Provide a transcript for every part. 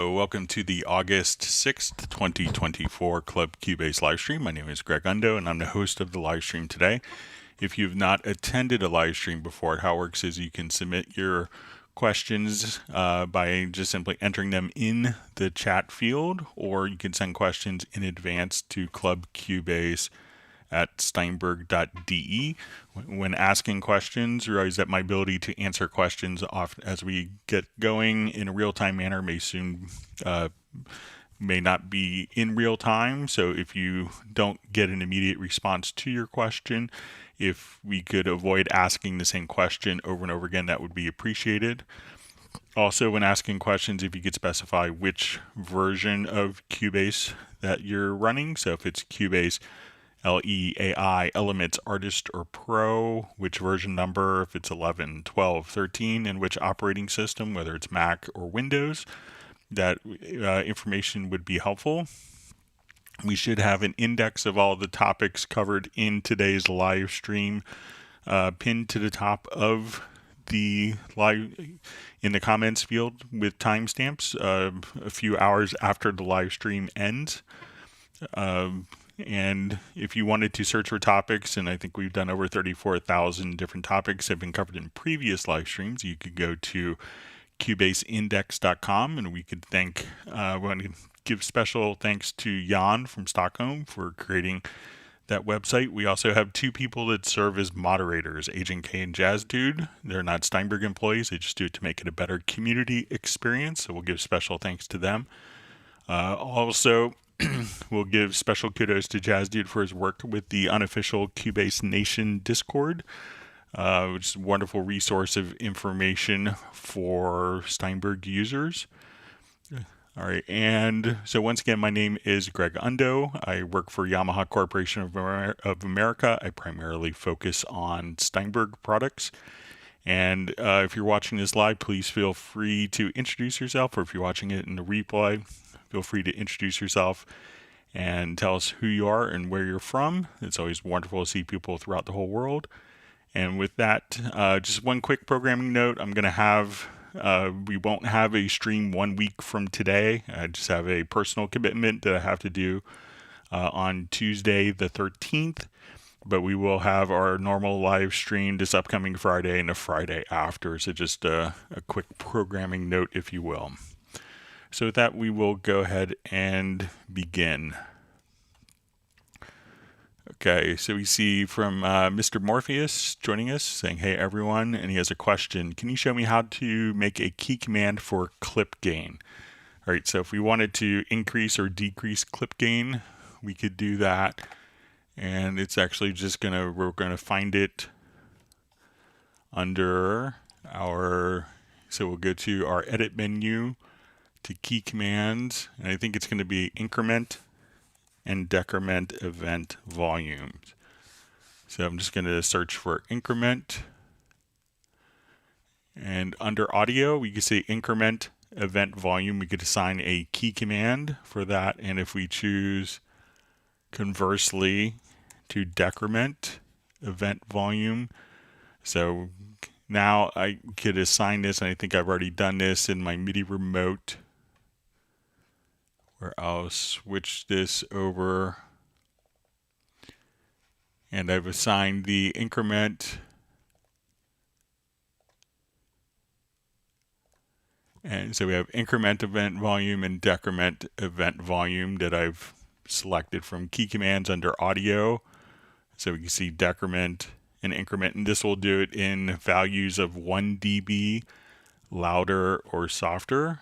Welcome to the August 6th, 2024 Club Cubase livestream. My name is Greg Undo, and I'm the host of the livestream today. If you've not attended a livestream before, how it works is you can submit your questions by just simply entering them in the chat field, or you can send questions in advance to Club Cubase at steinberg.de. When asking questions, realize that my ability to answer questions off as we get going in a real-time manner may not be in real time. So if you don't get an immediate response to your question, if we could avoid asking the same question over and over again, that would be appreciated. Also, when asking questions, if you could specify which version of Cubase that you're running. So if it's Cubase LEAI, Elements, Artist, or Pro, which version number, if it's 11, 12, 13, and which operating system, whether it's Mac or Windows, that information would be helpful. We should have an index of all the topics covered in today's live stream pinned to the top of the live in the comments field with timestamps a few hours after the live stream ends. And if you wanted to search for topics, and I think we've done over 34,000 different topics that have been covered in previous live streams, you could go to cubaseindex.com, and we could we want to give special thanks to Jan from Stockholm for creating that website. We also have two people that serve as moderators, Agent K and Jazz Dude. They're not Steinberg employees, they just do it to make it a better community experience, so we'll give special thanks to them. Also, we'll give special kudos to Jazz Dude for his work with the unofficial Cubase Nation Discord, which is a wonderful resource of information for Steinberg users. All right, and so once again, my name is Greg Undo. I work for Yamaha Corporation of America. I primarily focus on Steinberg products. And if you're watching this live, please feel free to introduce yourself, or if you're watching it in the replay, feel free to introduce yourself and tell us who you are and where you're from. It's always wonderful to see people throughout the whole world. And with that, just one quick programming note. We won't have a stream 1 week from today. I just have a personal commitment that I have to do on Tuesday the 13th. But we will have our normal live stream this upcoming Friday and the Friday after. So just a quick programming note, if you will. So with that, we will go ahead and begin. Okay, so we see from Mr. Morpheus joining us saying, hey everyone, and he has a question. Can you show me how to make a key command for clip gain? All right, so if we wanted to increase or decrease clip gain, we could do that. And it's actually just we're gonna find it under so we'll go to our edit menu to key commands, and I think it's going to be increment and decrement event volumes. So I'm just going to search for increment, and under audio we can say increment event volume. We could assign a key command for that, and if we choose conversely to decrement event volume, so now I could assign this, and I think I've already done this in my MIDI remote, where I'll switch this over, and I've assigned the increment and so we have increment event volume and decrement event volume that I've selected from key commands under audio. So we can see decrement and increment, and this will do it in values of 1 dB, louder or softer.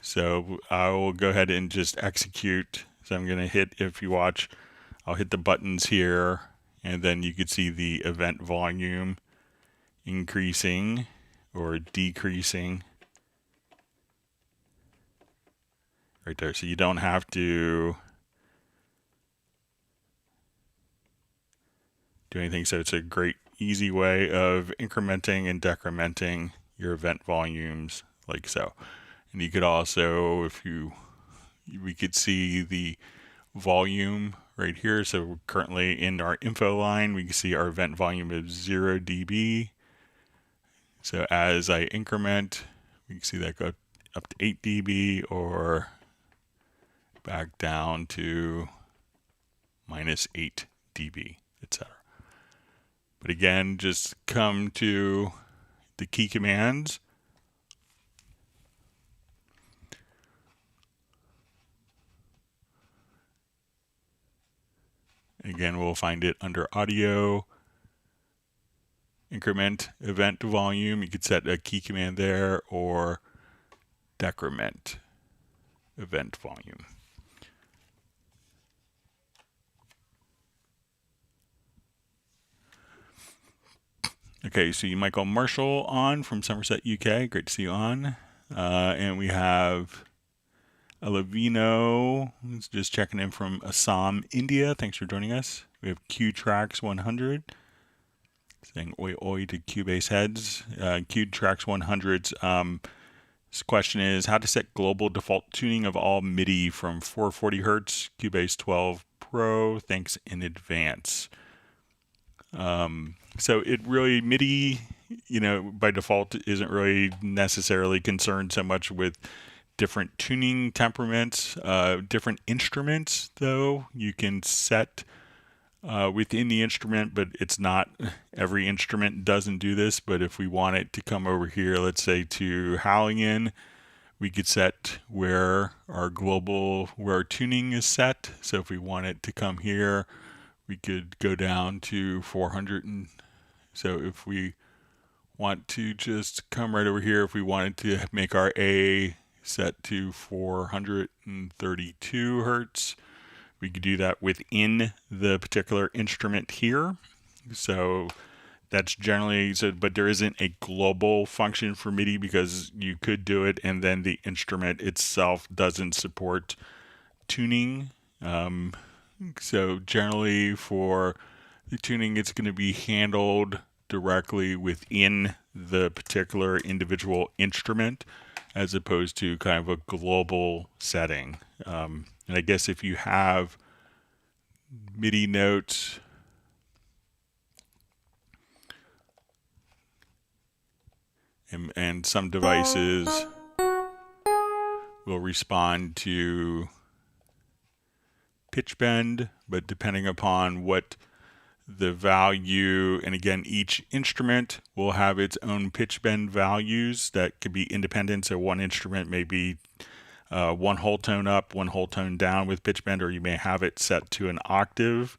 So I will go ahead and just execute. So I'm going to hit, if you watch, I'll hit the buttons here, and then you can see the event volume increasing or decreasing right there. So you don't have to do anything. So it's a great, easy way of incrementing and decrementing your event volumes like so. And you could also, we could see the volume right here. So currently in our info line, we can see our event volume is 0 dB. So as I increment, we can see that go up to 8 dB or back down to minus 8 dB, etc. But again, just come to the key commands. Again, we'll find it under audio, increment event volume. You could set a key command there, or decrement event volume. Okay, so you Michael Marshall on from Somerset, UK. Great to see you on. And we have Alavino, who's just checking in from Assam, India. Thanks for joining us. We have Q Tracks 100 saying oi oi to Cubase heads. Q Tracks 100's this question is how to set global default tuning of all MIDI from 440 Hertz Cubase 12 Pro. Thanks in advance. So it really, MIDI, by default isn't really necessarily concerned so much with different tuning temperaments. Different instruments, though, you can set within the instrument, but it's not, every instrument doesn't do this. But if we want it to come over here, let's say to Halligan, we could set where our tuning is set. So if we want it to come here, we could go down to 400. And so if we want to just come right over here, if we wanted to make our A set to 432 Hertz, we could do that within the particular instrument here. So that's generally, but there isn't a global function for MIDI because you could do it and then the instrument itself doesn't support tuning. So generally for the tuning, it's going to be handled directly within the particular individual instrument as opposed to kind of a global setting. And I guess if you have MIDI notes and some devices will respond to pitch bend, but depending upon what the value, and again, each instrument will have its own pitch bend values that could be independent. So one instrument may be one whole tone up, one whole tone down with pitch bend, or you may have it set to an octave.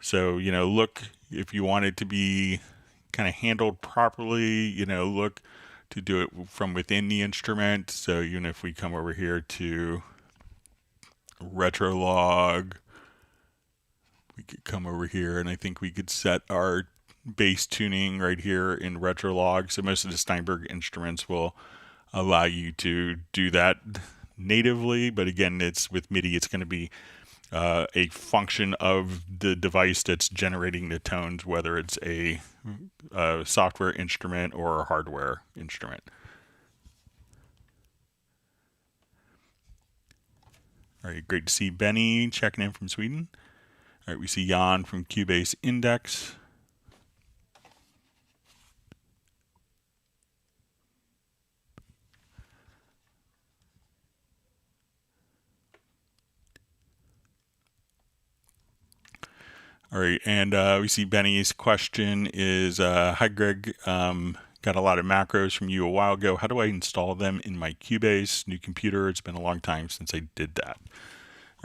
So, look, if you want it to be kind of handled properly, look to do it from within the instrument. So even if we come over here to retro log, we could come over here and I think we could set our bass tuning right here in retro log. So most of the Steinberg instruments will allow you to do that natively, but again, it's with MIDI, it's going to be a function of the device that's generating the tones, whether it's a software instrument or a hardware instrument. All right, great to see Benny checking in from Sweden. All right, we see Jan from Cubase Index. All right, and we see Benny's question is, hi Greg, got a lot of macros from you a while ago. How do I install them in my Cubase new computer? It's been a long time since I did that.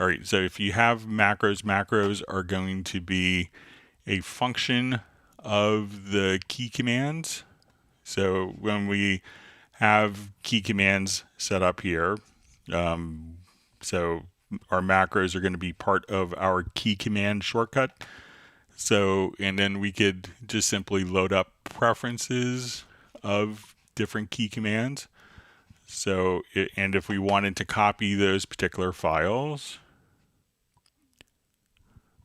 All right, so if you have macros are going to be a function of the key commands. So when we have key commands set up here, so our macros are going to be part of our key command shortcut. So, and then we could just simply load up preferences of different key commands. So, and if we wanted to copy those particular files,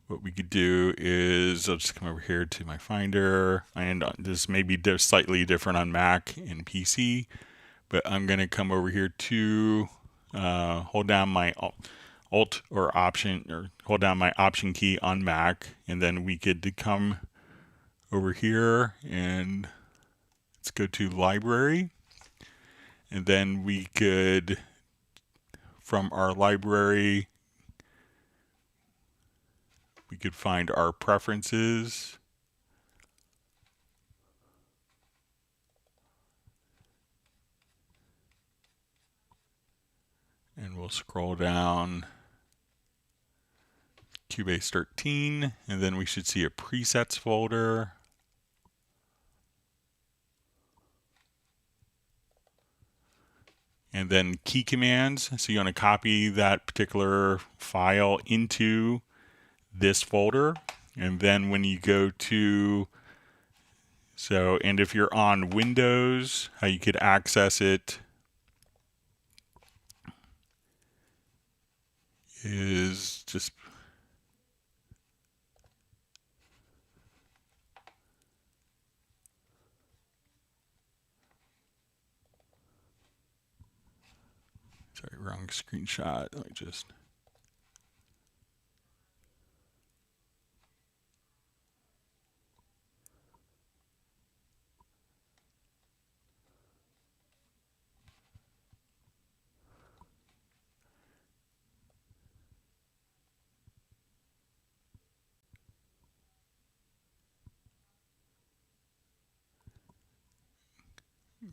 what we could do is, I'll just come over here to my Finder, and this may be slightly different on Mac and PC, but I'm going to come over here to hold down my Alt or Option, or hold down my Option key on Mac, and then we could come over here and let's go to library, and then we could, from our library, we could find our preferences. And we'll scroll down Cubase 13, and then we should see a presets folder. And then key commands. So you want to copy that particular file into this folder. And then when you go to, and if you're on Windows, how you could access it is just wrong screenshot. Let me just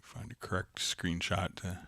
find a correct screenshot to.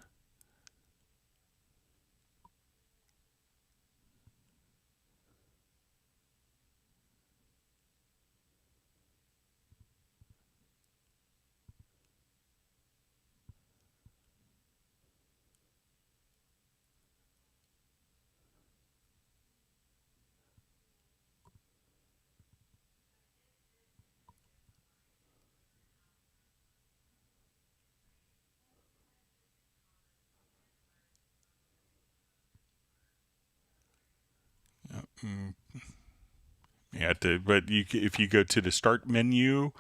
But if you go to the start menu,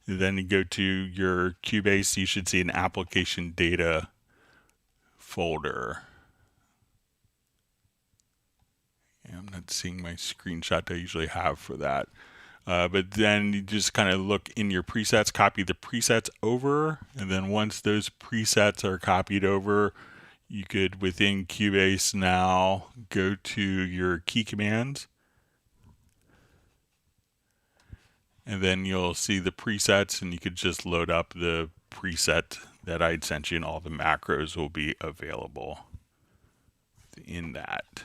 then you go to your Cubase, you should see an application data folder. I'm not seeing my screenshot I usually have for that. But then you just kind of look in your presets, copy the presets over, and then once those presets are copied over, you could, within Cubase now, go to your key commands. And then you'll see the presets, and you could just load up the preset that I'd sent you, and all the macros will be available in that.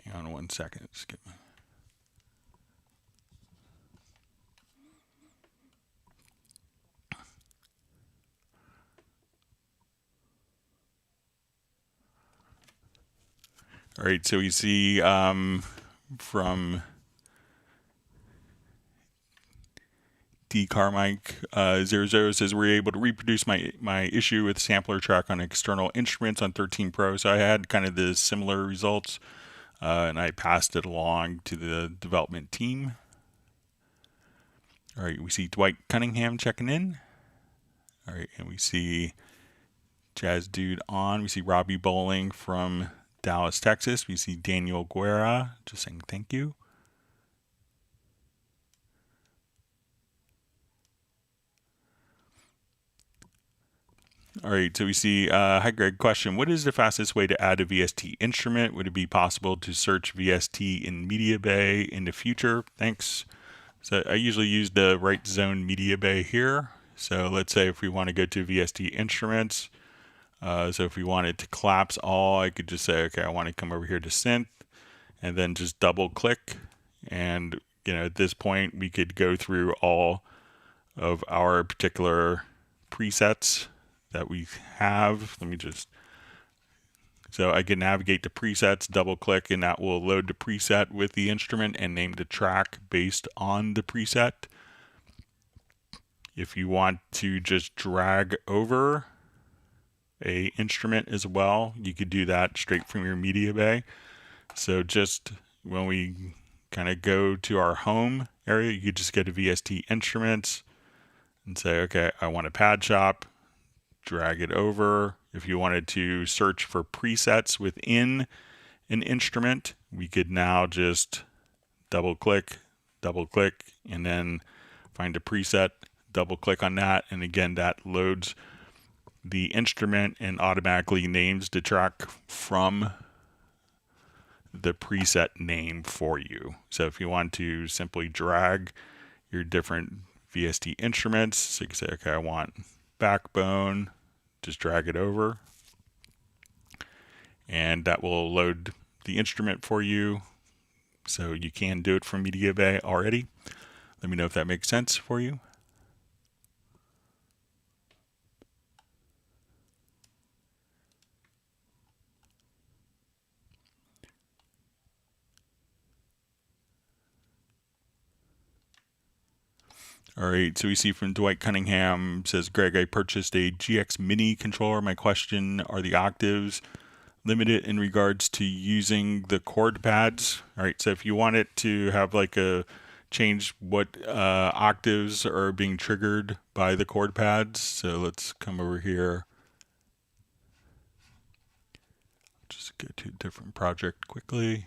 Hang on 1 second. Skip. All right, so we see from D Carmike 00 says we're able to reproduce my issue with sampler track on external instruments on 13 Pro. So I had kind of the similar results, and I passed it along to the development team. All right, we see Dwight Cunningham checking in. All right, and we see Jazz Dude on. We see Robbie Bowling from Dallas, Texas. We see Daniel Guerra just saying thank you. All right, so we see, hi Greg, question. What is the fastest way to add a VST instrument? Would it be possible to search VST in MediaBay in the future? Thanks. So I usually use the right zone MediaBay here. So let's say if we want to go to VST instruments, so if we wanted to collapse all, I could just say, okay, I want to come over here to synth, and then just double click. And, at this point, we could go through all of our particular presets that we have. So I can navigate to presets, double click, and that will load the preset with the instrument and name the track based on the preset. If you want to just drag over a instrument as well, you could do that straight from your MediaBay. So just when we kind of go to our home area, you could just go to VST instruments, and say, okay, I want a pad shop, drag it over. If you wanted to search for presets within an instrument, we could now just double click, and then find a preset, double click on that, and again, that loads the instrument and automatically names the track from the preset name for you. So if you want to simply drag your different VST instruments, so you can say, okay, I want backbone, just drag it over, and that will load the instrument for you. So you can do it from MediaBay already. Let me know if that makes sense for you. All right, so we see from Dwight Cunningham, says, Greg, I purchased a GX Mini controller. My question, are the octaves limited in regards to using the chord pads? All right, so if you want it to have like a change what octaves are being triggered by the chord pads, so let's come over here. Just go to a different project quickly.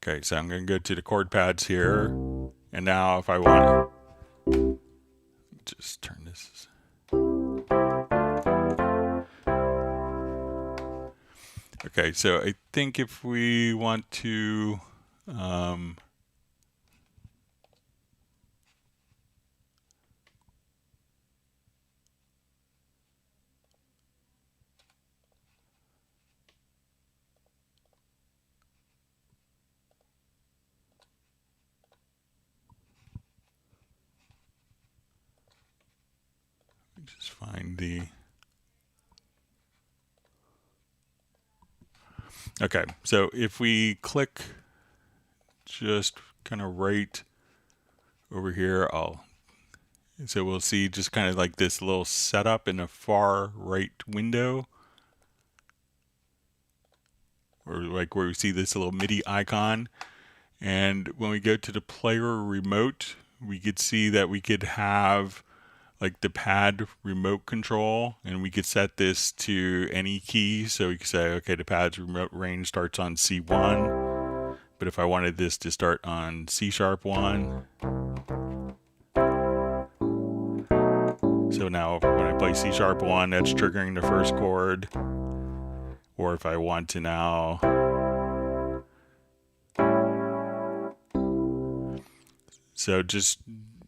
Okay, so I'm going to go to the chord pads here, and now if I want to just turn this. Okay, so I think if we want to just find the. Okay, so if we click just kind of right over here, so we'll see just kind of like this little setup in the far right window, or like where we see this little MIDI icon. And when we go to the player remote, we could see that we could have like the pad remote control, and we could set this to any key. So we could say, okay, the pad's remote range starts on C1, but if I wanted this to start on C#1, so now when I play C#1, that's triggering the first chord. Or if I want to now so just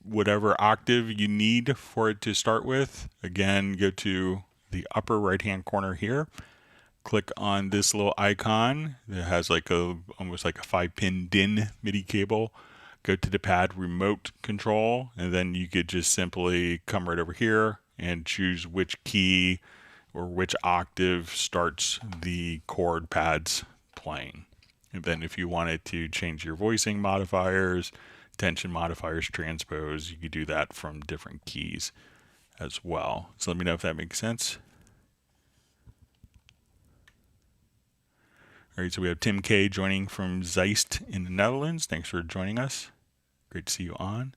whatever octave you need for it to start with, again, go to the upper right hand corner here, click on this little icon that has like almost like a 5-pin DIN MIDI cable, go to the pad remote control, and then you could just simply come right over here and choose which key or which octave starts the chord pads playing. And then if you wanted to change your voicing modifiers, tension modifiers, transpose, you could do that from different keys as well. So let me know if that makes sense. All right, so we have Tim K joining from Zeist in the Netherlands. Thanks for joining us. Great to see you on.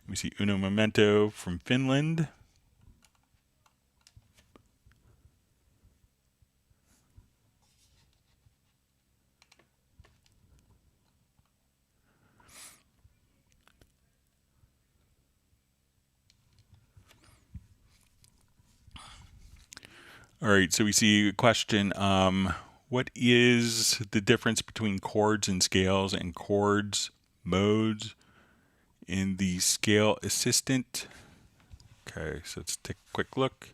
We see Uno Memento from Finland. All right, so we see a question. What is the difference between chords and scales and chords modes in the scale assistant? Okay, so let's take a quick look.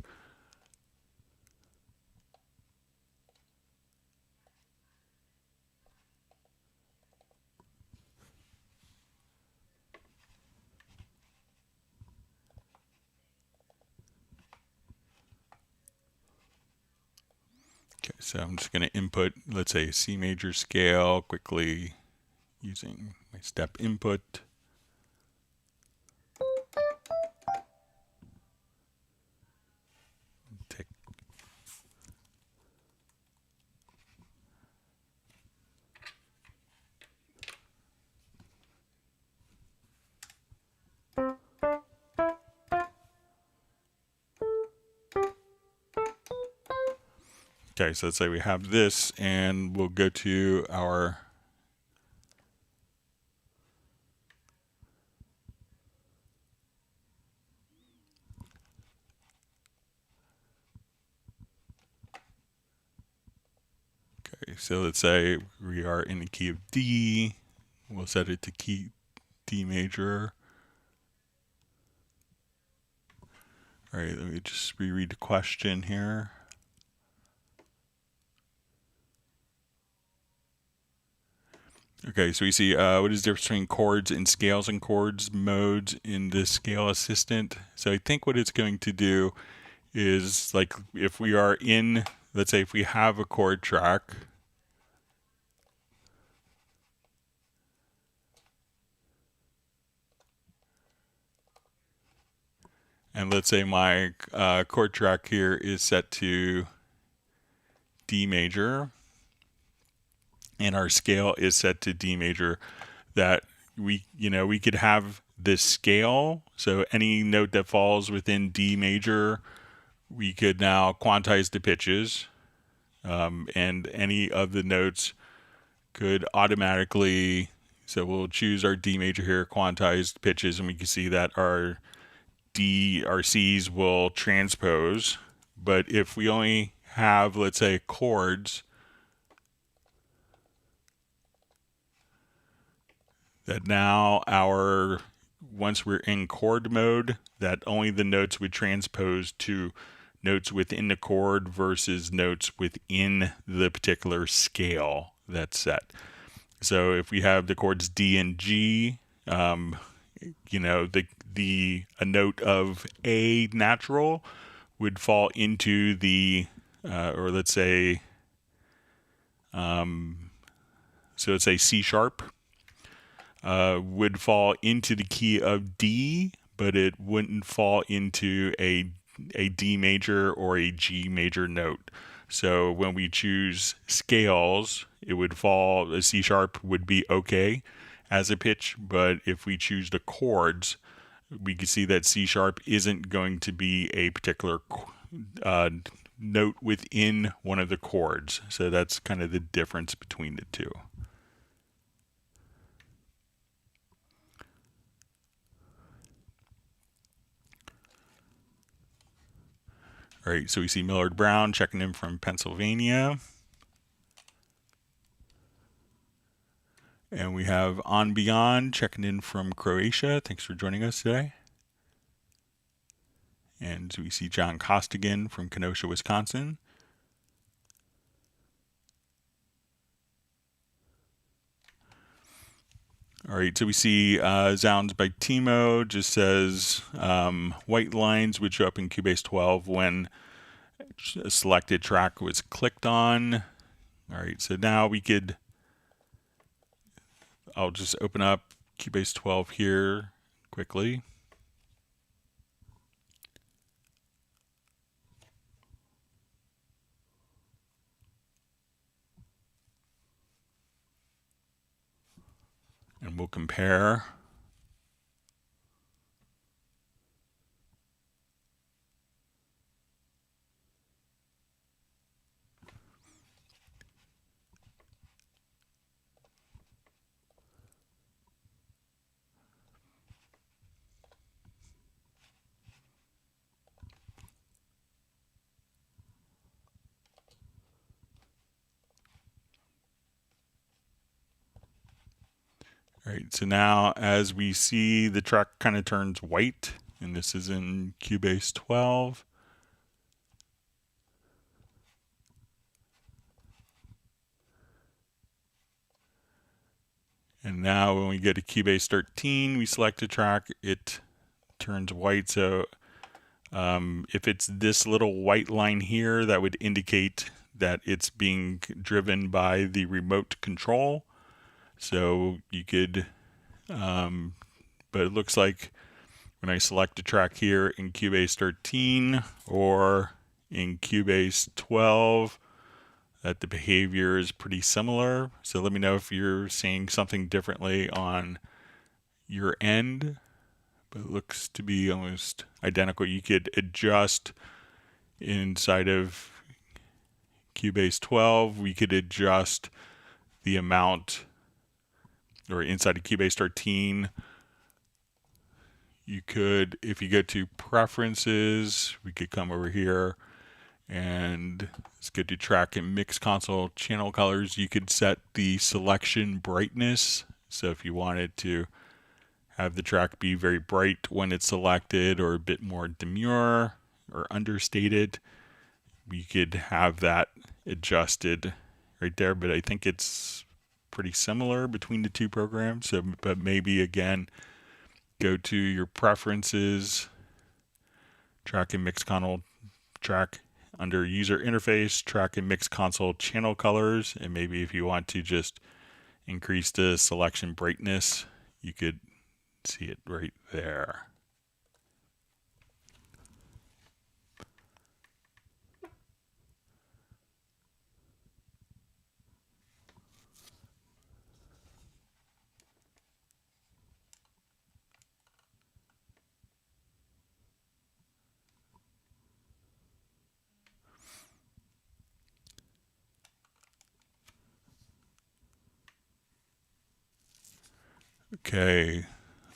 Okay, so I'm just going to input, let's say, a C major scale quickly using my step input. Okay, so let's say we have this, and we'll go to our okay, so let's say we are in the key of D. We'll set it to key D major. All right, let me just reread the question here. Okay, so we see what is the difference between chords and scales and chords modes in the scale assistant. So I think what it's going to do is, like, if we are in, let's say if we have a chord track, and let's say my chord track here is set to D major, and our scale is set to D major, that we could have this scale. So any note that falls within D major, we could now quantize the pitches, and any of the notes could automatically. So we'll choose our D major here, quantized pitches, and we can see that our Cs will transpose. But if we only have, let's say, chords, that now once we're in chord mode, that only the notes would transpose to notes within the chord versus notes within the particular scale that's set. So if we have the chords D and G, a note of A natural would fall into the, or let's say, so let's say C sharp would fall into the key of D, but it wouldn't fall into a D major or a G major note. So when we choose scales, it would fall, a C sharp would be okay as a pitch, but if we choose the chords, we can see that C sharp isn't going to be a particular note within one of the chords. So that's kind of the difference between the two. All right, so we see Millard Brown checking in from Pennsylvania. And we have On Beyond checking in from Croatia. Thanks for joining us today. And we see John Costigan from Kenosha, Wisconsin. All right, so we see Zounds by Timo just says white lines would show up in Cubase 12 when a selected track was clicked on. All right, so now we could, I'll just open up Cubase 12 here quickly. And we'll compare. All right, so now as we see, the track kind of turns white, and this is in Cubase 12. And now when we go to Cubase 13, we select a track, it turns white. So if it's this little white line here, that would indicate that it's being driven by the remote control. So you could, but it looks like when I select a track here in Cubase 13 or in Cubase 12, that the behavior is pretty similar. So let me know if you're seeing something differently on your end, but it looks to be almost identical. You could adjust inside of Cubase 12, we could adjust the amount, or inside of Cubase 13, you could, if you go to preferences, we could come over here and let's go to track and mix console channel colors. You could set the selection brightness. So if you wanted to have the track be very bright when it's selected or a bit more demure or understated, we could have that adjusted right there. But I think it's pretty similar between the two programs. So, but maybe again, go to your preferences, track and mix console, track under user interface, track and mix console channel colors, and maybe if you want to just increase the selection brightness, you could see it right there. Okay,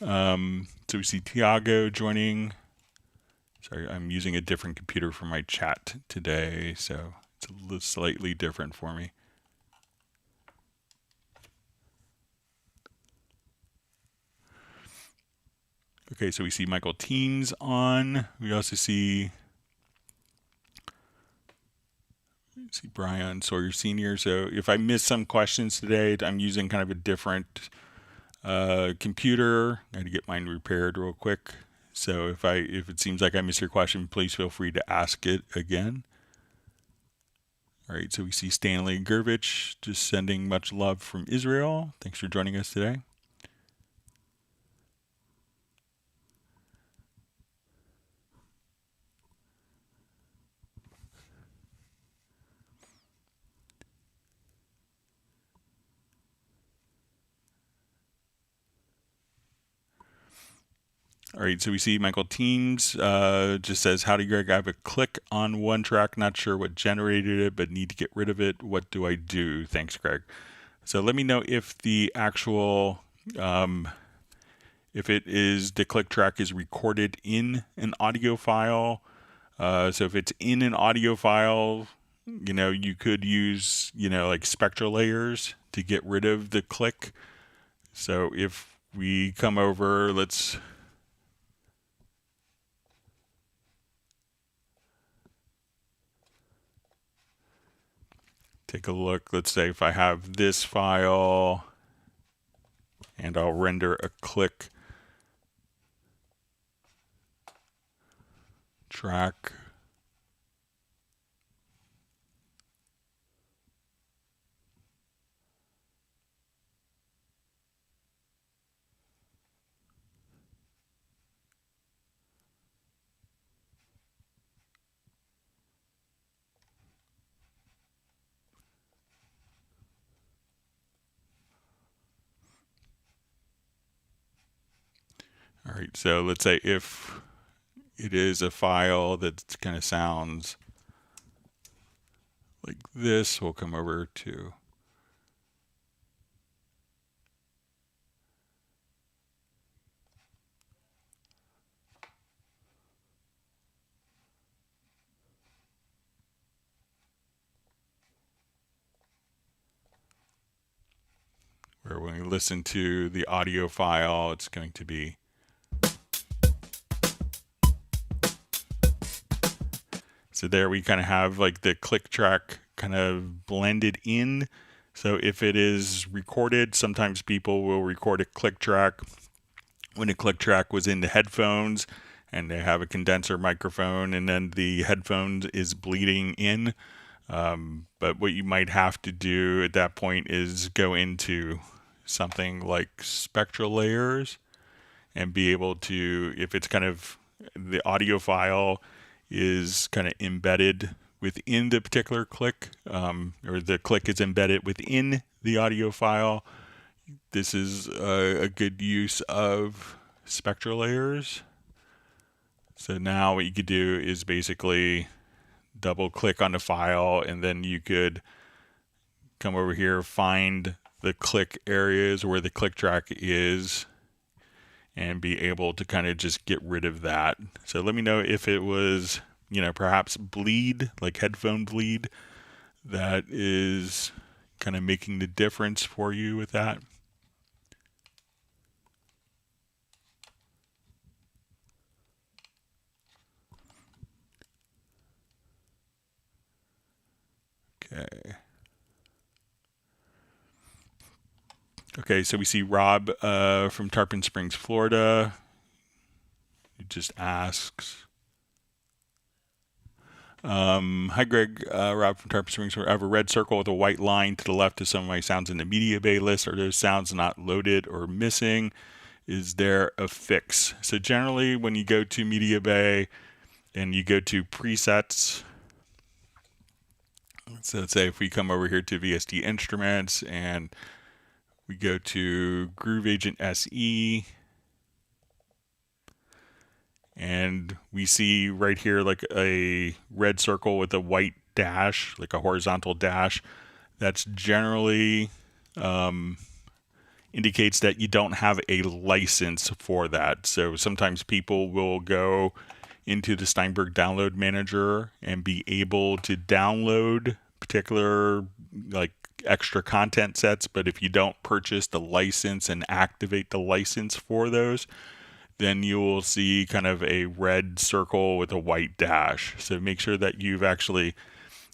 so we see Tiago joining. Sorry, I'm using a different computer for my chat today, so it's a little slightly different for me. Okay, so we see Michael Teens on. We also see Brian Sawyer Sr. So if I miss some questions today, I'm using kind of a different computer. I got to get mine repaired real quick. So if it seems like I missed your question, please feel free to ask it again. All right, so we see Stanley Gurvich just sending much love from Israel. Thanks for joining us today. All right, so we see Michael Teams just says, howdy Greg, I have a click on one track, not sure what generated it, but need to get rid of it. What do I do? Thanks, Greg. So let me know if the actual, if it is, the click track is recorded in an audio file. So if it's in an audio file, you could use, like spectral layers to get rid of the click. So if we come over, let's take a look. Let's say if I have this file and I'll render a click track. All right, so let's say if it is a file that kind of sounds like this, we'll come over to where when we listen to the audio file, it's going to be so there we kind of have like the click track kind of blended in. So if it is recorded, sometimes people will record a click track when a click track was in the headphones and they have a condenser microphone and then the headphones is bleeding in. But what you might have to do at that point is go into something like spectral layers and be able to, if it's kind of the audio file is kind of embedded within the particular click, or the click is embedded within the audio file, this is a good use of spectral layers. So now what you could do is basically double click on the file, and then you could come over here, find the click areas where the click track is, and be able to kind of just get rid of that. So let me know if it was, perhaps bleed, like headphone bleed, that is kind of making the difference for you with that. Okay. Okay, so we see Rob from Tarpon Springs, Florida. He just asks. Hi, Greg. Rob from Tarpon Springs. I have a red circle with a white line to the left of some of my sounds in the MediaBay list. Are those sounds not loaded or missing? Is there a fix? So generally, when you go to MediaBay and you go to presets, so let's say if we come over here to VST Instruments and we go to Groove Agent SE, and we see right here like a red circle with a white dash, like a horizontal dash. That's generally indicates that you don't have a license for that. So sometimes people will go into the Steinberg download manager and be able to download particular like extra content sets, but if you don't purchase the license and activate the license for those, then you will see kind of a red circle with a white dash. So make sure that you've actually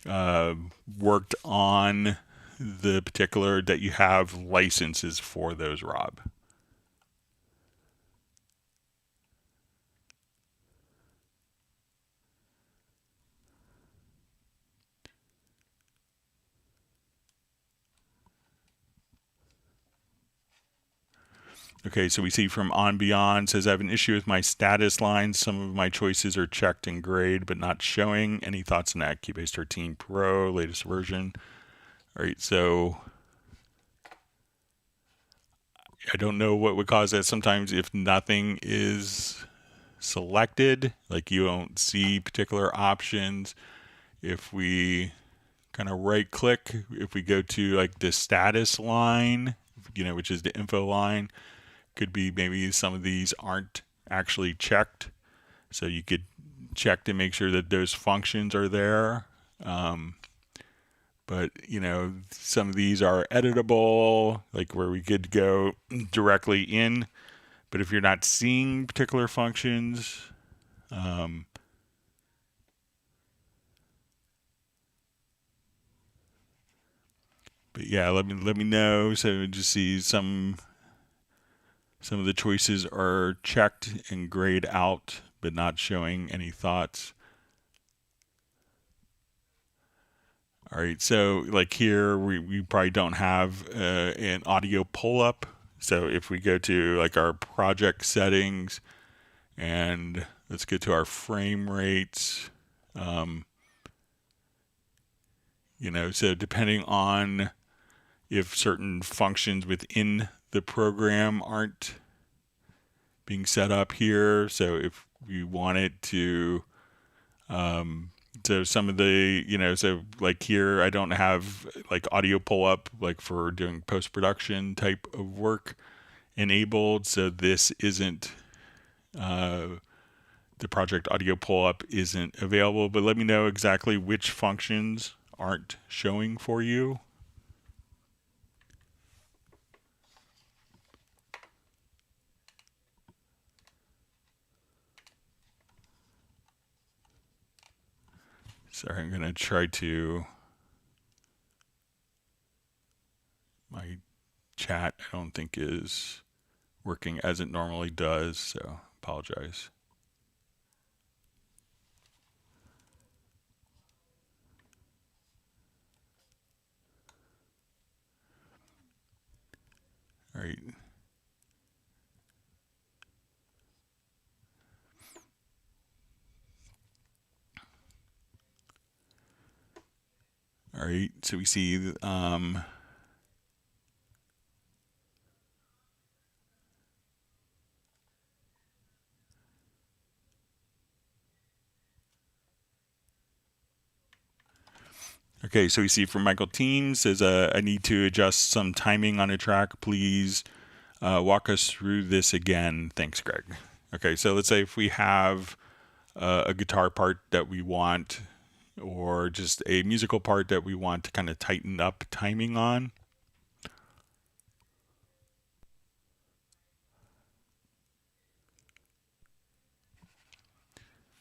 worked on the particular, that you have licenses for those, Rob. Okay, so we see from On Beyond says, I have an issue with my status lines. Some of my choices are checked in grade, but not showing. Any thoughts on that? Cubase 13 Pro, latest version. All right, so I don't know what would cause that. Sometimes if nothing is selected, like you don't see particular options, if we kind of right click, if we go to like the status line, which is the info line, could be maybe some of these aren't actually checked. So you could check to make sure that those functions are there. But some of these are editable, like where we could go directly in. But if you're not seeing particular functions, but yeah, let me know. So just see some of the choices are checked and grayed out, but not showing any thoughts. All right, so like here, we probably don't have an audio pull-up. So if we go to like our project settings and let's get to our frame rates, so depending on if certain functions within the program aren't being set up here. So if we wanted to, so some of the, so like here, I don't have like audio pull up, like for doing post-production type of work enabled. So this isn't, the project audio pull up isn't available, but let me know exactly which functions aren't showing for you. Sorry, I'm going to try to, my chat I don't think is working as it normally does, so apologize. All right. All right, so we see Okay, so we see from Michael Teen says, I need to adjust some timing on a track. Please walk us through this again. Thanks, Greg. Okay, so let's say if we have a guitar part that we want, or just a musical part that we want to kind of tighten up timing on.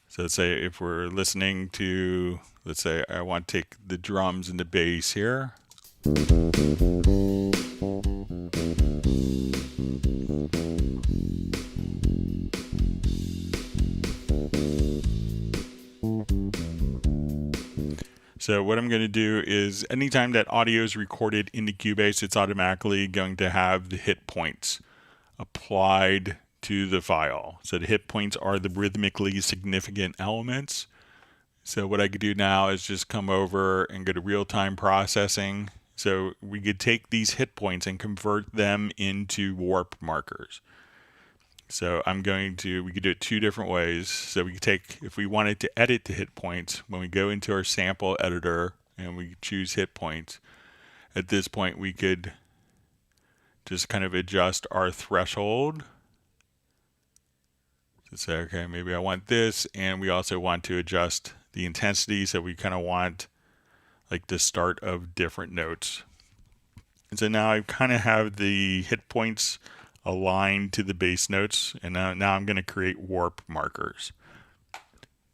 So let's say if we're listening to, let's say I want to take the drums and the bass here. So what I'm going to do is anytime that audio is recorded into Cubase, it's automatically going to have the hit points applied to the file. So the hit points are the rhythmically significant elements. So what I could do now is just come over and go to real-time processing. So we could take these hit points and convert them into warp markers. So we could do it two different ways. So we could take, if we wanted to edit the hit points, when we go into our sample editor and we choose hit points, at this point we could just kind of adjust our threshold. So say, okay, maybe I want this, and we also want to adjust the intensity, so we kind of want like the start of different notes. And so now I kind of have the hit points aligned to the bass notes, and now I'm going to create warp markers.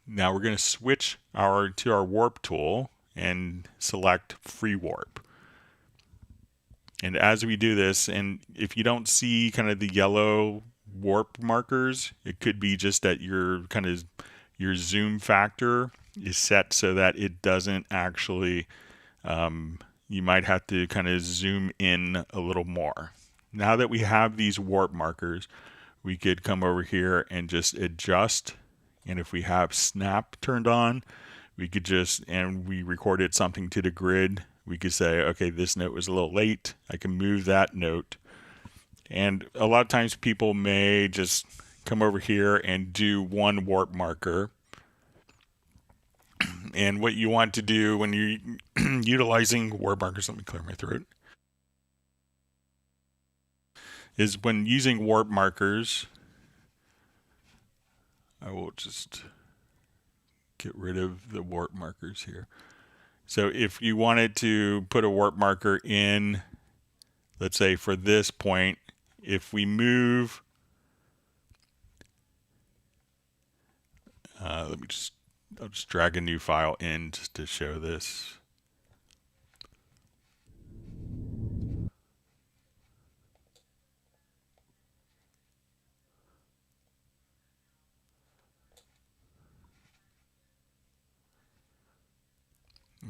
Now we're going to switch to our warp tool and select free warp. And as we do this, and if you don't see kind of the yellow warp markers, it could be just that your zoom factor is set so that it doesn't actually, you might have to kind of zoom in a little more. Now that we have these warp markers, we could come over here and just adjust. And if we have snap turned on, we could and we recorded something to the grid, we could say, okay, this note was a little late. I can move that note. And a lot of times people may just come over here and do one warp marker. And what you want to do when you're utilizing warp markers, let me clear my throat, is when using warp markers, I will just get rid of the warp markers here. So if you wanted to put a warp marker in, let's say for this point, if we move, I'll just drag a new file in just to show this.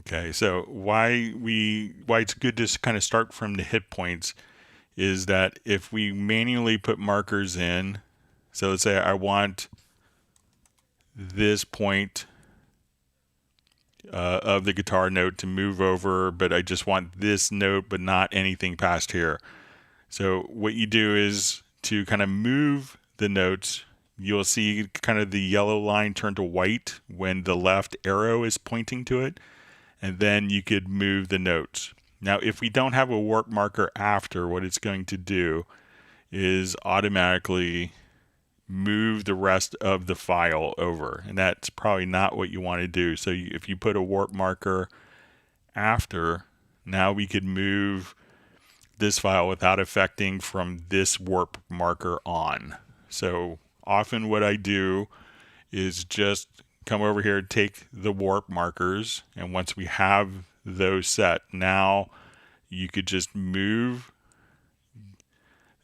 Okay, so why it's good to kind of start from the hit points is that if we manually put markers in, so let's say I want this point of the guitar note to move over, but I just want this note but not anything past here. So what you do is to kind of move the notes, you'll see kind of the yellow line turn to white when the left arrow is pointing to it, and then you could move the notes. Now, if we don't have a warp marker after, what it's going to do is automatically move the rest of the file over, and that's probably not what you want to do. So if you put a warp marker after, now we could move this file without affecting from this warp marker on. So often what I do is just come over here, take the warp markers, and once we have those set, now you could just move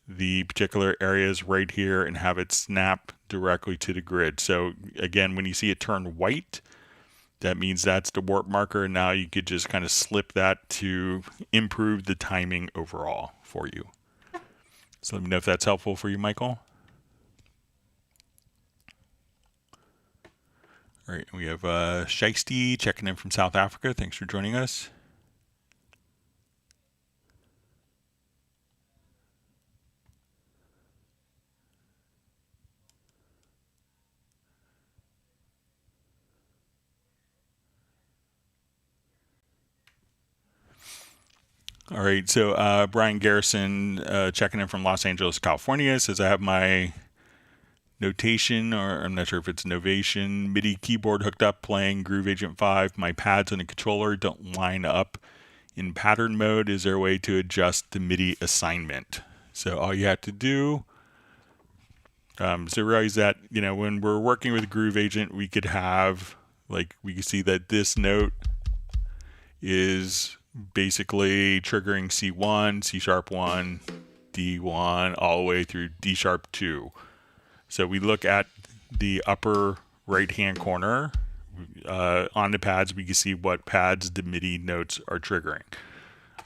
the particular areas right here and have it snap directly to the grid. So again, when you see it turn white, that means that's the warp marker. Now you could just kind of slip that to improve the timing overall for you. So let me know if that's helpful for you, Michael. All right, we have Shiesty checking in from South Africa. Thanks for joining us. All right, so Brian Garrison checking in from Los Angeles, California says I have my notation, or I'm not sure if it's Novation, MIDI keyboard hooked up playing Groove Agent 5. My pads and the controller don't line up in pattern mode. Is there a way to adjust the MIDI assignment? So all you have to do, so realize that, you know, when we're working with Groove Agent, we could have, like, we can see that this note is basically triggering C1, C sharp 1, D1, all the way through D sharp 2. So we look at the upper right hand corner on the pads, we can see what pads the MIDI notes are triggering.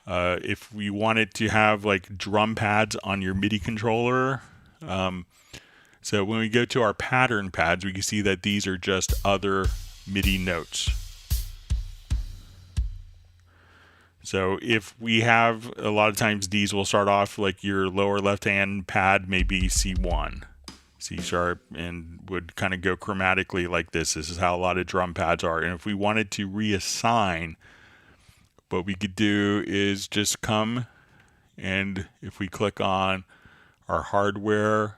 If we wanted to have like drum pads on your MIDI controller, so when we go to our pattern pads, we can see that these are just other MIDI notes. So if we have, a lot of times these will start off like your lower left hand pad may be C1, C sharp, and would kind of go chromatically like this. This is how a lot of drum pads are. And if we wanted to reassign, what we could do is just come, and if we click on our hardware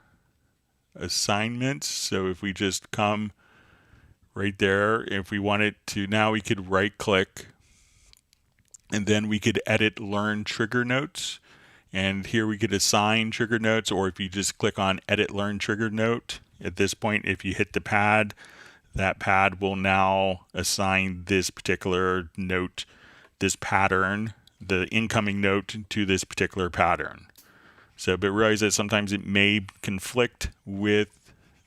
assignments, so if we just come right there, if we wanted to, now we could right click, and then we could edit learn trigger notes, and here we could assign trigger notes, or if you just click on edit learn trigger note, at this point if you hit the pad, that pad will now assign this particular note, this pattern, the incoming note, to this particular pattern. So, but realize that sometimes it may conflict with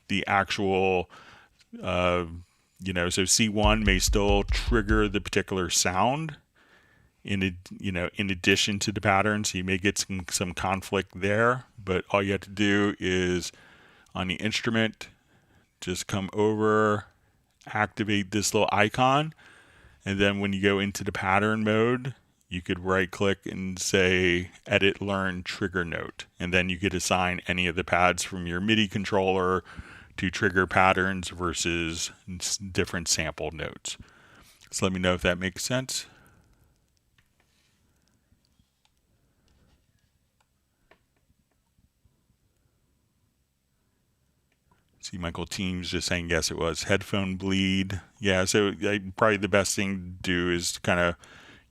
the actual, you know, so C1 may still trigger the particular sound in addition to the pattern, so you may get some conflict there. But all you have to do is on the instrument, just come over, activate this little icon, and then when you go into the pattern mode, you could right click and say edit learn trigger note, and then you could assign any of the pads from your MIDI controller to trigger patterns versus different sample notes. So let me know if that makes sense. See, Michael Teams just saying yes, it was headphone bleed. Yeah, so probably the best thing to do is kind of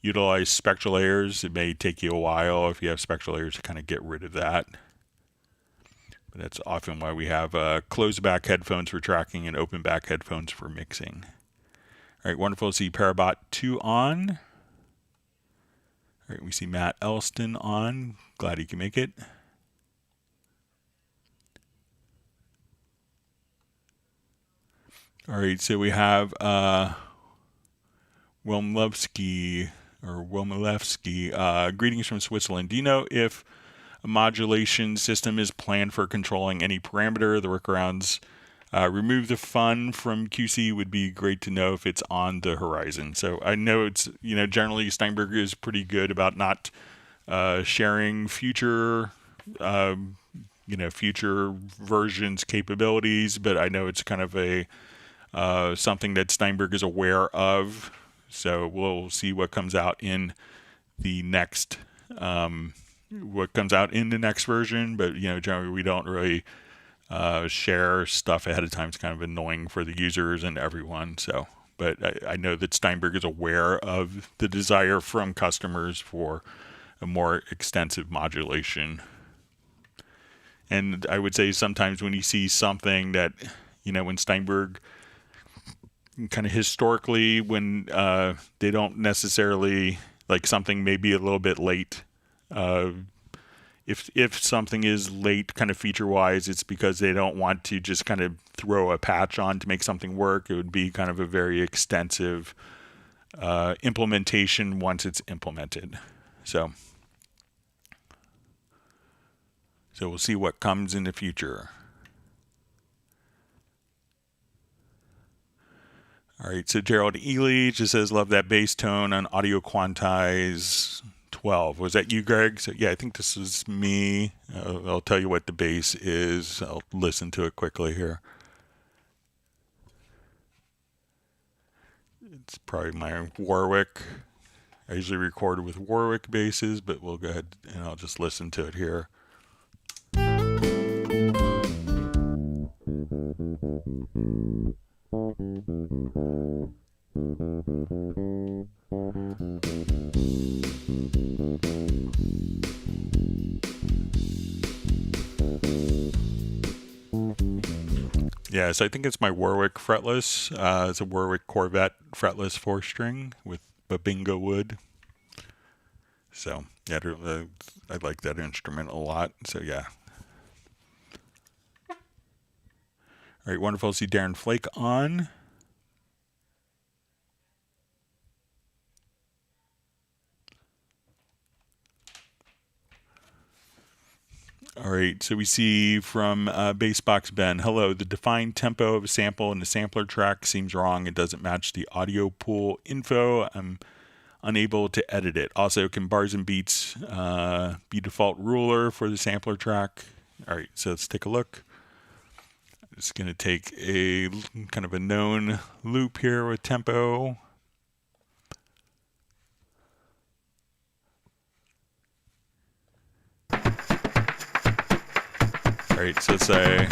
utilize spectral layers. It may take you a while if you have spectral layers to kind of get rid of that. But that's often why we have closed back headphones for tracking and open back headphones for mixing. All right, wonderful to see Parabot 2 on. All right, we see Matt Elston on. Glad he can make it. All right, so we have Wilmlevsky, greetings from Switzerland. Do you know if a modulation system is planned for controlling any parameter? The workarounds remove the fun from QC would be great to know if it's on the horizon. So I know it's, you know, generally Steinberg is pretty good about not sharing future, future versions capabilities, but I know it's kind of a something that Steinberg is aware of. So we'll see what comes out in the next version. But you know, generally we don't really share stuff ahead of time. It's kind of annoying for the users and everyone. So, but I know that Steinberg is aware of the desire from customers for a more extensive modulation. And I would say sometimes when you see something that, you know, when Steinberg kind of historically, when they don't necessarily, like something may be a little bit late. If something is late kind of feature wise, it's because they don't want to just kind of throw a patch on to make something work. It would be kind of a very extensive implementation once it's implemented. So we'll see what comes in the future. All right, so Gerald Ely just says, love that bass tone on Audio Quantize 12. Was that you, Greg? So yeah, I think this is me. I'll tell you what the bass is. I'll listen to it quickly here. It's probably my Warwick. I usually record with Warwick basses, but we'll go ahead and I'll just listen to it here. Yeah, so I think it's my Warwick fretless. It's a Warwick Corvette fretless 4-string with Babingo wood. So yeah, I like that instrument a lot. So yeah. All right, wonderful to see Darren Flake on. All right, so we see from Bassbox Ben, hello, the defined tempo of a sample in the sampler track seems wrong. It doesn't match the audio pool info. I'm unable to edit it. Also, can bars and beats be default ruler for the sampler track? All right, so let's take a look. It's going to take a kind of a known loop here with tempo. All right, so let's say,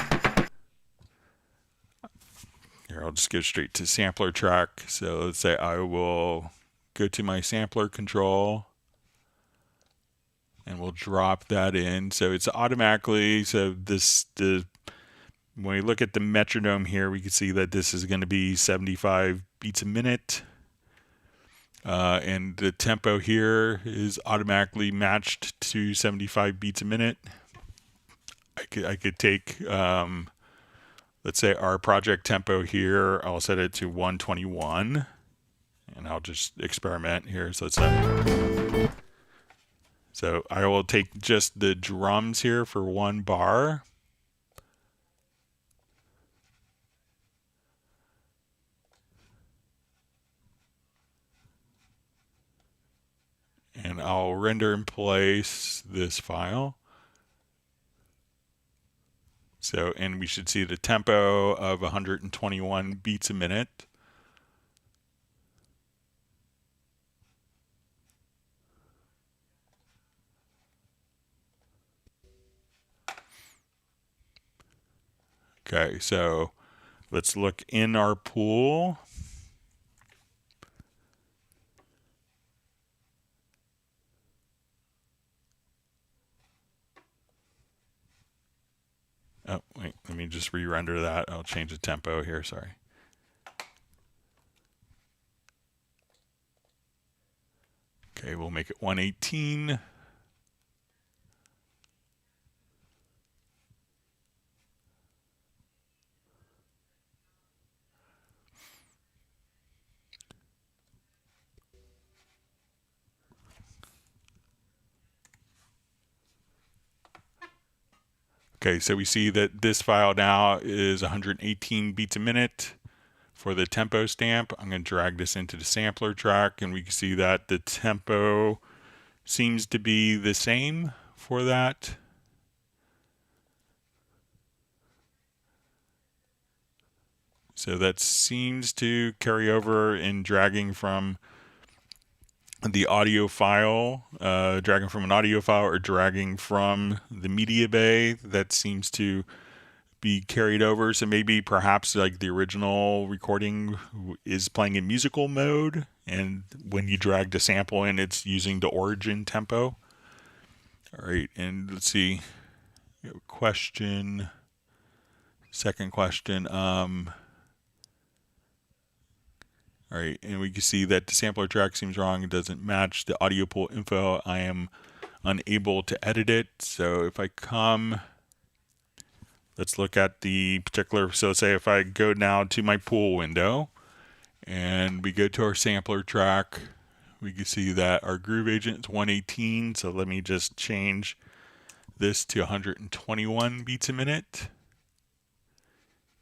here, I'll just go straight to sampler track. So let's say I will go to my sampler control and we'll drop that in. So it's automatically, so when we look at the metronome here, we can see that this is going to be 75 beats a minute. And the tempo here is automatically matched to 75 beats a minute. I could take, let's say our project tempo here, I'll set it to 121. And I'll just experiment here. So let's say, so I will take just the drums here for 1 bar. And I'll render in place this file. So, and we should see the tempo of 121 beats a minute. Okay, so let's look in our pool. Oh, wait, let me just re-render that. I'll change the tempo here, sorry. Okay, we'll make it 118. Okay, so we see that this file now is 118 beats a minute for the tempo stamp. I'm going to drag this into the sampler track, and we can see that the tempo seems to be the same for that. So that seems to carry over in dragging from the audio file, dragging from an audio file or dragging from the MediaBay. That seems to be carried over. So maybe perhaps like the original recording is playing in musical mode, and when you drag the sample in, it's using the origin tempo. All right, and let's see. We have a question. Second question. All right, and we can see that the sampler track seems wrong. It doesn't match the audio pool info. I am unable to edit it. So if I come, let's look at the particular, so say if I go now to my pool window and we go to our sampler track, we can see that our groove agent is 118. So let me just change this to 121 beats a minute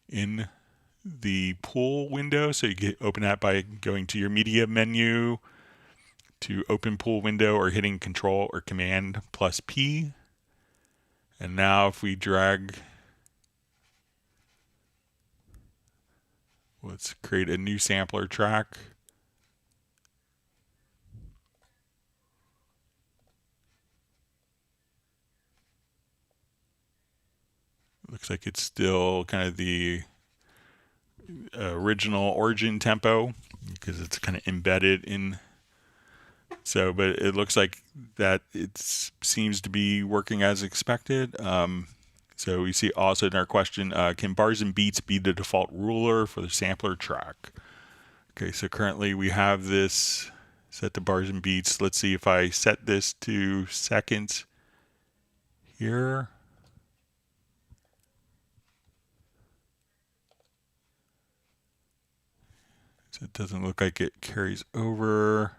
in the pool window. So you can open that by going to your media menu to open pool window or hitting Control or Command plus P. And now if we drag, let's create a new sampler track. looks like it's still kind of the original origin tempo because it's kind of embedded in. So, but it looks like that it seems to be working as expected. So we see also in our question, can bars and beats be the default ruler for the sampler track? Okay, so currently we have this set to bars and beats. Let's see if I set this to seconds here. So it doesn't look like it carries over.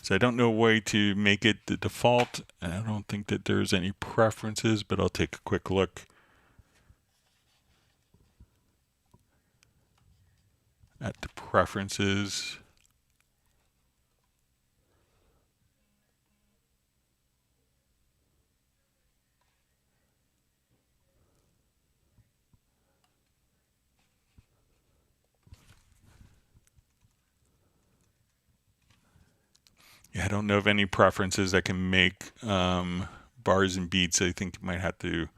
So I don't know a way to make it the default. And I don't think that there's any preferences, but I'll take a quick look at the preferences. Yeah, I don't know of any preferences that can make bars and beats. I think you might have to,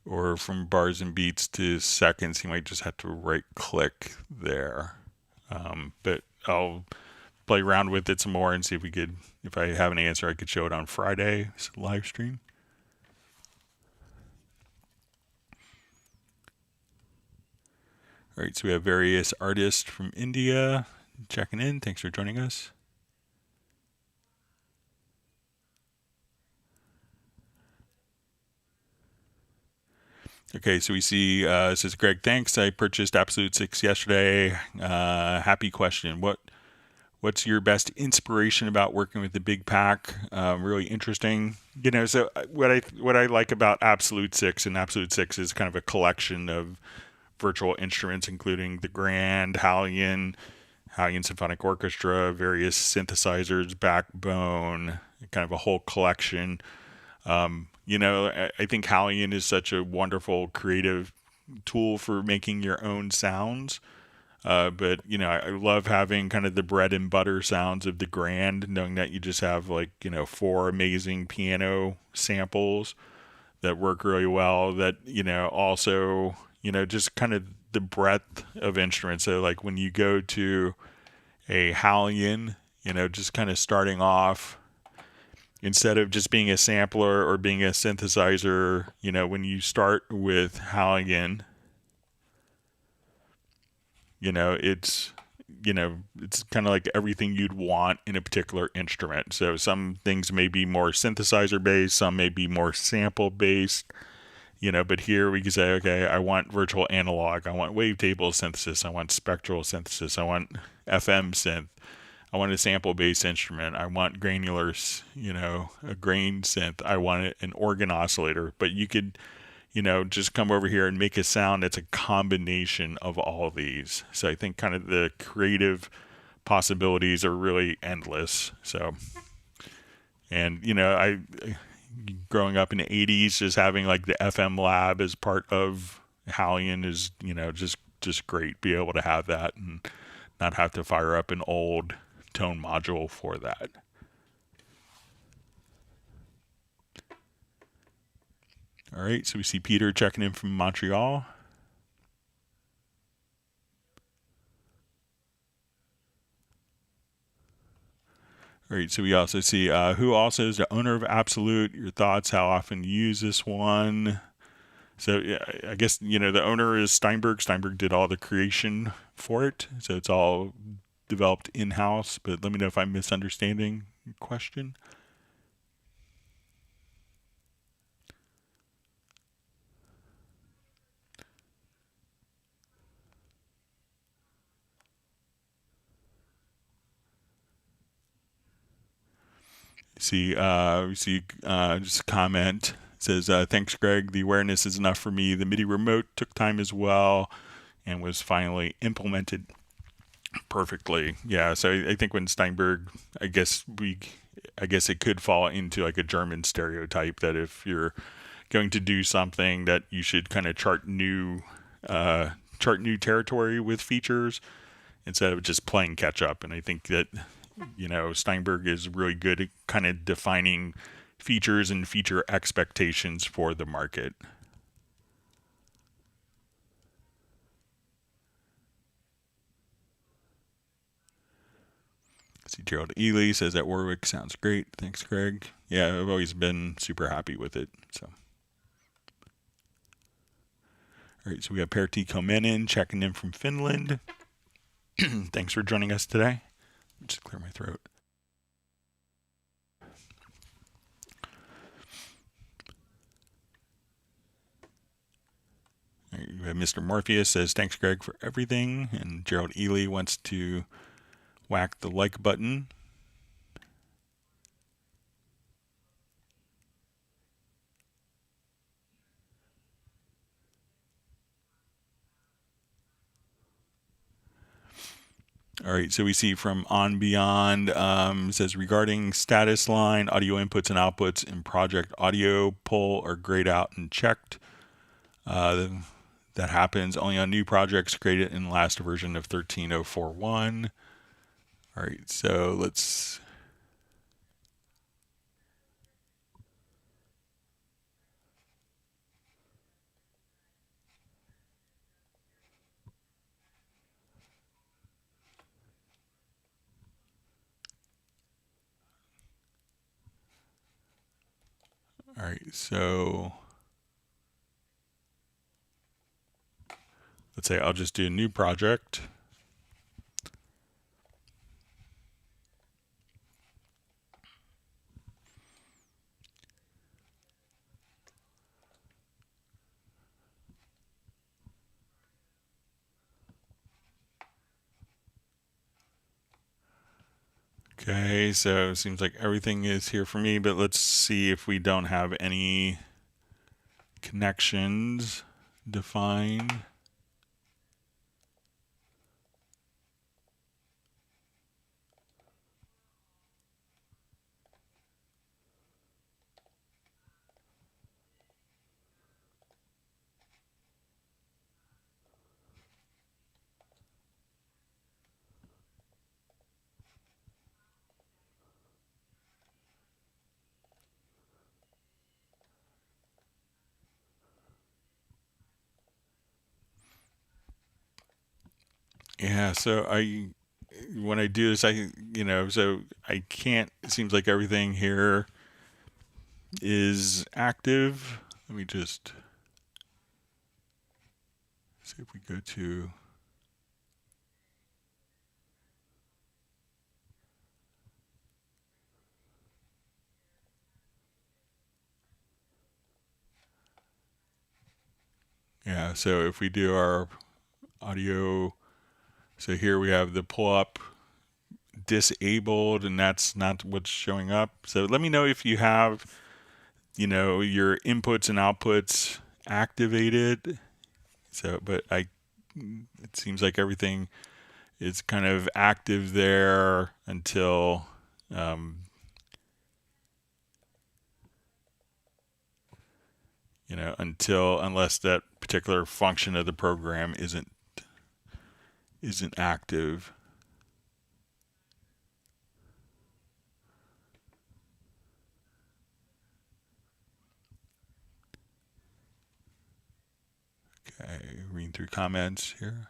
or from bars and beats to seconds, you might just have to right click there. But I'll play around with it some more and see if we could, if I have an answer, I could show it on Friday's live stream. All right, so we have various artists from India checking in. Thanks for joining us. Okay, so we see, says Greg, thanks. I purchased Absolute 6 yesterday. Happy question. What's your best inspiration about working with the big pack? Really interesting. You know, so what I like about Absolute 6, and Absolute 6 is kind of a collection of virtual instruments, including the Grand, Hallian Symphonic Orchestra, various synthesizers, backbone, kind of a whole collection. You know, I think Hallian is such a wonderful creative tool for making your own sounds. But, you know, I love having kind of the bread and butter sounds of the Grand, knowing that you just have like, you know, 4 amazing piano samples that work really well that, you know, also, you know, just kind of the breadth of instruments. So like when you go to a Hallian, you know, just kind of starting off, instead of just being a sampler or being a synthesizer, you know, when you start with Hallian, you know, it's kind of like everything you'd want in a particular instrument. So some things may be more synthesizer based, some may be more sample based, you know, but here we can say, okay, I want virtual analog, I want wavetable synthesis, I want spectral synthesis, I want FM synth, I want a sample-based instrument. I want granular, you know, a grain synth. I want an organ oscillator. But you could, you know, just come over here and make a sound that's a combination of all of these. So I think kind of the creative possibilities are really endless. So, and, you know, I growing up in the 80s, just having like the FM lab as part of Hallian is, you know, just great. Be able to have that and not have to fire up an old tone module for that. All right, so we see Peter checking in from Montreal. All right, so we also see who also is the owner of Absolute. Your thoughts, how often you use this one? So yeah, I guess, you know, the owner is Steinberg. Steinberg did all the creation for it, so it's all developed in-house, but let me know if I'm misunderstanding your question. We see just a comment. It says, thanks, Greg. The awareness is enough for me. The MIDI remote took time as well and was finally implemented perfectly. Yeah, so I think when Steinberg, I guess it could fall into like a German stereotype that if you're going to do something that you should kind of chart new territory with features instead of just playing catch up. And I think that, Steinberg is really good at kind of defining features and feature expectations for the market. See, Gerald Ely says that Warwick sounds great. Thanks, Greg. Yeah, I've always been super happy with it. So, all right, so we have Pertti Komenen checking in from Finland. Thanks for joining us today. Just clear my throat. Right, we have Mr. Morpheus says, thanks, Greg, for everything. And Gerald Ely wants to whack the like button. All right, so we see from On Beyond, says regarding status line, audio inputs and outputs in project audio pull are grayed out and checked. That happens only on new projects created in the last version of 13.041. All right, so let's... All right, so let's say I'll just do a new project. Okay, so it seems like everything is here for me, but let's see if we don't have any connections defined. Yeah, so when I do this, so I can't, it seems like everything here is active. Let me just see if we go to, yeah, so if we do our audio, so here we have the pull up disabled, and that's not what's showing up. So let me know if you have, your inputs and outputs activated. So, but it seems like everything is kind of active there until, unless that particular function of the program isn't active. Okay, reading through comments here.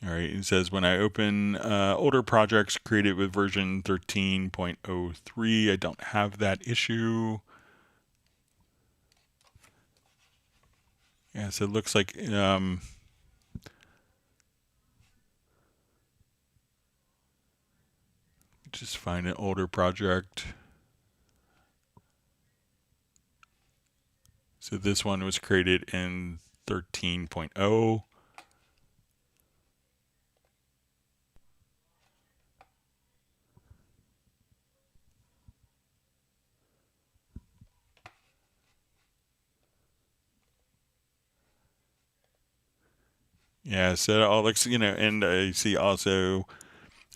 All right, it says when I open older projects created with version 13.03, I don't have that issue. Yeah, so it looks like just find an older project. So this one was created in 13.0. Yeah, so it all looks, and I see also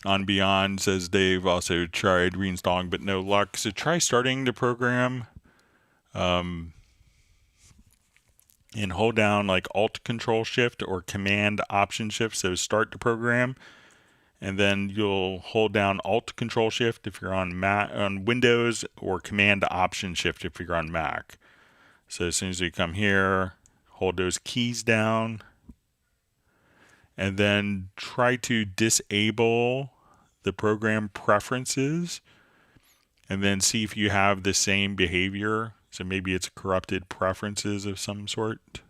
On Beyond says they've also tried reinstalling but no luck. So try starting the program and hold down like Alt Control Shift or Command Option Shift. So start the program, and then you'll hold down Alt Control Shift if you're on Windows, or Command Option Shift if you're on Mac. So as soon as you come here, hold those keys down, and then try to disable the program preferences, and then see if you have the same behavior. So maybe it's corrupted preferences of some sort.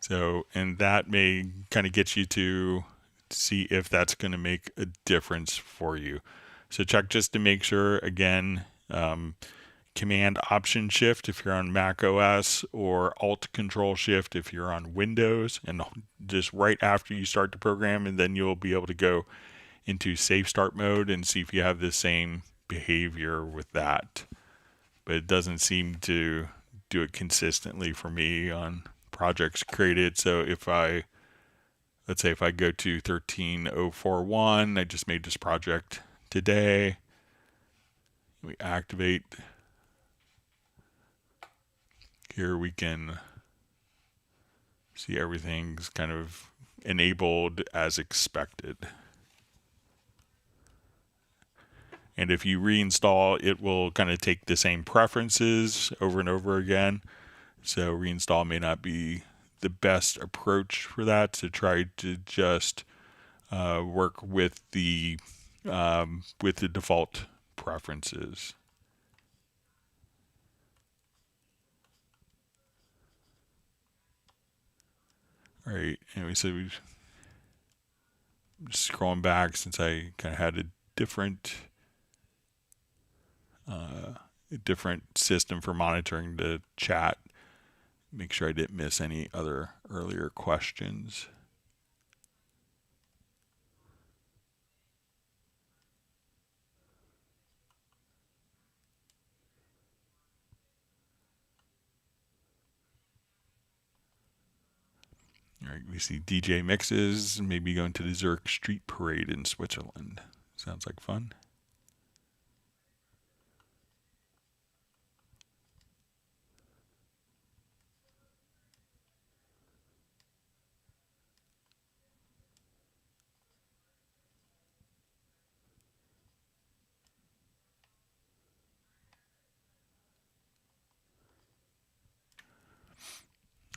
So, and that may kind of get you to see if that's going to make a difference for you. So check just to make sure, again, Command Option Shift if you're on Mac OS, or Alt Control Shift if you're on Windows, and just right after you start the program, and then you'll be able to go into Safe Start mode and see if you have the same behavior with that. But it doesn't seem to do it consistently for me on projects created. So if let's say if I go to 13041, I just made this project today, we activate. Here we can see everything's kind of enabled as expected. And if you reinstall, it will kind of take the same preferences over and over again. So reinstall may not be the best approach for that. So try to just work with the default preferences. All right, anyway, so we're just scrolling back since I kind of had a different system for monitoring the chat. Make sure I didn't miss any other earlier questions. All right, we see DJ mixes, maybe going to the Zurich Street Parade in Switzerland. Sounds like fun.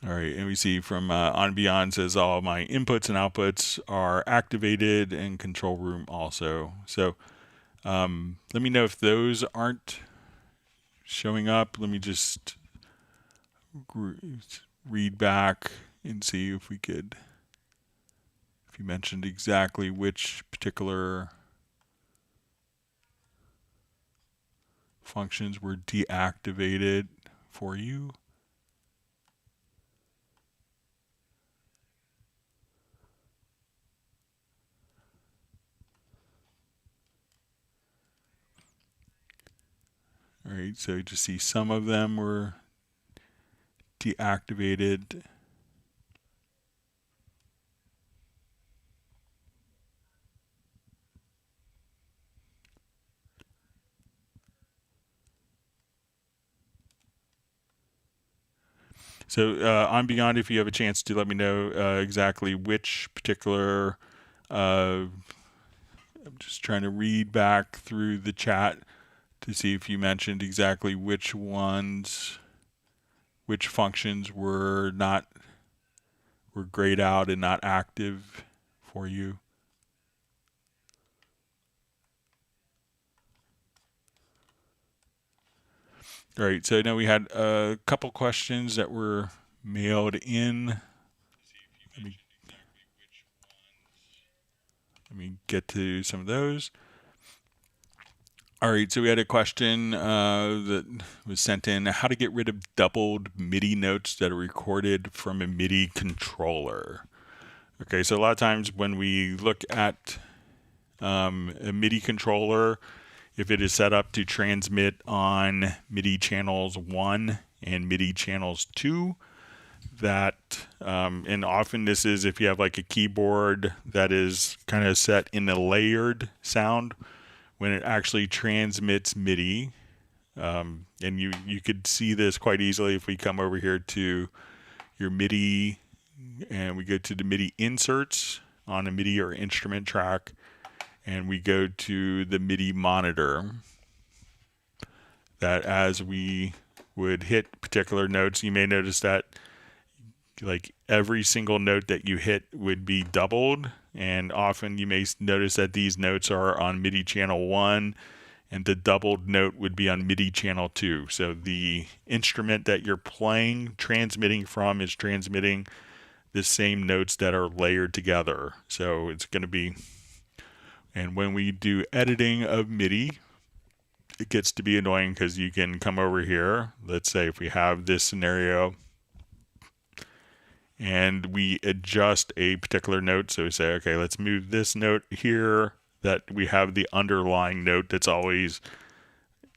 All right, and we see from On Beyond says all my inputs and outputs are activated, and control room also. So let me know if those aren't showing up. Let me just read back and see if we could, if you mentioned exactly which particular functions were deactivated for you. All right, so you just see some of them were deactivated. So On Beyond, if you have a chance to let me know exactly which particular, I'm just trying to read back through the chat to see if you mentioned exactly which ones, which functions were grayed out and not active for you. All right, so I know we had a couple questions that were mailed in. Let me get to some of those. All right, so we had a question that was sent in: how to get rid of doubled MIDI notes that are recorded from a MIDI controller. Okay, so a lot of times when we look at a MIDI controller, if it is set up to transmit on MIDI channels 1 and MIDI channels 2, that and often this is if you have like a keyboard that is kind of set in a layered sound, when it actually transmits MIDI, and you could see this quite easily if we come over here to your MIDI and we go to the MIDI inserts on a MIDI or instrument track, and we go to the MIDI monitor, that as we would hit particular notes, you may notice that like every single note that you hit would be doubled, and often you may notice that these notes are on MIDI channel 1 and the doubled note would be on MIDI channel 2. So the instrument that you're playing, transmitting from, is transmitting the same notes that are layered together. So it's going to be, and when we do editing of MIDI, it gets to be annoying because you can come over here. Let's say if we have this scenario and we adjust a particular note. So we say, okay, let's move this note here, that we have the underlying note that's always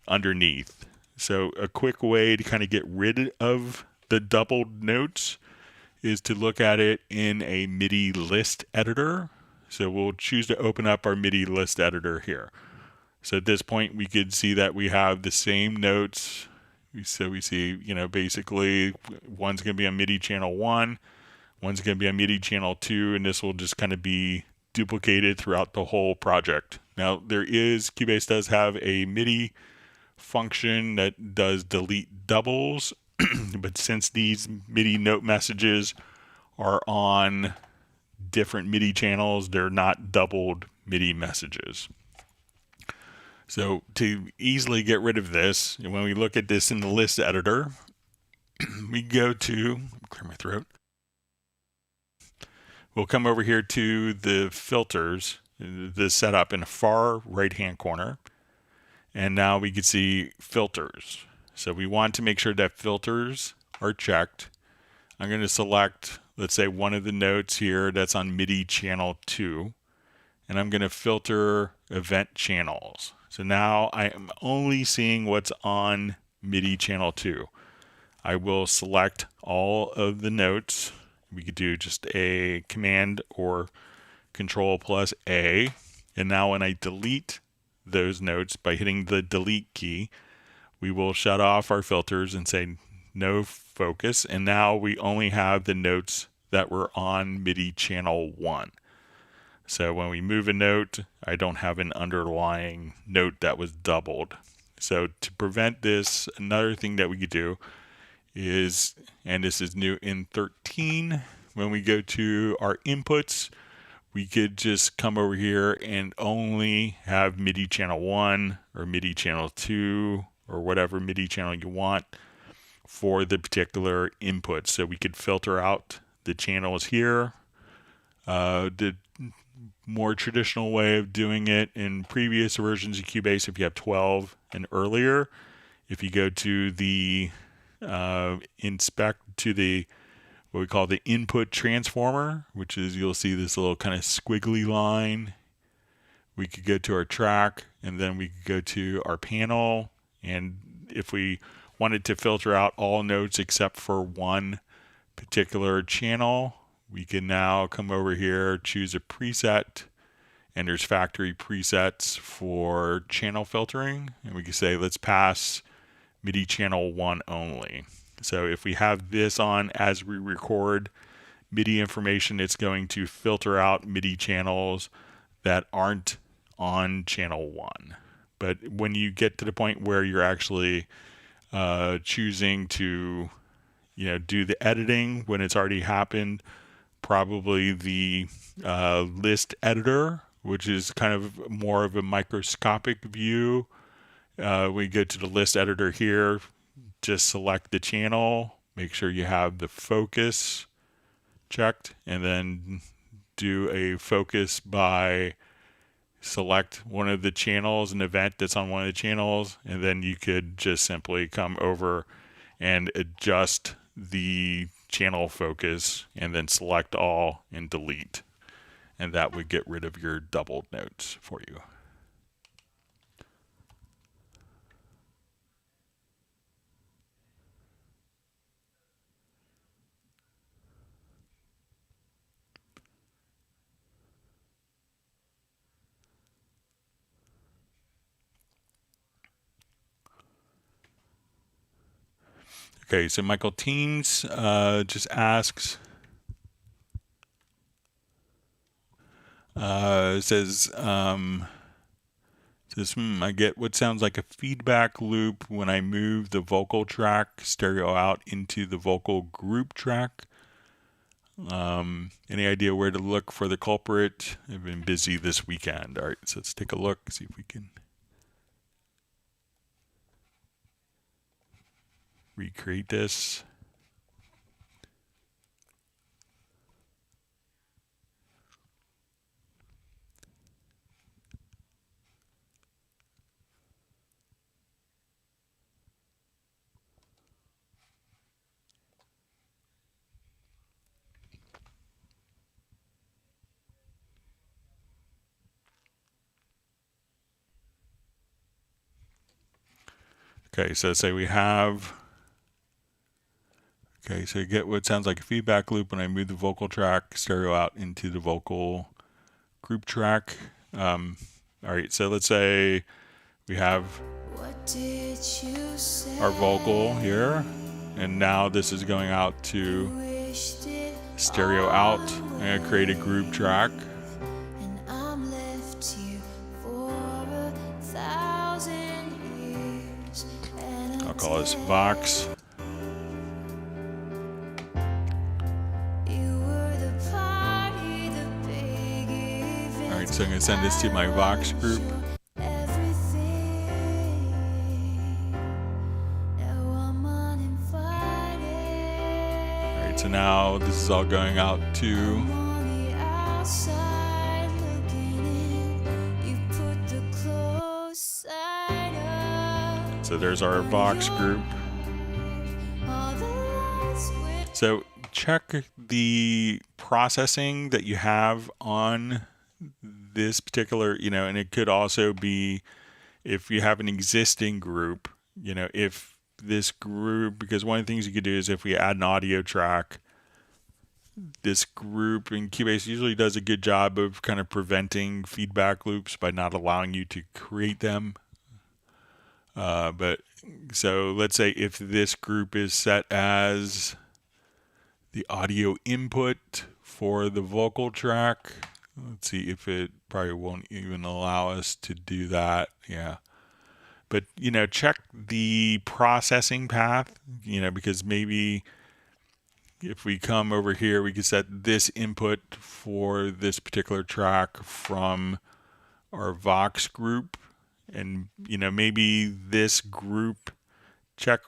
underneath. So a quick way to kind of get rid of the doubled notes is to look at it in a MIDI list editor. So we'll choose to open up our MIDI list editor here. So at this point, we could see that we have the same notes. So we see, basically one's going to be on MIDI channel 1, one's going to be on MIDI channel 2, and this will just kind of be duplicated throughout the whole project. Now, Cubase does have a MIDI function that does delete doubles, but since these MIDI note messages are on different MIDI channels, they're not doubled MIDI messages. So to easily get rid of this, when we look at this in the list editor, we go to, clear my throat. We'll come over here to the filters, the setup in the far right-hand corner. And now we can see filters. So we want to make sure that filters are checked. I'm going to select, let's say, one of the notes here that's on MIDI channel 2. And I'm going to filter event channels. So now I am only seeing what's on MIDI channel 2. I will select all of the notes. We could do just a command or control plus A. And now when I delete those notes by hitting the delete key, we will shut off our filters and say no focus. And now we only have the notes that were on MIDI channel 1. So when we move a note, I don't have an underlying note that was doubled. So to prevent this, another thing that we could do is, and this is new in 13, when we go to our inputs, we could just come over here and only have MIDI channel 1 or MIDI channel 2 or whatever MIDI channel you want for the particular input. So we could filter out the channels here. The more traditional way of doing it in previous versions of Cubase, if you have 12 and earlier, if you go to the inspect to the what we call the input transformer, which is, you'll see this little kind of squiggly line. We could go to our track, and then we could go to our panel, and if we wanted to filter out all notes except for one particular channel, we can now come over here, choose a preset, and there's factory presets for channel filtering, and we can say let's pass MIDI channel 1 only. So if we have this on as we record MIDI information, it's going to filter out MIDI channels that aren't on channel 1. But when you get to the point where you're actually choosing to do the editing when it's already happened, probably the list editor, which is kind of more of a microscopic view. We go to the list editor here, just select the channel, make sure you have the focus checked, and then do a focus by select one of the channels, an event that's on one of the channels, and then you could just simply come over and adjust the channel focus and then select all and delete. and that would get rid of your doubled notes for you. Okay, so Michael Teams just asks, says, I get what sounds like a feedback loop when I move the vocal track stereo out into the vocal group track. Any idea where to look for the culprit? I've been busy this weekend. All right, so let's take a look, see if we can recreate this. Okay, so say we have, okay, so you get what sounds like a feedback loop when I move the vocal track stereo out into the vocal group track. All right, so let's say we have our vocal here, and now this is going out to stereo out. I'm going to create a group track. I'll call this Vox. Alright, so I'm going to send this to my Vox group. Alright, so now this is all going out to so there's our Vox group. So check the processing that you have on this particular, and it could also be if you have an existing group, if this group, because one of the things you could do is if we add an audio track, this group in Cubase usually does a good job of kind of preventing feedback loops by not allowing you to create them. But so let's say if this group is set as the audio input for the vocal track, let's see if it probably won't even allow us to do that. Yeah. But, check the processing path, because maybe if we come over here, we could set this input for this particular track from our Vox group. And, maybe this group, check,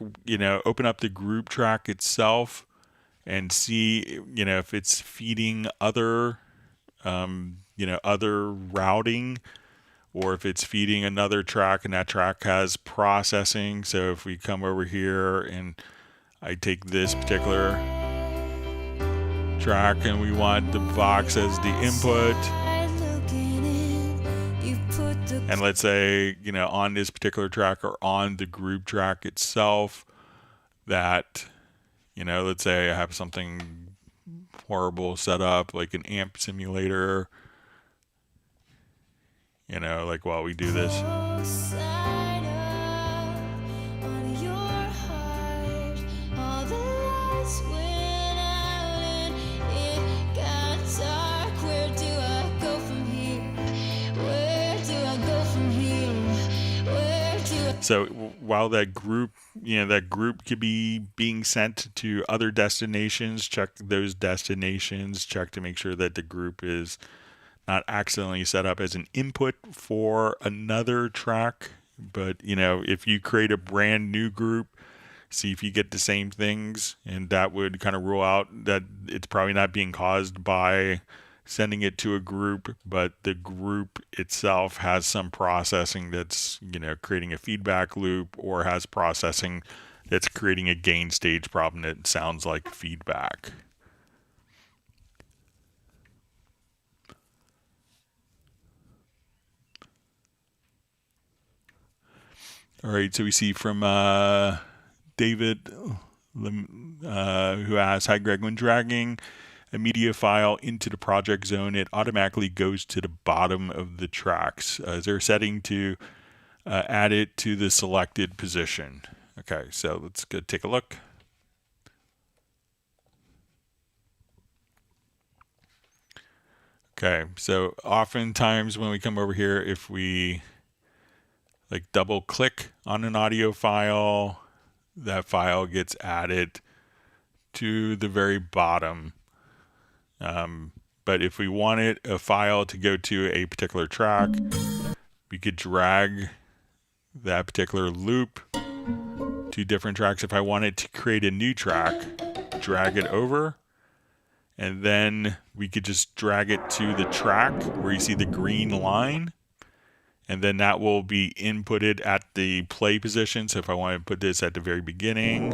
open up the group track itself and see, if it's feeding other, other routing, or if it's feeding another track and that track has processing. So if we come over here and I take this particular track and we want the Vox as the input, and let's say, on this particular track or on the group track itself, that, let's say I have something horrible set up, like an amp simulator, like while we do this. So while that group, that group could be being sent to other destinations, check those destinations, check to make sure that the group is not accidentally set up as an input for another track. But, if you create a brand new group, see if you get the same things, and that would kind of rule out that it's probably not being caused by sending it to a group, but the group itself has some processing that's, creating a feedback loop, or has processing that's creating a gain stage problem that sounds like feedback. All right, so we see from David who asks, hi Greg, when dragging a media file into the project zone, it automatically goes to the bottom of the tracks. Is there a setting to add it to the selected position? Okay, so let's go take a look. Okay, so oftentimes when we come over here, if we like double click on an audio file, that file gets added to the very bottom. But if we wanted a file to go to a particular track, we could drag that particular loop to different tracks. If I wanted to create a new track, drag it over, and then we could just drag it to the track where you see the green line, and then that will be inputted at the play position. So if I want to put this at the very beginning,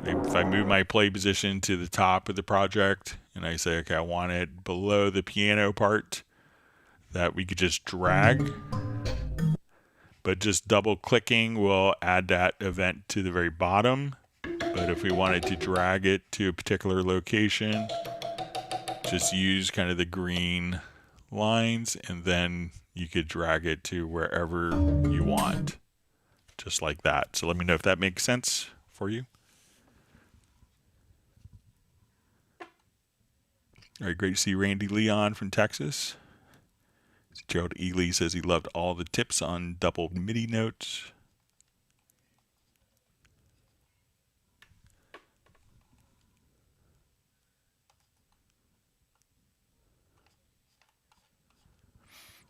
if I move my play position to the top of the project and I say, okay, I want it below the piano part, that we could just drag, but just double clicking will add that event to the very bottom. But if we wanted to drag it to a particular location, just use kind of the green lines, and then you could drag it to wherever you want, just like that. So let me know if that makes sense for you. All right, great to see Randy Leon from Texas. Gerald Ely says he loved all the tips on double MIDI notes.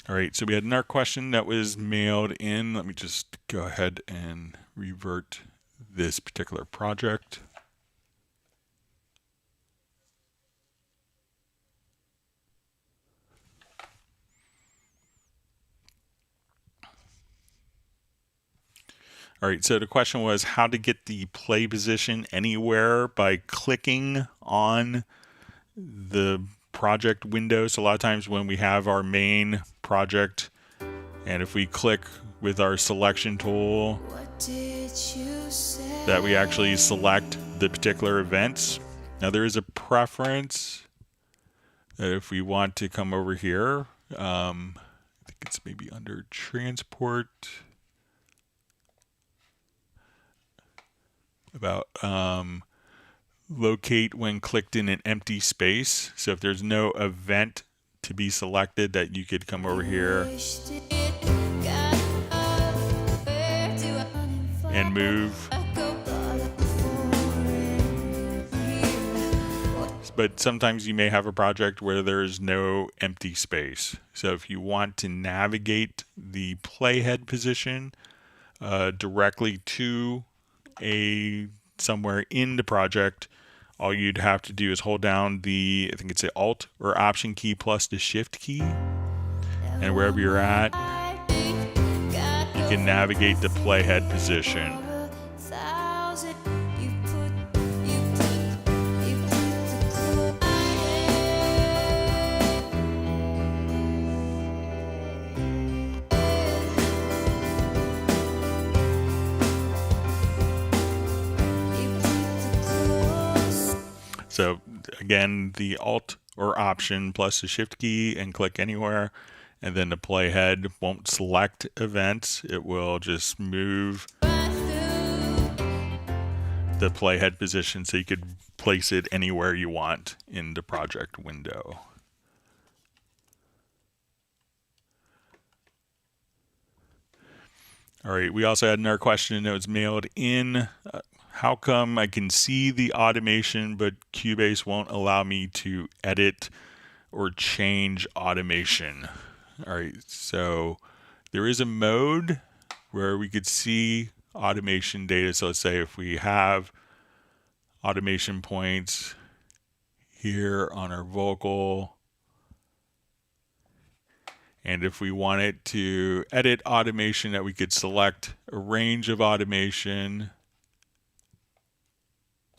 All right, so we had another question that was mailed in. Let me just go ahead and revert this particular project. All right, so the question was how to get the play position anywhere by clicking on the project window. So a lot of times when we have our main project, and if we click with our selection tool, that we actually select the particular events. Now there is a preference that if we want to come over here, I think it's maybe under transport, about locate when clicked in an empty space. So if there's no event to be selected, that you could come over here and move. But sometimes you may have a project where there's no empty space. So if you want to navigate the playhead position directly to somewhere in the project, all you'd have to do is hold down the, I think it's the Alt or Option key plus the Shift key, and wherever you're at, you can navigate the playhead position. So again, the Alt or Option plus the Shift key and click anywhere, and then the playhead won't select events. It will just move the playhead position so you could place it anywhere you want in the project window. All right, we also had another question that was mailed in. How come I can see the automation, but Cubase won't allow me to edit or change automation? All right, so there is a mode where we could see automation data. So let's say if we have automation points here on our vocal, and if we wanted to edit automation, that we could select a range of automation.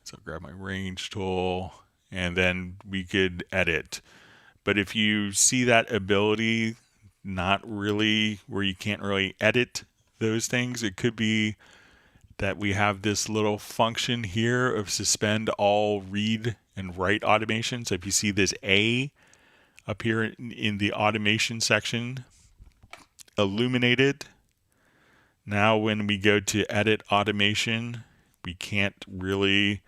So I'll grab my range tool, and then we could edit. But if you see that ability not really, where you can't really edit those things. It could be that we have this little function here of suspend all read and write automation. So if you see this A up here in the automation section illuminated, now when we go to edit automation, we can't really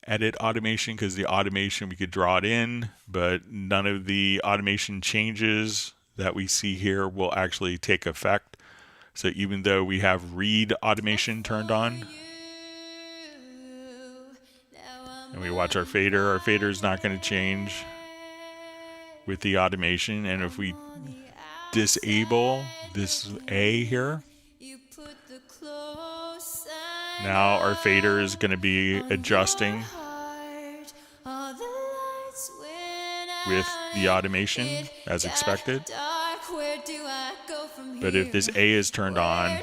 edit automation because the automation, we could draw it in, but none of the automation changes that we see here will actually take effect. So even though we have read automation turned on, and we watch our fader is not going to change with the automation. And if we disable this A here, now our fader is going to be adjusting with the automation as expected. But if this A is turned on,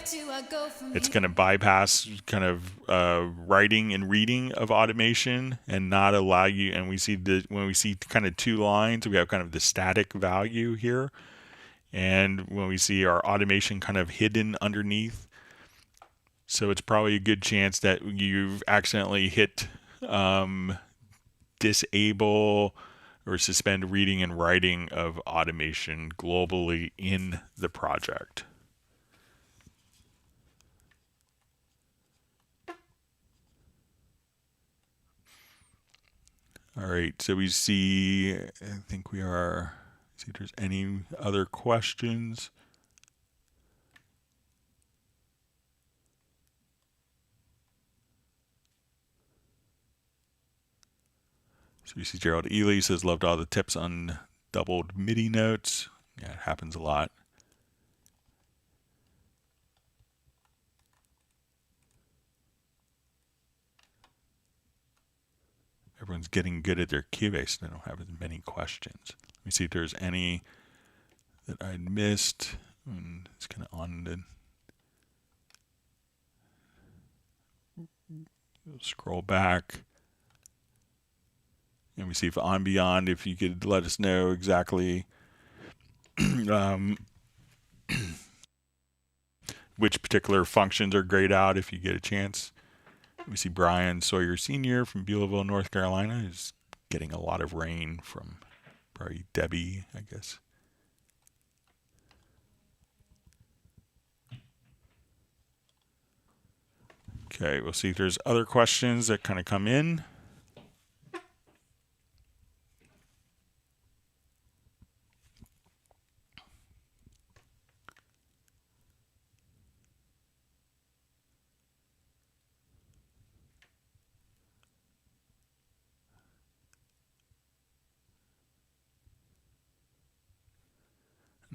it's going to bypass kind of writing and reading of automation and not allow you. And we see when we see kind of two lines, we have kind of the static value here. And when we see our automation kind of hidden underneath, so it's probably a good chance that you've accidentally hit disable or suspend reading and writing of automation globally in the project. All right, so we see, I think we are, see if there's any other questions. So we see Gerald Ely says, loved all the tips on doubled MIDI notes. Yeah, it happens a lot. Everyone's getting good at their Cubase. They don't have as many questions. Let me see if there's any that I missed. It's kind of on the... Scroll back. And we see if on beyond, if you could let us know exactly which particular functions are grayed out if you get a chance. We see Brian Sawyer Sr. from Beulahville, North Carolina is getting a lot of rain from probably Debbie, I guess. Okay, we'll see if there's other questions that kind of come in.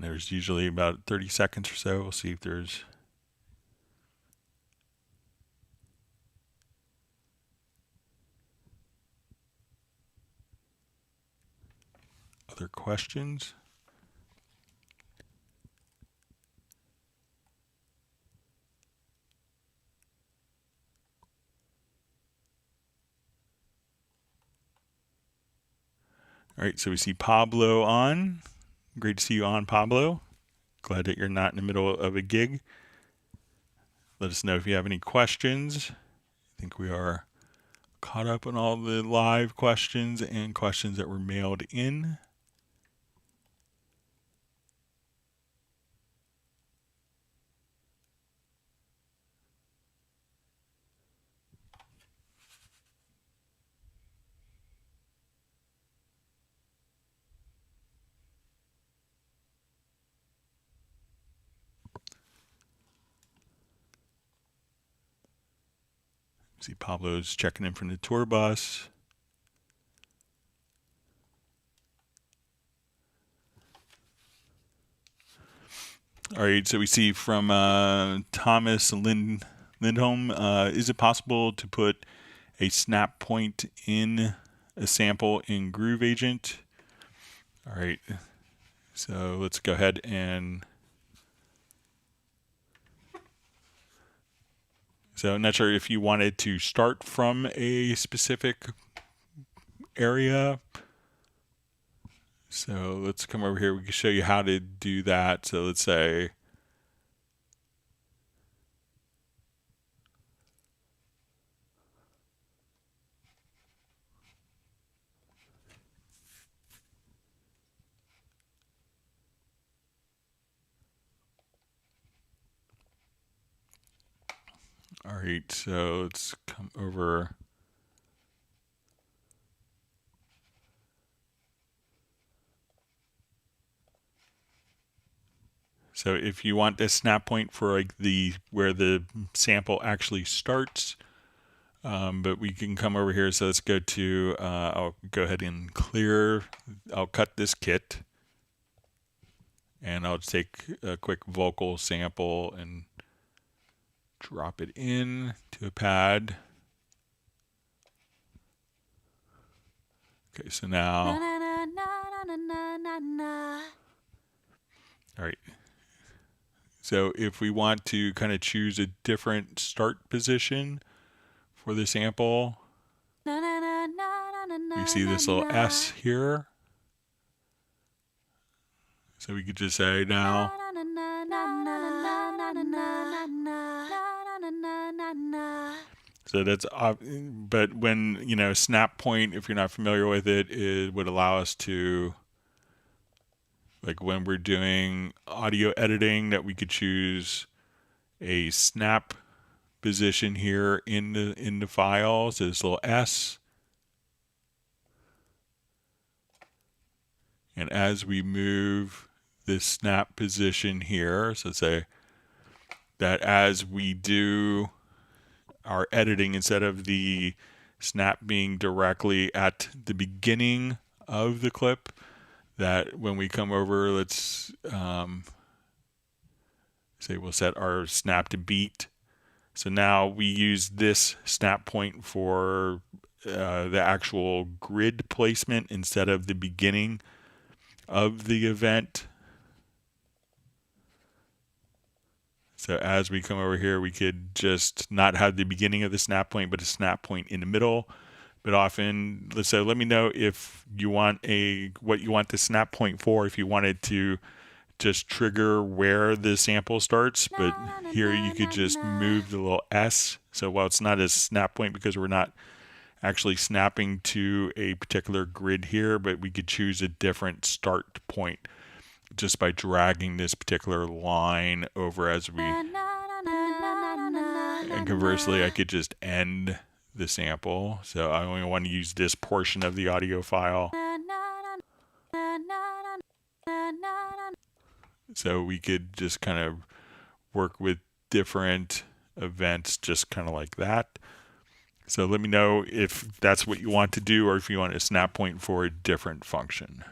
There's usually about 30 seconds or so. We'll see if there's other questions. All right, so we see Pablo on. Great to see you on, Pablo. Glad that you're not in the middle of a gig. Let us know if you have any questions. I think we are caught up on all the live questions and questions that were mailed in. See Pablo's checking in from the tour bus. All right, so we see from Thomas Lindholm, is it possible to put a snap point in a sample in Groove Agent? All right, so let's go ahead and... So I'm not sure if you wanted to start from a specific area. So let's come over here. We can show you how to do that. So let's say All right, so let's come over. So if you want this snap point for like where the sample actually starts, but we can come over here. So let's go to, I'll go ahead and clear, I'll cut this kit, and I'll take a quick vocal sample and drop it in to a pad. Okay, so now, all right. So if we want to kind of choose a different start position for the sample, we see this little S here. So we could just say now. So that's, but when, you know, snap point, if you're not familiar with it, it would allow us to, like when we're doing audio editing, that we could choose a snap position here in the file. So this little S. And as we move this snap position here, so say that as we do our editing, instead of the snap being directly at the beginning of the clip, that when we come over, let's say we'll set our snap to beat. So now we use this snap point for the actual grid placement instead of the beginning of the event. So as we come over here, we could just not have the beginning of the snap point, but a snap point in the middle. But often, let's say, let me know if you want what you want the snap point for, if you wanted to just trigger where the sample starts. But here you could just move the little S. So while it's not a snap point because we're not actually snapping to a particular grid here, but we could choose a different start point just by dragging this particular line over as we, and conversely, I could just end the sample. So I only want to use this portion of the audio file. So we could just kind of work with different events just kind of like that. So let me know if that's what you want to do or if you want a snap point for a different function.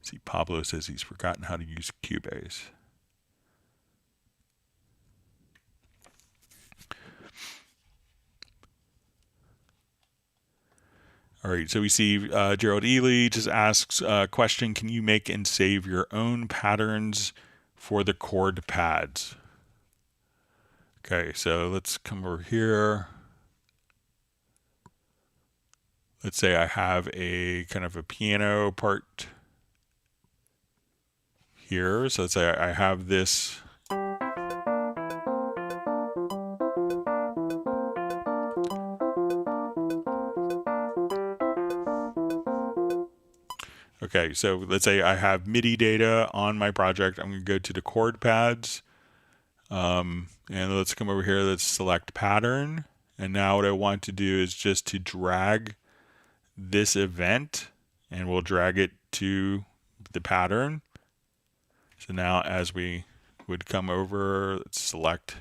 See, Pablo says he's forgotten how to use Cubase. All right, so we see Gerald Ely just asks a question: can you make and save your own patterns for the chord pads? Okay, so let's come over here. Let's say I have a kind of a piano part here. So let's say I have this. Okay, so let's say I have MIDI data on my project. I'm going to go to the chord pads. And let's come over here. Let's select pattern. And now what I want to do is just to drag this event, and we'll drag it to the pattern. So now as we would come over, let's select.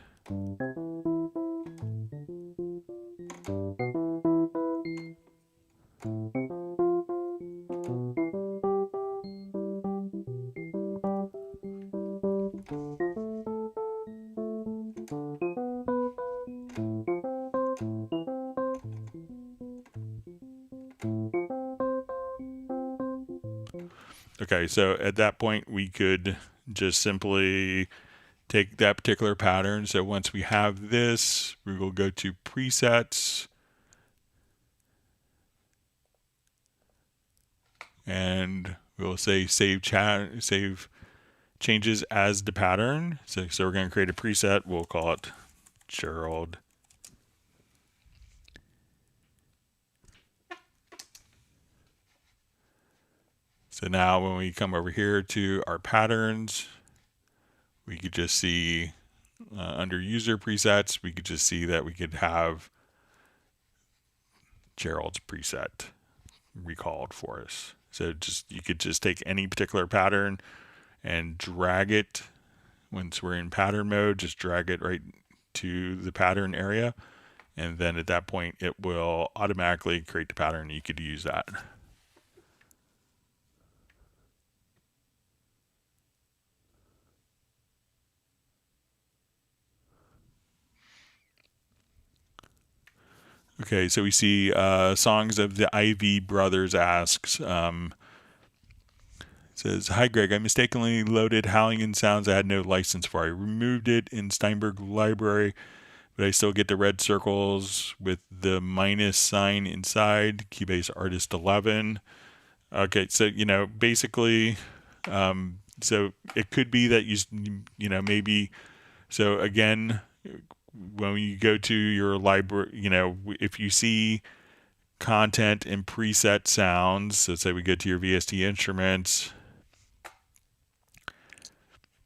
Okay, so at that point we could just simply take that particular pattern. So once we have this, we will go to presets, and we'll say save changes as the pattern. So we're going to create a preset. We'll call it Gerald. So now when we come over here to our patterns, we could just see under user presets, we could just see that we could have Gerald's preset recalled for us. So you could just take any particular pattern and drag it. Once we're in pattern mode, just drag it right to the pattern area, and then at that point it will automatically create the pattern. You could use that. Okay, so we see Songs of the Ivy Brothers asks, says, "Hi Greg, I mistakenly loaded Halligan sounds I had no license for. I removed it in Steinberg library, but I still get the red circles with the minus sign inside. Cubase Artist 11. Okay, so basically, so it could be that maybe. So again, when you go to your library, if you see content and preset sounds, so say we go to your VST instruments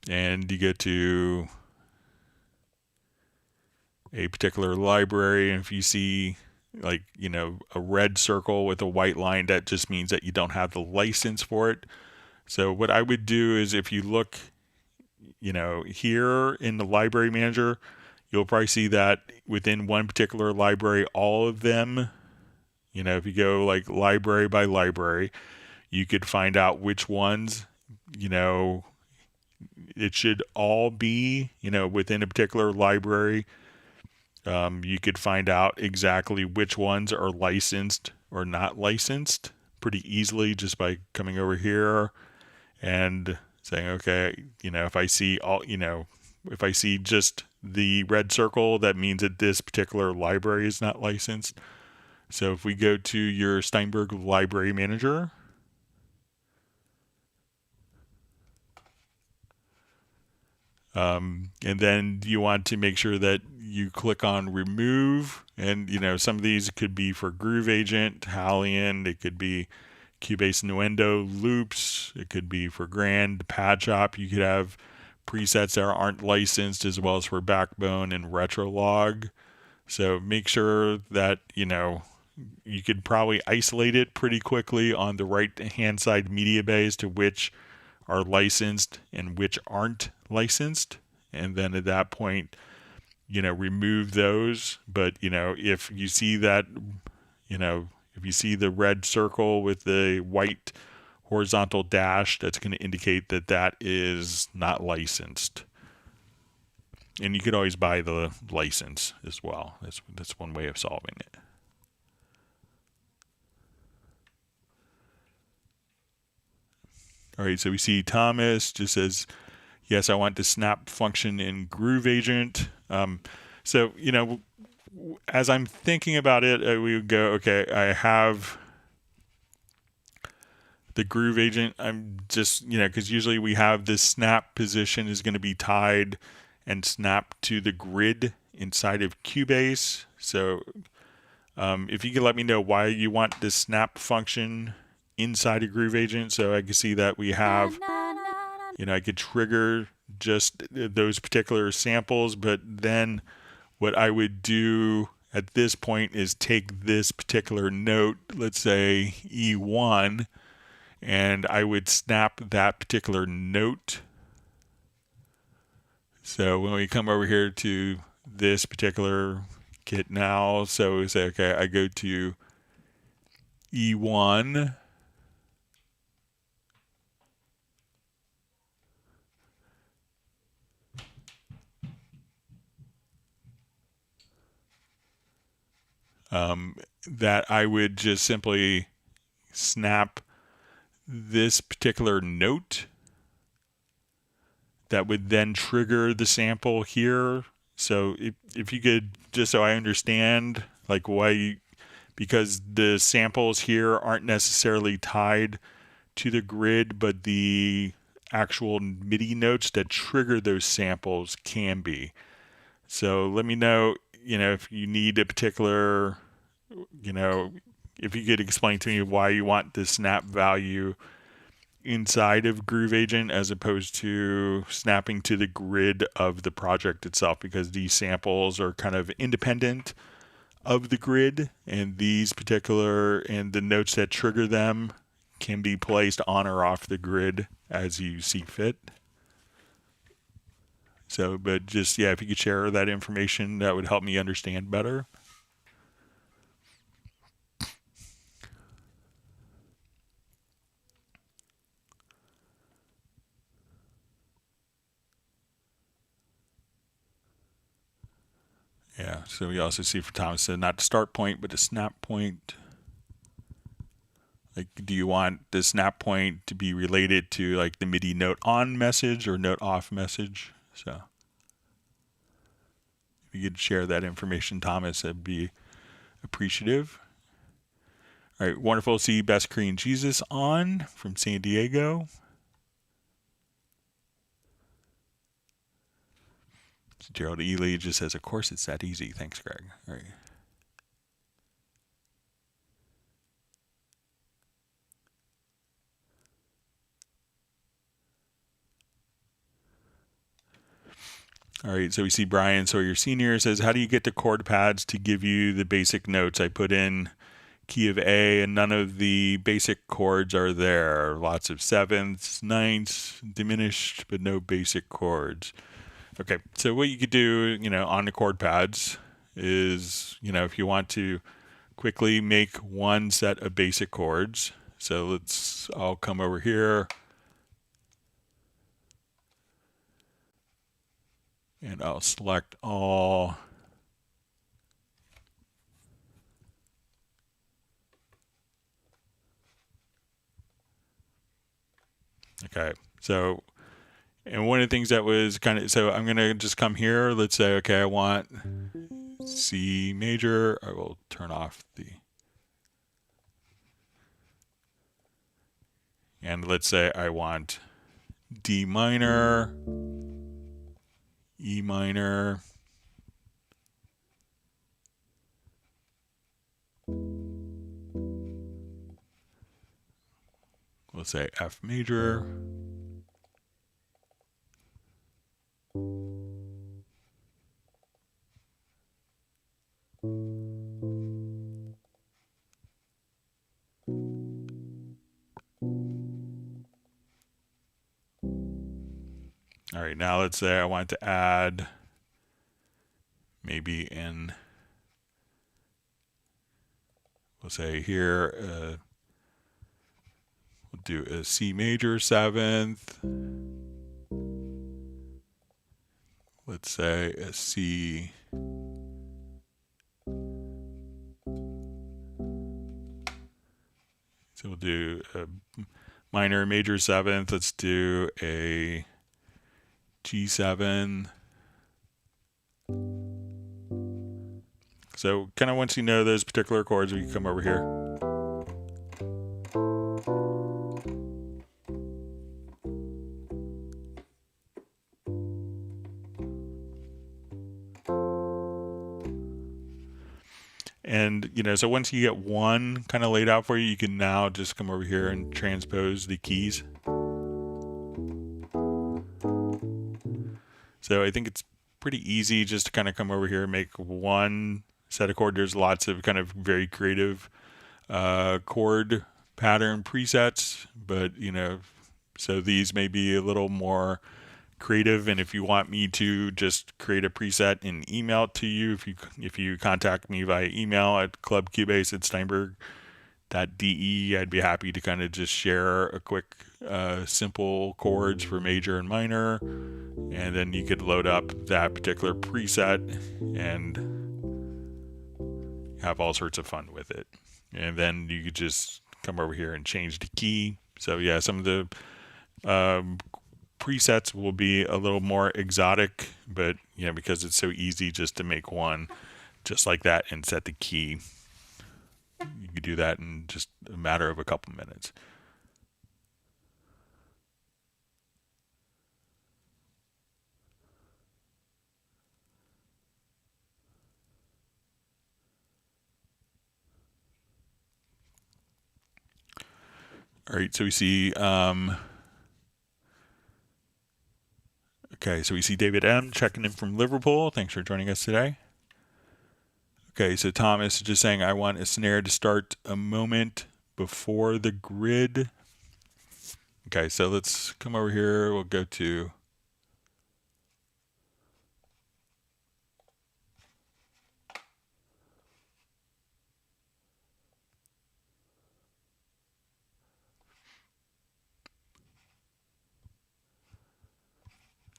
and you go to a particular library, and if you see a red circle with a white line, that just means that you don't have the license for it. So what I would do is, if you look here in the library manager, you'll probably see that within one particular library, all of them, if you go like library by library, you could find out which ones, it should all be, within a particular library. You could find out exactly which ones are licensed or not licensed pretty easily just by coming over here and saying, okay, if I see if I see just the red circle, that means that this particular library is not licensed. So if we go to your Steinberg library manager, and then you want to make sure that you click on remove, and some of these could be for Groove Agent, Halligan, it could be Cubase Nuendo loops, it could be for Grand, Pad Shop. You could have presets that aren't licensed, as well as for Backbone and Retrolog. So make sure that you could probably isolate it pretty quickly on the right hand side MediaBay as to which are licensed and which aren't licensed, and then at that point remove those. But if you see that if you see the red circle with the white horizontal dash, that's going to indicate that that is not licensed. And you could always buy the license as well. That's one way of solving it. All right, so we see Thomas just says, yes, I want the snap function in Groove Agent. So, as I'm thinking about it, we would go, okay, I have the Groove Agent. I'm just, because usually we have this snap position is going to be tied and snapped to the grid inside of Cubase. So if you could let me know why you want this snap function inside of Groove Agent, so I can see that we have, I could trigger just those particular samples, but then what I would do at this point is take this particular note, let's say E1, and I would snap that particular note. So when we come over here to this particular kit now, so we say, okay, I go to E1, that I would just simply snap this particular note that would then trigger the sample here. So if you could, just so I understand, like why, because the samples here aren't necessarily tied to the grid, but the actual MIDI notes that trigger those samples can be. So let me know, if you need a particular, if you could explain to me why you want the snap value inside of Groove Agent as opposed to snapping to the grid of the project itself, because these samples are kind of independent of the grid, and these particular and the notes that trigger them can be placed on or off the grid as you see fit. So, but just, yeah, if you could share that information, that would help me understand better. Yeah, so we also see for Thomas said not the start point, but the snap point. Like, do you want the snap point to be related to like the MIDI note on message or note off message? So if you could share that information, Thomas, that'd be appreciative. All right, wonderful to see Best Korean Jesus on from San Diego. Gerald Ely just says, of course it's that easy. Thanks, Greg. All right. All right, so we see Brian Sawyer Sr. says, how do you get the chord pads to give you the basic notes? I put in key of A and none of the basic chords are there. Lots of sevenths, ninths, diminished, but no basic chords. Okay, so what you could do, on the chord pads is, if you want to quickly make one set of basic chords. So I'll come over here and I'll select all. Okay, so, and one of the things that was so I'm going to just come here. Let's say, okay, I want C major. I will turn off and let's say I want D minor, E minor, let's say F major. All right, now let's say I want to add maybe we'll say here, we'll do a C major seventh. Let's say a C. So we'll do a minor major seventh. Let's do a G7. So kind of once you know those particular chords, we can come over here. And, so once you get one kind of laid out for you, you can now just come over here and transpose the keys. So I think it's pretty easy just to kind of come over here and make one set of chord. There's lots of kind of very creative chord pattern presets, but, so these may be a little more creative, and if you want me to just create a preset and email it to you, if you contact me via email at clubcubase@steinberg.de, I'd be happy to kind of just share a quick simple chords for major and minor, and then you could load up that particular preset and have all sorts of fun with it. And then you could just come over here and change the key. So yeah, some of the presets will be a little more exotic, but because it's so easy just to make one just like that and set the key, you could do that in just a matter of a couple minutes. All right, so we see, okay, so we see David M. checking in from Liverpool. Thanks for joining us today. Okay, so Thomas is just saying, I want a snare to start a moment before the grid. Okay, so let's come over here. We'll go to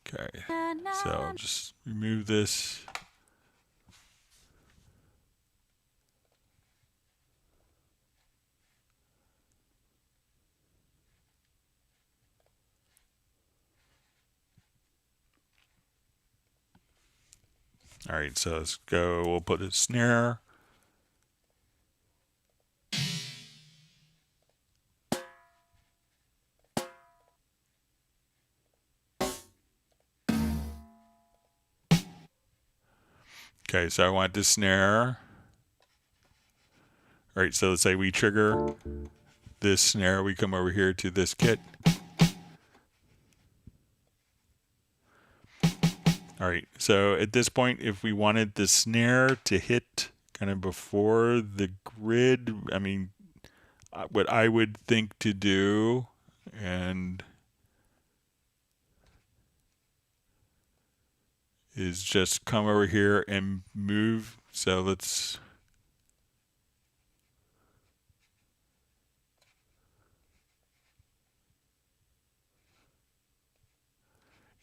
okay, so I'll just remove this. All right, so let's go. We'll put a snare. Okay, so I want this snare. All right, so let's say we trigger this snare. We come over here to this kit. All right, so at this point, if we wanted the snare to hit kind of before the grid, I mean, what I would think to do, and is just come over here and move. So let's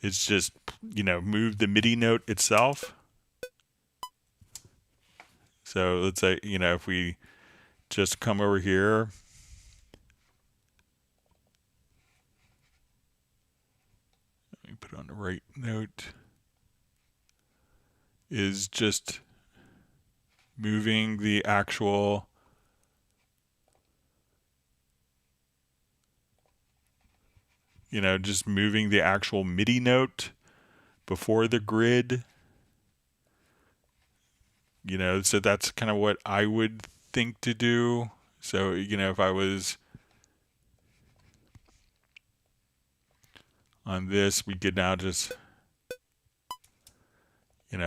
it's just, move the MIDI note itself. So let's say, if we just come over here, let me put on the right note, is just moving the actual just moving the actual MIDI note before the grid. So that's kind of what I would think to do. So, if I was on this, we could now just,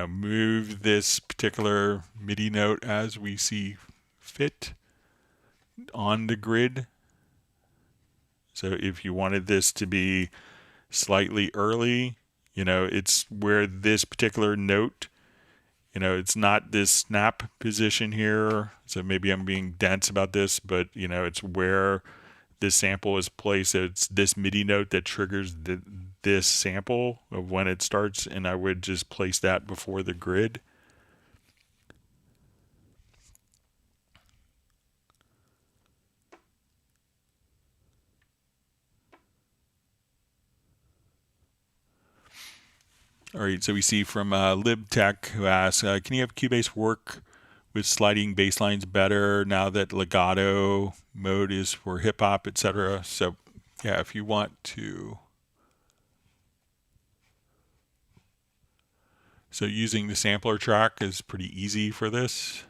move this particular MIDI note as we see fit on the grid. So if you wanted this to be slightly early, it's where this particular note, it's not this snap position here. So maybe I'm being dense about this, but, it's where this sample is placed. So it's this MIDI note that triggers this sample of when it starts, and I would just place that before the grid. All right, so we see from LibTech who asks, can you have Cubase work with sliding bass lines better now that legato mode is for hip hop, etc.? So yeah, if you want to. So using the sampler track is pretty easy for this.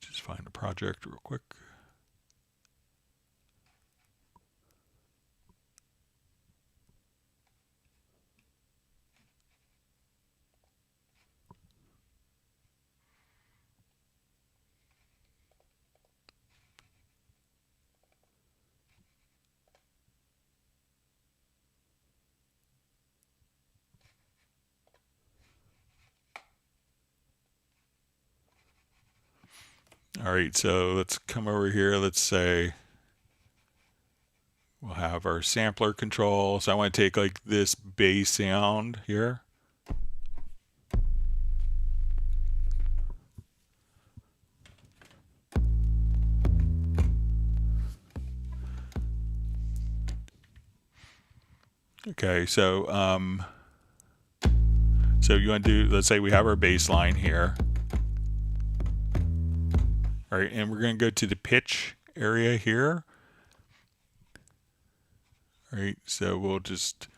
Just find a project real quick. All right, so let's come over here. Let's say we'll have our sampler control. So I want to take like this bass sound here. Okay, so you want to do, let's say we have our bass line here. All right, and we're going to go to the pitch area here. All right, so we'll just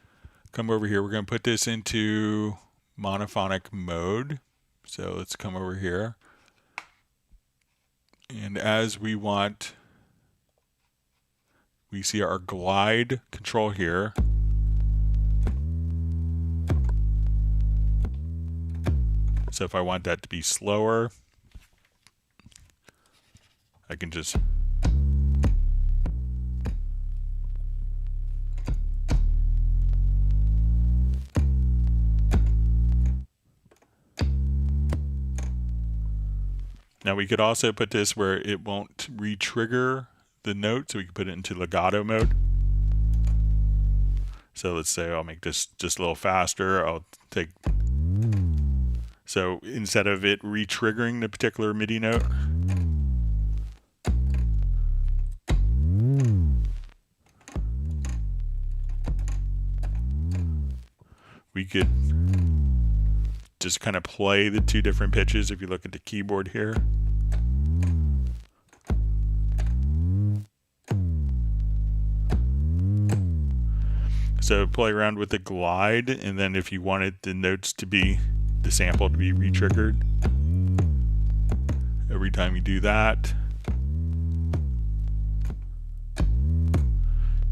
come over here. We're going to put this into monophonic mode. So let's come over here. And as we want, we see our glide control here. So if I want that to be slower, I can just now we could also put this where it won't re-trigger the note, so we can put it into legato mode. So let's say I'll make this just a little faster. I'll take, so instead of it re-triggering the particular MIDI note, we could just kind of play the two different pitches if you look at the keyboard here. So play around with the glide, and then if you wanted the notes to be, the sample to be re-triggered every time you do that.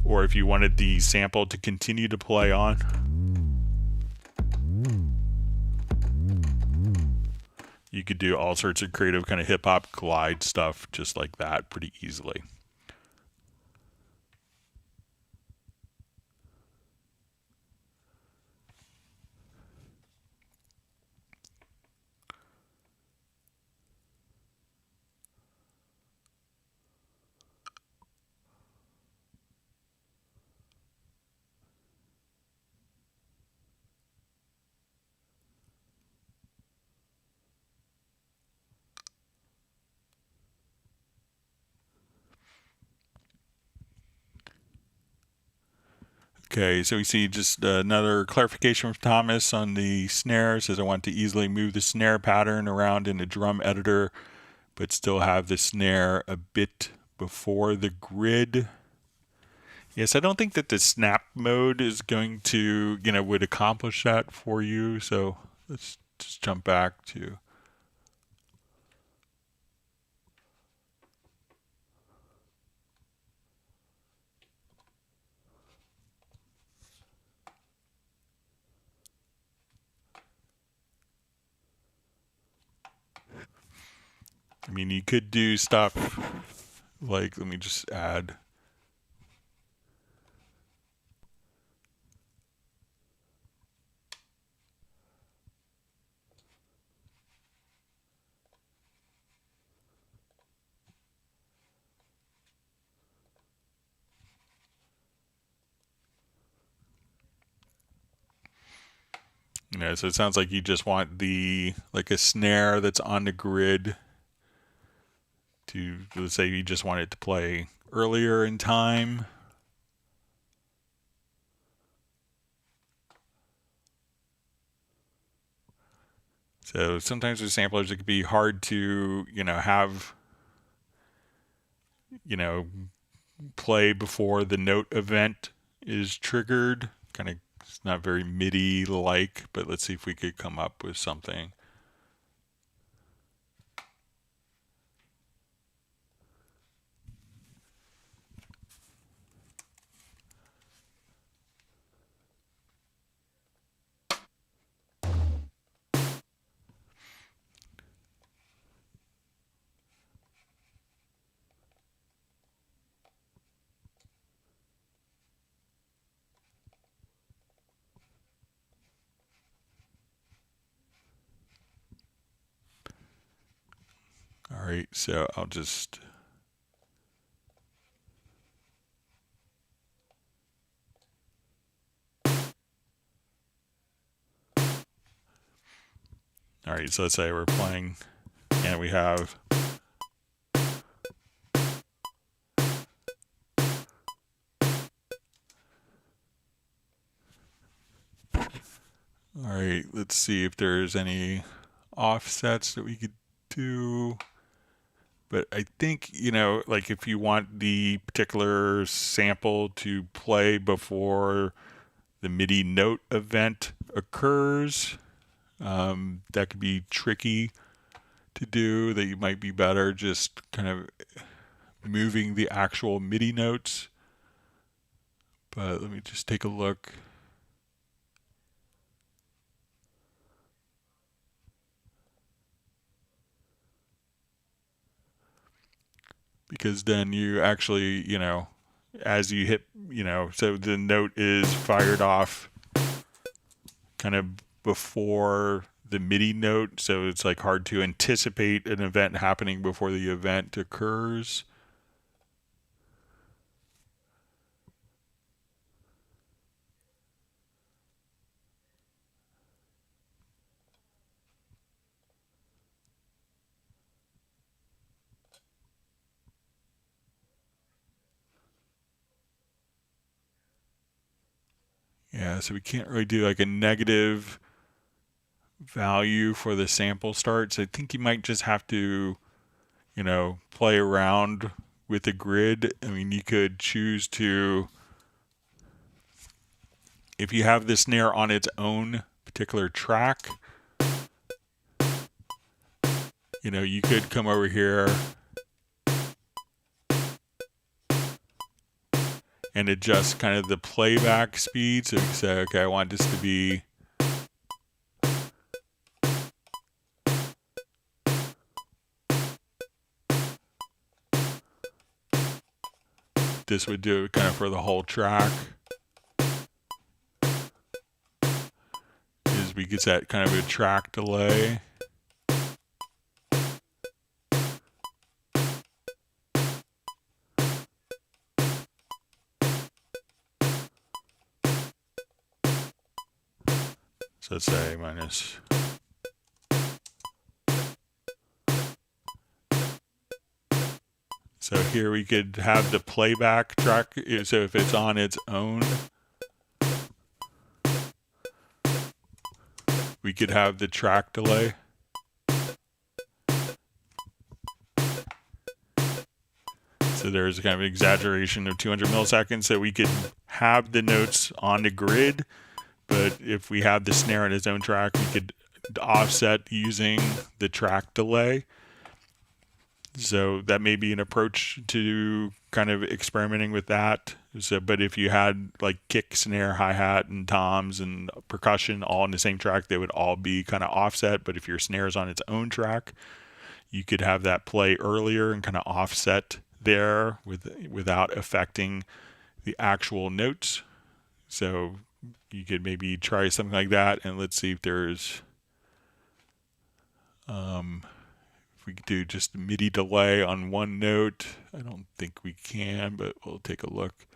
Or if you wanted the sample to continue to play on. You could do all sorts of creative kind of hip-hop glide stuff just like that pretty easily. Okay, so we see just another clarification from Thomas on the snare. It says I want to easily move the snare pattern around in the drum editor, but still have the snare a bit before the grid. Yes, I don't think that the snap mode is going to, would accomplish that for you. So let's just jump back to. I mean, you could do stuff like, let me just add. So it sounds like you just want like a snare that's on the grid to, let's say you just want it to play earlier in time. So sometimes with samplers, it can be hard to, have, play before the note event is triggered. Kind of, it's not very MIDI-like, but let's see if we could come up with something. All right, so I'll just. All right, so let's say we're playing and we have. All right, let's see if there's any offsets that we could do. But I think, like if you want the particular sample to play before the MIDI note event occurs, that could be tricky to do, that you might be better just kind of moving the actual MIDI notes. But let me just take a look. Because then you actually, as you hit, so the note is fired off kind of before the MIDI note, so it's like hard to anticipate an event happening before the event occurs. Yeah, so we can't really do like a negative value for the sample starts. I think you might just have to, play around with the grid. I mean, you could choose to, if you have the snare on its own particular track, you could come over here and adjust kind of the playback speed. So you can say, okay, I want this to be this would do it kind of for the whole track. Is we could set kind of a track delay. So let's say minus. So here we could have the playback track. So if it's on its own, we could have the track delay. So there's kind of an exaggeration of 200 milliseconds. So we could have the notes on the grid, but if we have the snare on its own track, we could offset using the track delay. So that may be an approach to kind of experimenting with that. So, but if you had like kick, snare, hi-hat, and toms and percussion all on the same track, they would all be kind of offset. But if your snare is on its own track, you could have that play earlier and kind of offset there without affecting the actual notes. So you could maybe try something like that, and let's see if there's if we could do just MIDI delay on one note. I don't think we can, but we'll take a look.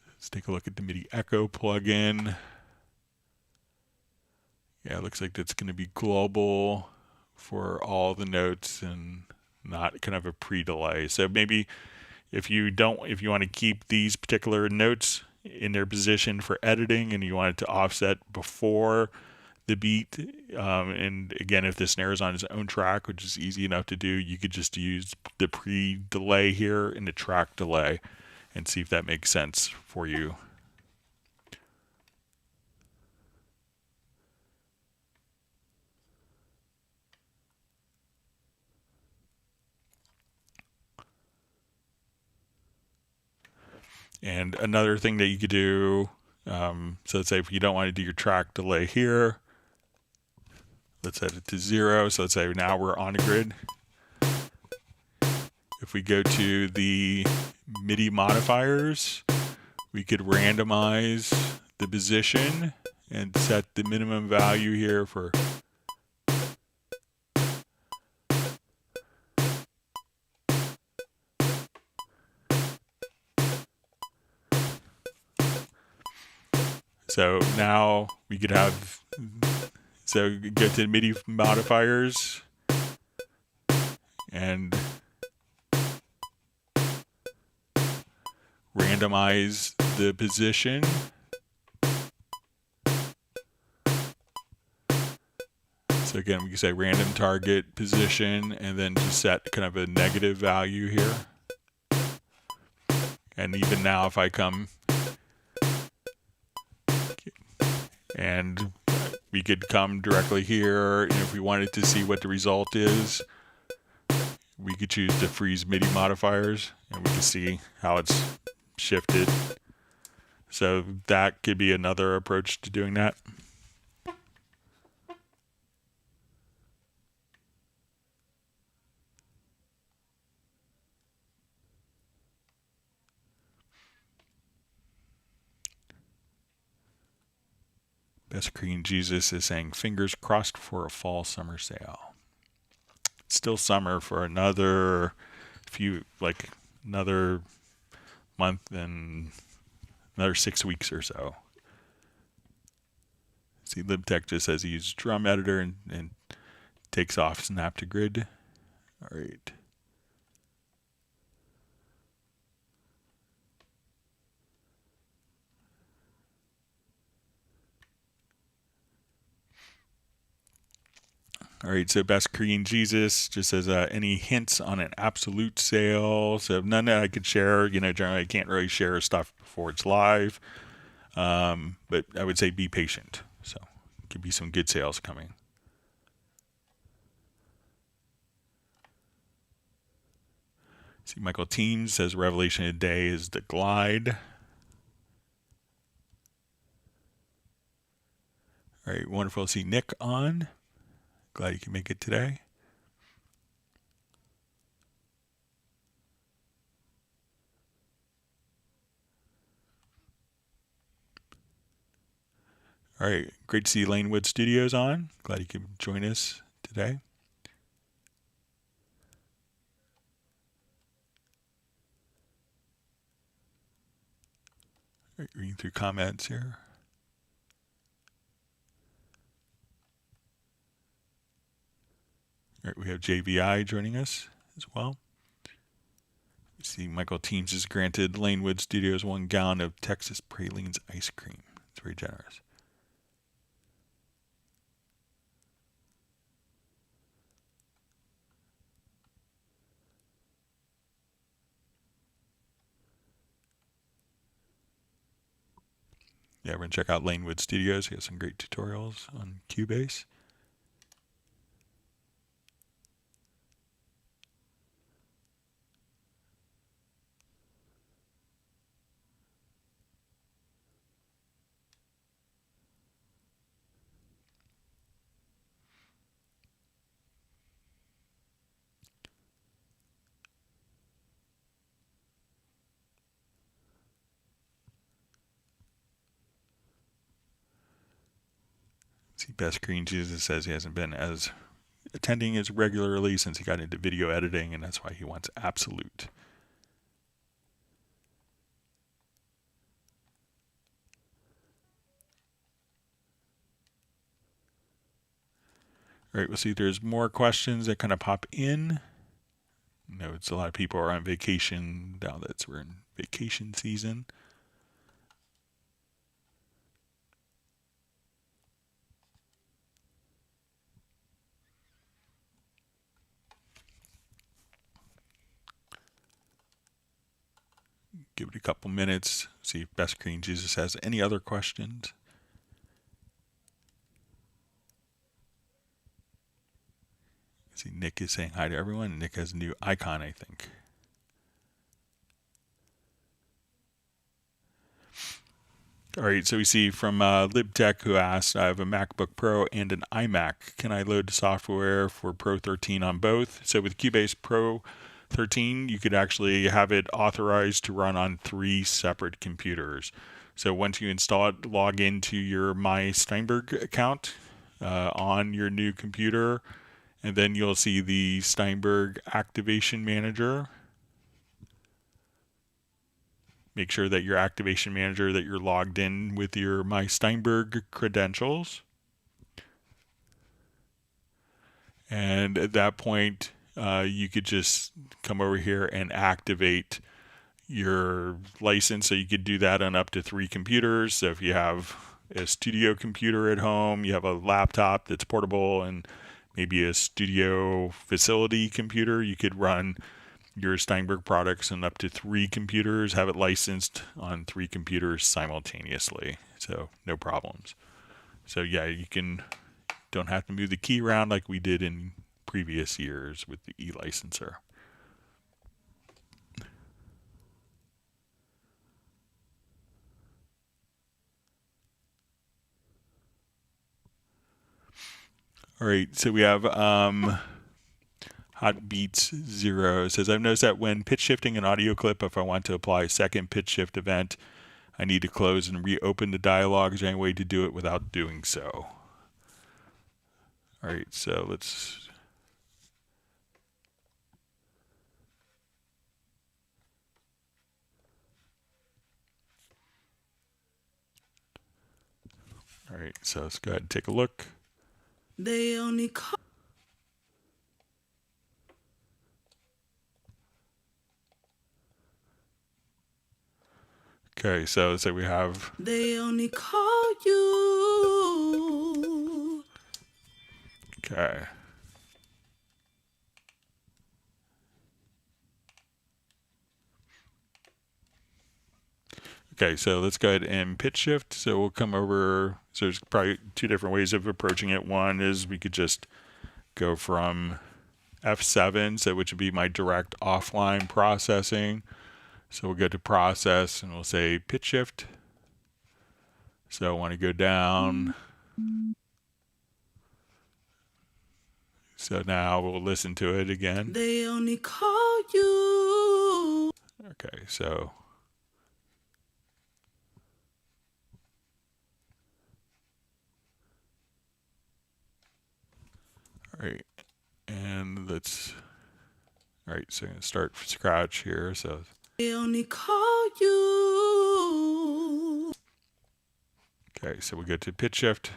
Let's take a look at the MIDI Echo plugin. Yeah, it looks like that's going to be global for all the notes and not kind of a pre-delay. So maybe if you want to keep these particular notes in their position for editing and you want it to offset before the beat, and again, if the snare is on its own track, which is easy enough to do, you could just use the pre-delay here and the track delay and see if that makes sense for you. And another thing that you could do, so let's say if you don't want to do your track delay here, let's set it to 0. So let's say now we're on the grid. If we go to the MIDI modifiers, we could randomize the position and set the minimum value here for so now we could have, so go to MIDI modifiers and randomize the position. So again, we can say random target position and then just set kind of a negative value here. And even now if I come and We could come directly here, and if we wanted to see what the result is, we could choose to freeze MIDI modifiers, and we can see how it's shifted. So that could be another approach to doing that. Best Korean Jesus is saying, fingers crossed for a fall summer sale. It's still summer for another another month and another 6 weeks or so. See, LibTech just says he uses drum editor and takes off snap to grid. All right. All right, so Best Korean Jesus just says, any hints on an absolute sale? So none that I could share. Generally I can't really share stuff before it's live. But I would say be patient. So could be some good sales coming. See, Michael Teams says revelation of the day is the glide. All right, wonderful to see Nick on. Glad you can make it today. All right, great to see Lanewood Studios on. Glad you can join us today. All right, reading through comments here. All right, we have JVI joining us as well. We see Michael Teams is granted Lanewood Studios 1 gallon of Texas Pralines ice cream. It's very generous. Yeah, we're going to check out Lanewood Studios. He has some great tutorials on Cubase. See, Best Green Jesus says he hasn't been attending as regularly since he got into video editing, and that's why he wants absolute. All right, we'll see if there's more questions that kind of pop in. It's a lot of people are on vacation now that we're in vacation season. Give it a couple minutes, see if Best Green Jesus has any other questions. See, Nick is saying hi to everyone. Nick has a new icon, I think. All right, so we see from LibTech who asked, I have a MacBook Pro and an iMac. Can I load the software for Pro 13 on both? So with Cubase Pro 13, you could actually have it authorized to run on 3 separate computers. So once you install it, log into your My Steinberg account on your new computer, and then you'll see the Steinberg Activation Manager. Make sure that your Activation Manager, that you're logged in with your My Steinberg credentials. And at that point, you could just come over here and activate your license. So you could do that on up to 3 computers. So if you have a studio computer at home, you have a laptop that's portable, and maybe a studio facility computer, you could run your Steinberg products on up to 3 computers, have it licensed on 3 computers simultaneously. So no problems. So yeah, you don't have to move the key around like we did in previous years with the e-licenser. All right, so we have Hot Beats 0 says, I've noticed that when pitch shifting an audio clip, if I want to apply a second pitch shift event, I need to close and reopen the dialog. Is there any way to do it without doing so? All right, so let's... All right, so let's go ahead and take a look. They only call. Okay, so let's say we have... They only call you. Okay. Okay, so let's go ahead and pitch shift. So we'll come over. So there's probably two different ways of approaching it. One is we could just go from F7, so which would be my direct offline processing. So we'll go to process and we'll say pitch shift. So I want to go down. So now we'll listen to it again. They only call you. Okay, so all right, and let's, all right, so I'm going to start from scratch here. So They only call you. okay, so we go to pitch shift.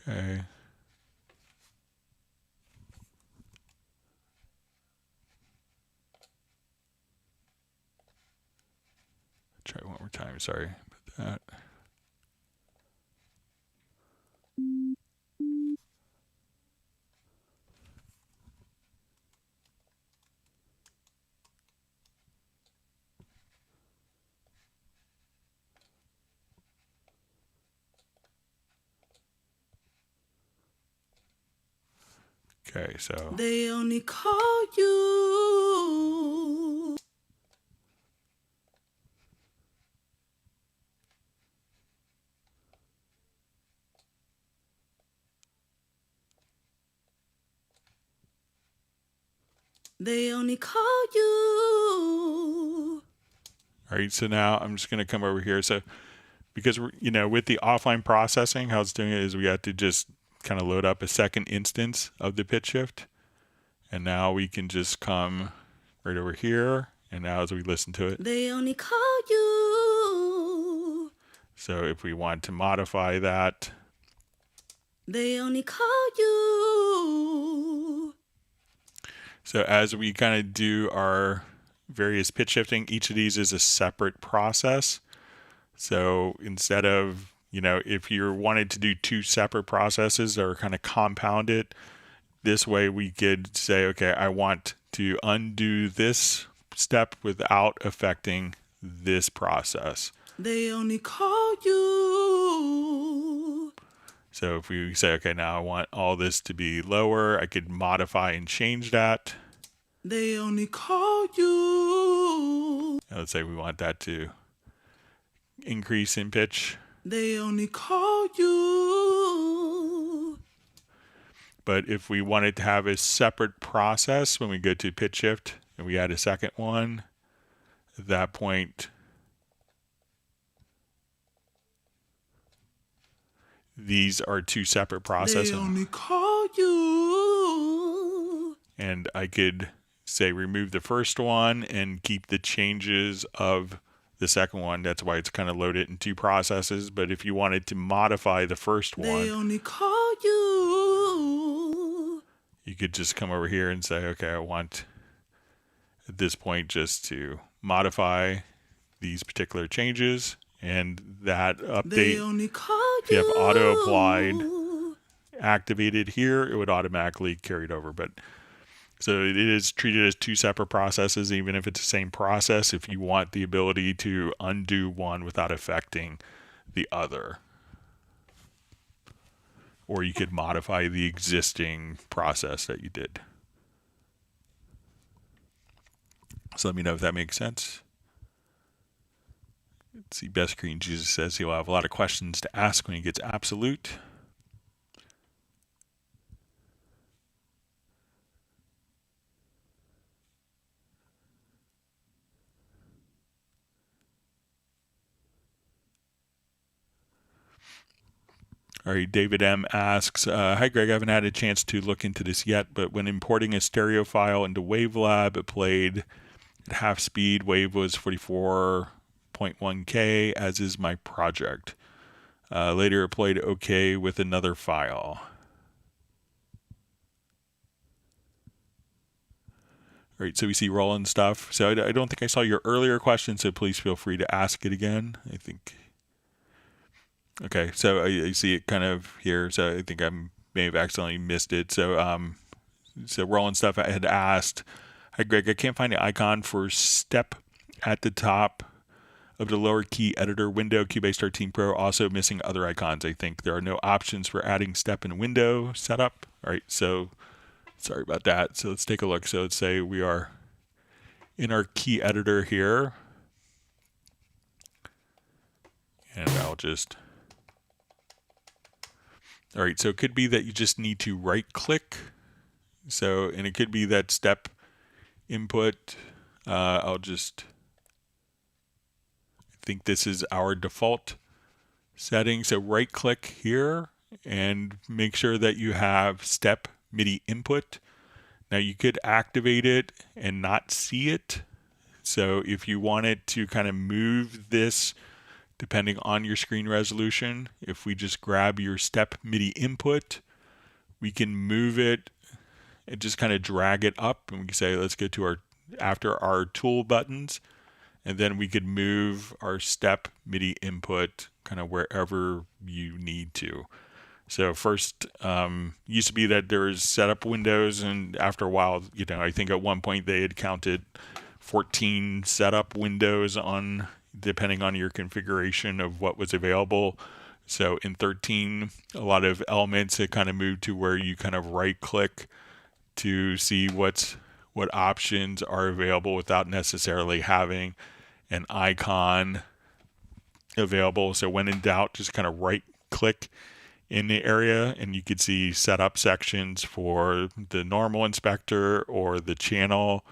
Okay. Try one more time. Sorry about that. Okay, so They only call you. They only call you. all right, so now I'm just going to come over here. So because we're, with the offline processing, how it's doing it is we have to just kind of load up a second instance of the pitch shift. And now we can just come right over here. And now as we listen to it. They only call you. So if we want to modify that. They only call you. So as we kind of do our various pitch shifting, each of these is a separate process. So instead of, if you wanted to do two separate processes that are kind of compounded, this way we could say, okay, I want to undo this step without affecting this process. They only call you. So if we say, okay, now I want all this to be lower, I could modify and change that. They only call you. And let's say we want that to increase in pitch. They only call you. But if we wanted to have a separate process when we go to pitch shift and we add a second one, at that point, these are two separate processes. They only call you. And I could say remove the first one and keep the changes of the second one. That's why it's kind of loaded in two processes. But if you wanted to modify the first one, they only call you. You could just come over here and say, okay, I want at this point just to modify these particular changes. And that update, They only call if you have auto applied activated here, it would automatically carry it over. But so it is treated as two separate processes, even if it's the same process, if you want the ability to undo one without affecting the other. Or you could modify the existing process that you did. So let me know if that makes sense. Let's see, Best Green Jesus says he'll have a lot of questions to ask when he gets Absolute. All right, David M. asks, hi Greg, I haven't had a chance to look into this yet, but when importing a stereo file into WaveLab, it played at half speed. Wave was 44.1K, as is my project. Later it played okay with another file. All right, so we see rolling stuff. So I don't think I saw your earlier question, so please feel free to ask it again. I think... Okay, so I see it kind of here, so I think I may have accidentally missed it. So rolling stuff, I had asked, hi Greg, I can't find the icon for step at the top of the lower key editor window, Cubase 13 Pro, also missing other icons. I think there are no options for adding step in window setup. All right, so sorry about that. So let's take a look. So let's say we are in our key editor here, and I'll just... All right, so it could be that you just need to right click. So, and it could be that step input. I think this is our default setting. So right click here and make sure that you have step MIDI input. Now you could activate it and not see it. So if you wanted to kind of move this depending on your screen resolution, if we just grab your step MIDI input, we can move it and just kind of drag it up, and we can say, let's go to after our tool buttons, and then we could move our step MIDI input kind of wherever you need to. So first, used to be that there was setup windows, and after a while, I think at one point they had counted 14 setup windows depending on your configuration of what was available. So in 13, a lot of elements had kind of moved to where you kind of right click to see what options are available without necessarily having an icon available. So when in doubt, just kind of right click in the area and you could see setup sections for the normal inspector or the channel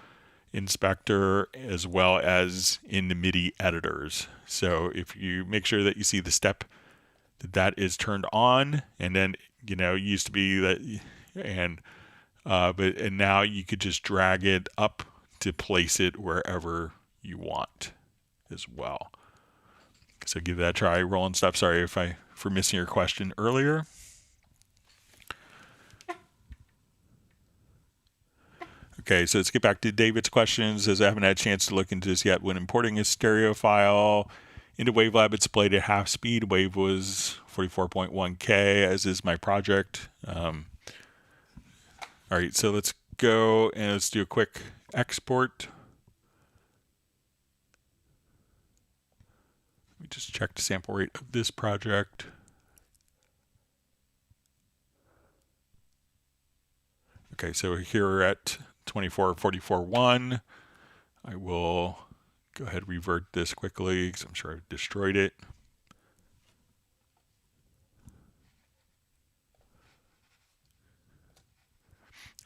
inspector, as well as in the MIDI editors. So if you make sure that you see the step that is turned on, and then it used to be that, and now you could just drag it up to place it wherever you want as well. So give that a try. Rolling stuff. Sorry for missing your question earlier. Okay, so let's get back to David's questions. As I haven't had a chance to look into this yet, when importing a stereo file into WaveLab, it's played at half speed. Wave was 44.1K, as is my project. All right, so let's go and let's do a quick export. Let me just check the sample rate of this project. Okay, so here we're at 24.44.1. I will go ahead and revert this quickly because I'm sure I've destroyed it.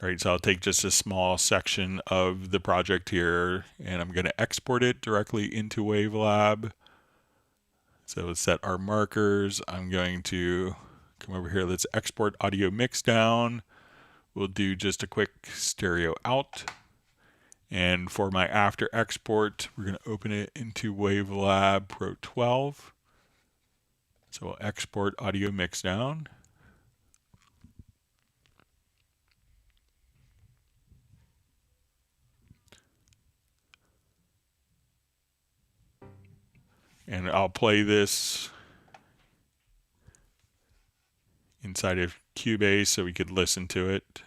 All right, so I'll take just a small section of the project here and I'm going to export it directly into WaveLab. So let's set our markers. I'm going to come over here. Let's export audio mix down. We'll do just a quick stereo out. And for my after export, we're going to open it into WaveLab Pro 12. So we'll export audio mix down. And I'll play this inside of Cubase so we could listen to it.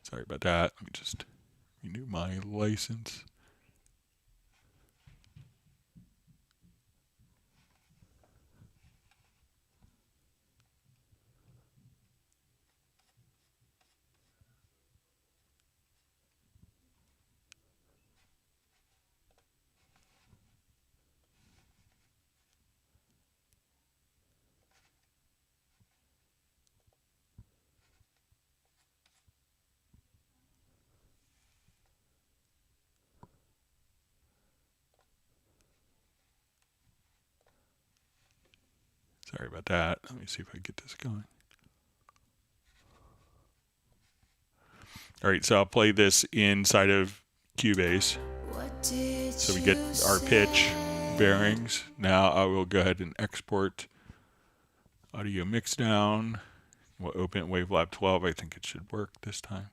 Sorry about that. Let me just renew my license. Sorry about that. Let me see if I get this going. All right, so I'll play this inside of Cubase. So we get our pitch bearings. Now I will go ahead and export audio mix down. We'll open WaveLab 12. I think it should work this time.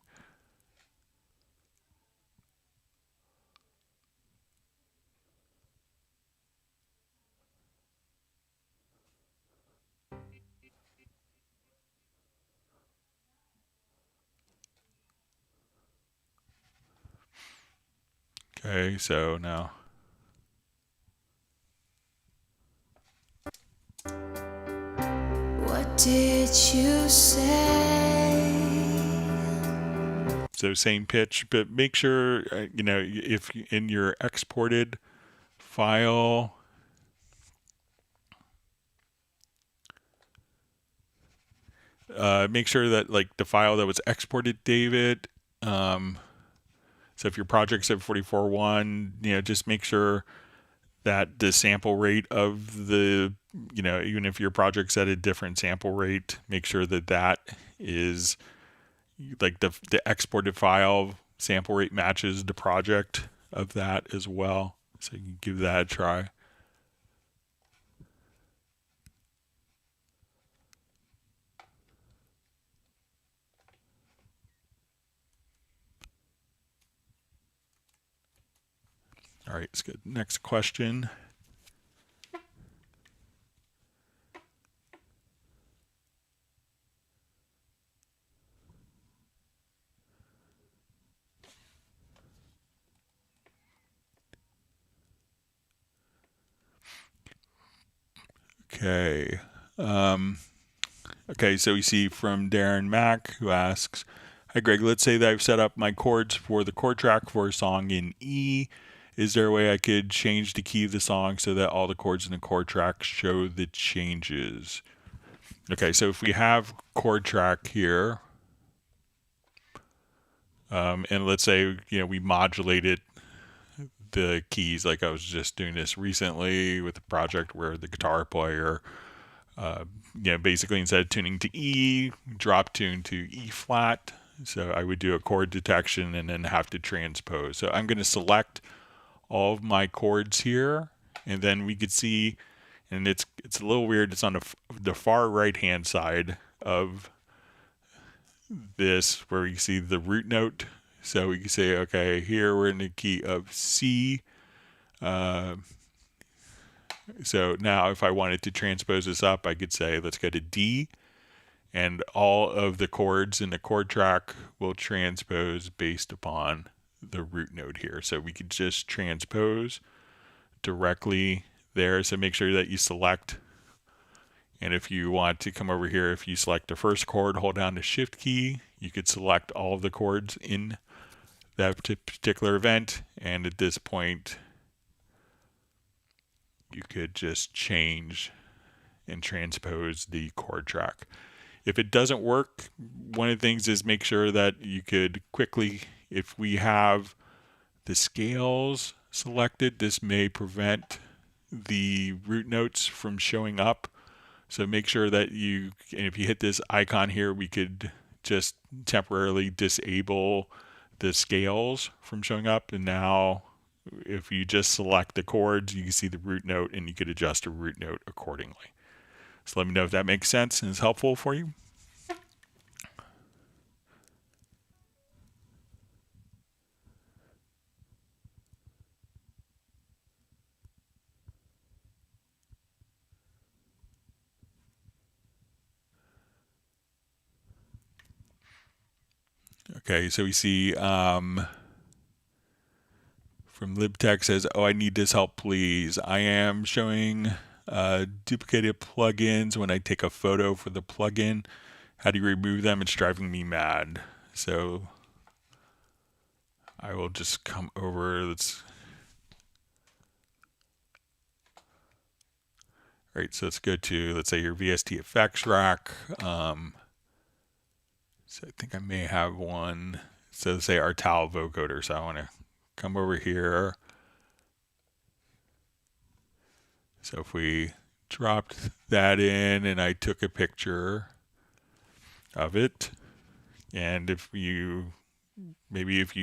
Okay, so now. What did you say? So same pitch, but make sure, you know, if in your exported file, make sure that like the file that was exported, David, so if your project's at 44.1, you know, just make sure that the sample rate of the, you know, even if your project's at a different sample rate, make sure that that is like the exported file sample rate matches the project of that as well. So you can give that a try. All right, let's get next question. Okay. Okay, so we see from Darren Mack who asks, hi Greg, let's say that I've set up my chords for the chord track for a song in E. Is there a way I could change the key of the song so that all the chords in the chord track show the changes? Okay, so if we have chord track here, and let's say, you know, we modulated the keys, like I was just doing this recently with a project where the guitar player, you know, basically instead of tuning to E, drop tune to E flat. So I would do a chord detection and then have to transpose. So I'm going to select all of my chords here, and then we could see, and it's a little weird, it's on the far right hand side of this where you see the root note. So we can say, okay, here we're in the key of C. So now if I wanted to transpose this up, I could say, let's go to D, and all of the chords in the chord track will transpose based upon the root note here. So we could just transpose directly there. So make sure that you select, and if you want to come over here, if you select the first chord, hold down the shift key, you could select all of the chords in that particular event, and at this point you could just change and transpose the chord track. If it doesn't work, one of the things is make sure that you could quickly, if we have the scales selected, this may prevent the root notes from showing up. So make sure that you, and if you hit this icon here, we could just temporarily disable the scales from showing up. And now if you just select the chords, you can see the root note and you could adjust the root note accordingly. So let me know if that makes sense and is helpful for you. Okay, so we see from libtech says, oh, I need this help, please. I am showing duplicated plugins when I take a photo for the plugin. How do you remove them? It's driving me mad. So I will just come over. Right, so let's go to, let's say, your VST effects rack. So I think I may have one. So let's say our towel vocoder. So I want to come over here. So if we dropped that in and I took a picture of it, and if you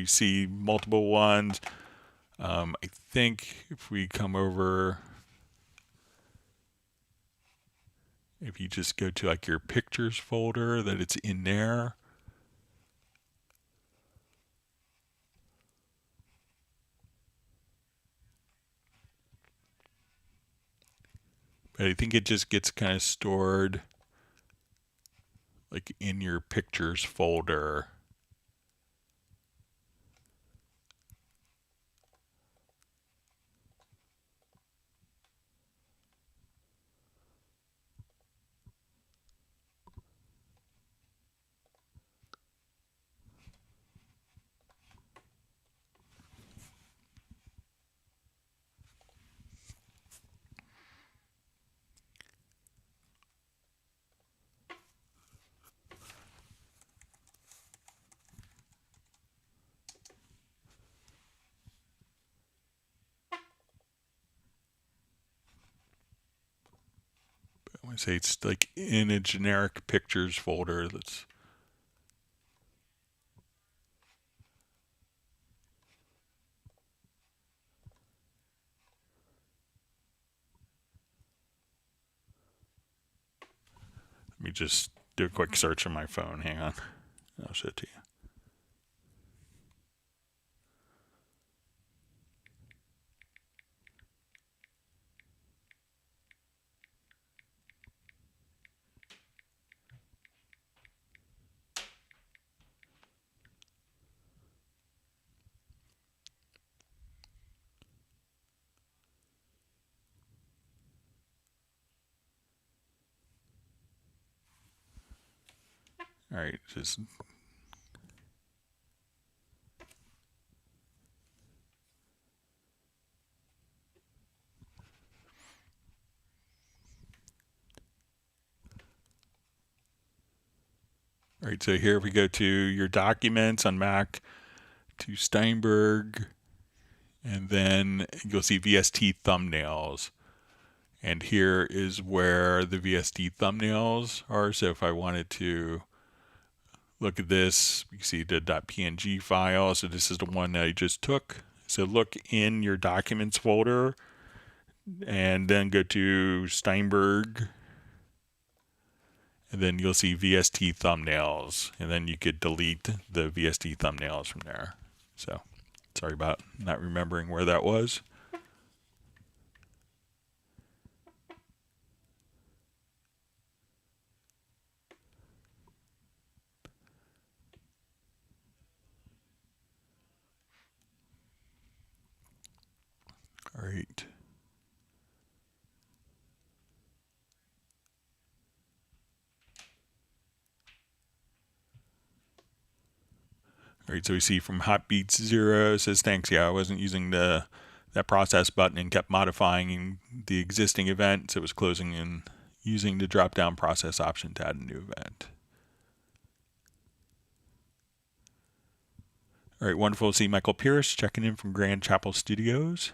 see multiple ones, I think if we come over, if you just go to like your pictures folder, that it's in there. But I think it just gets kind of stored like in your pictures folder. I want to say it's like in a generic pictures folder. Let me just do a quick search on my phone. Hang on. I'll show it to you. All right, just all right. So here we go to your documents on Mac, to Steinberg, and then you'll see VST thumbnails. And here is where the VST thumbnails are. So if I wanted to look at this, you see the .png file. So this is the one that I just took. So look in your documents folder and then go to Steinberg. And then you'll see VST thumbnails. And then you could delete the VST thumbnails from there. So sorry about not remembering where that was. All right. All right, so we see from Hotbeats 0 says, thanks, yeah, I wasn't using that process button and kept modifying the existing event, so it was closing and using the drop-down process option to add a new event. All right, wonderful to see Michael Pierce checking in from Grand Chapel Studios.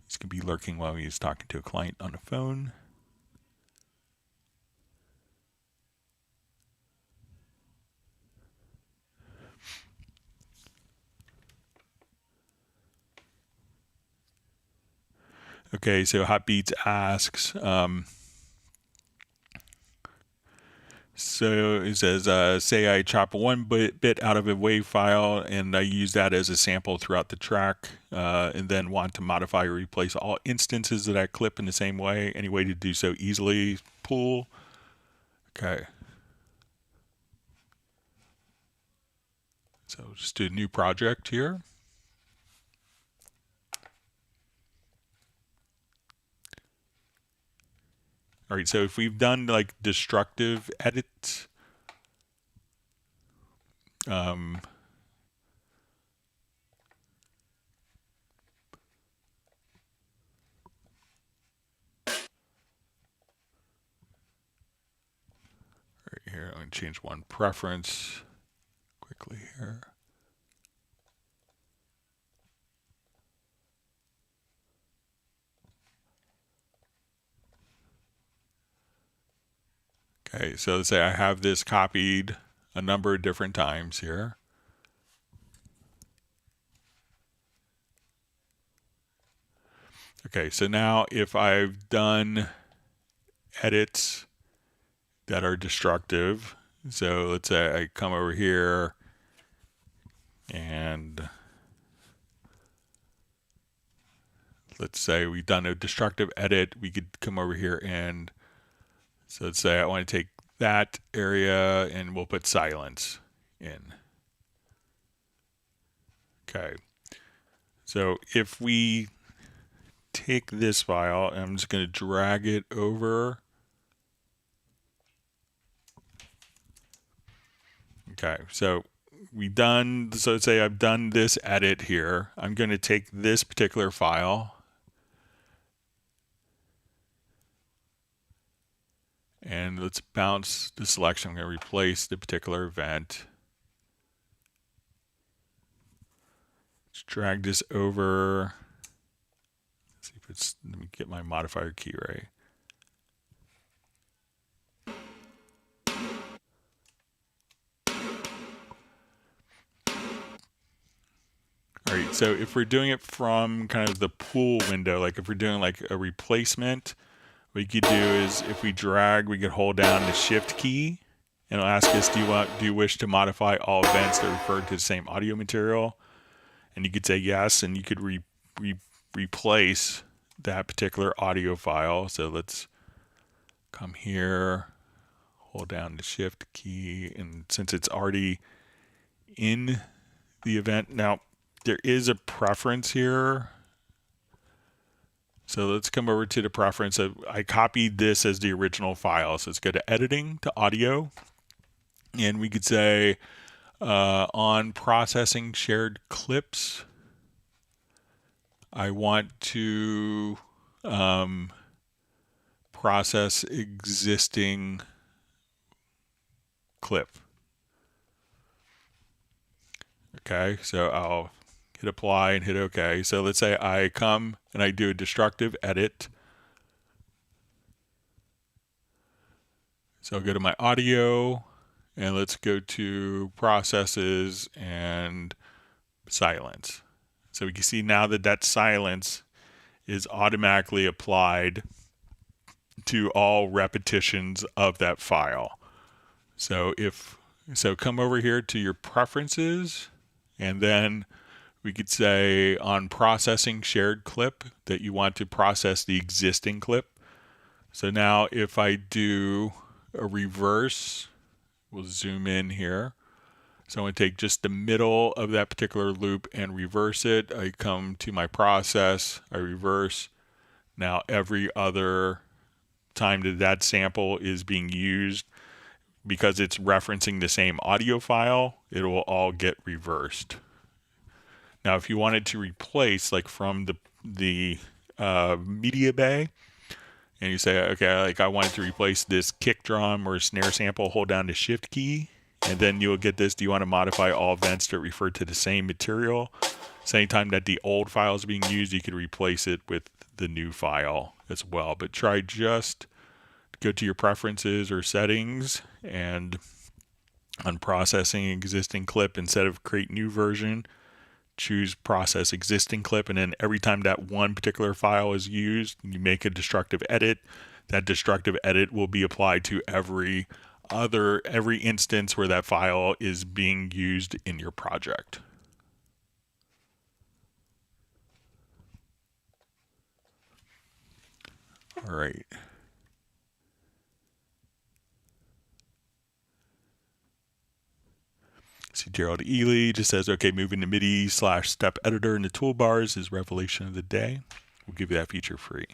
He's going to be lurking while he's talking to a client on the phone. Okay, so Hotbeats asks, so it says, say I chop one bit out of a WAV file and I use that as a sample throughout the track and then want to modify or replace all instances of that clip in the same way. Any way to do so easily? Pool. Okay. So just do a new project here. All right, so if we've done like destructive edits, right here, I'm going to change one preference quickly here. Okay, so let's say I have this copied a number of different times here. Okay, so now if I've done edits that are destructive, so let's say I come over here and let's say we've done a destructive edit, we could come over here and so let's say I want to take that area and we'll put silence in. Okay. So if we take this file, and I'm just going to drag it over. Okay. So let's say I've done this edit here. I'm going to take this particular file and let's bounce the selection. I'm going to replace the particular event. Let's drag this over. Let's see if it's, let me get my modifier key right. All right, so if we're doing it from kind of the pool window, like if we're doing like a replacement, what you could do is if we drag, we could hold down the shift key and it'll ask us, do you wish to modify all events that refer to the same audio material? And you could say yes, and you could replace that particular audio file. So let's come here, hold down the shift key, and since it's already in the event, now there is a preference here. So let's come over to the preference. I copied this as the original file. So let's go to editing, to audio. And we could say on processing shared clips, I want to process existing clip. Okay, so I'll hit apply and hit OK. So let's say I come and I do a destructive edit. So I'll go to my audio and let's go to processes and silence. So we can see now that that silence is automatically applied to all repetitions of that file. So come over here to your preferences, and then we could say on processing shared clip that you want to process the existing clip. So now if I do a reverse, we'll zoom in here. So I'm going to take just the middle of that particular loop and reverse it. I come to my process, I reverse. Now every other time that that sample is being used, because it's referencing the same audio file, it will all get reversed. Now if you wanted to replace, like from the MediaBay, and you say, okay, like I wanted to replace this kick drum or snare sample, hold down the shift key, and then you'll get this, do you want to modify all events to refer to the same material? So anytime that the old file is being used, you could replace it with the new file as well. But try just go to your preferences or settings, and on processing existing clip, instead of create new version, choose process existing clip, and then every time that one particular file is used, you make a destructive edit. That destructive edit will be applied to every instance where that file is being used in your project. All right. See, Gerald Ely just says, okay, moving to MIDI / step editor in the toolbars is revelation of the day. We'll give you that feature free.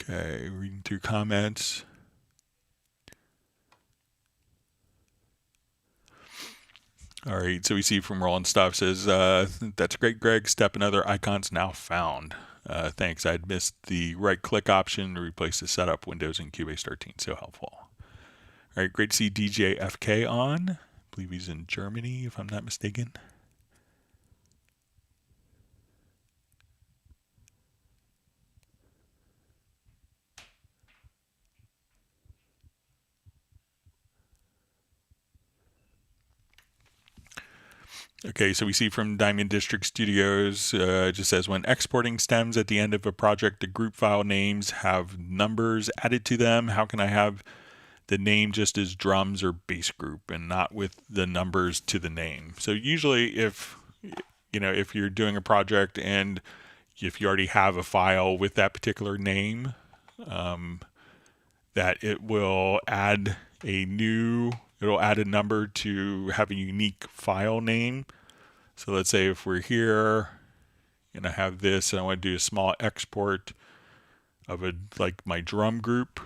Okay, reading through comments. All right, so we see from Roland Stuff says, that's great, Greg. Step and other icons now found. Thanks. I'd missed the right-click option to replace the setup windows in Cubase 13. So helpful. All right, great to see DJ FK on. I believe he's in Germany, if I'm not mistaken. Okay, so we see from Diamond District Studios, it just says, when exporting stems at the end of a project, the group file names have numbers added to them. How can I have the name just as drums or bass group and not with the numbers to the name? So usually if you're doing a project and if you already have a file with that particular name, that it will add it'll add a number to have a unique file name. So let's say if we're here and I have this and I want to do a small export of like my drum group.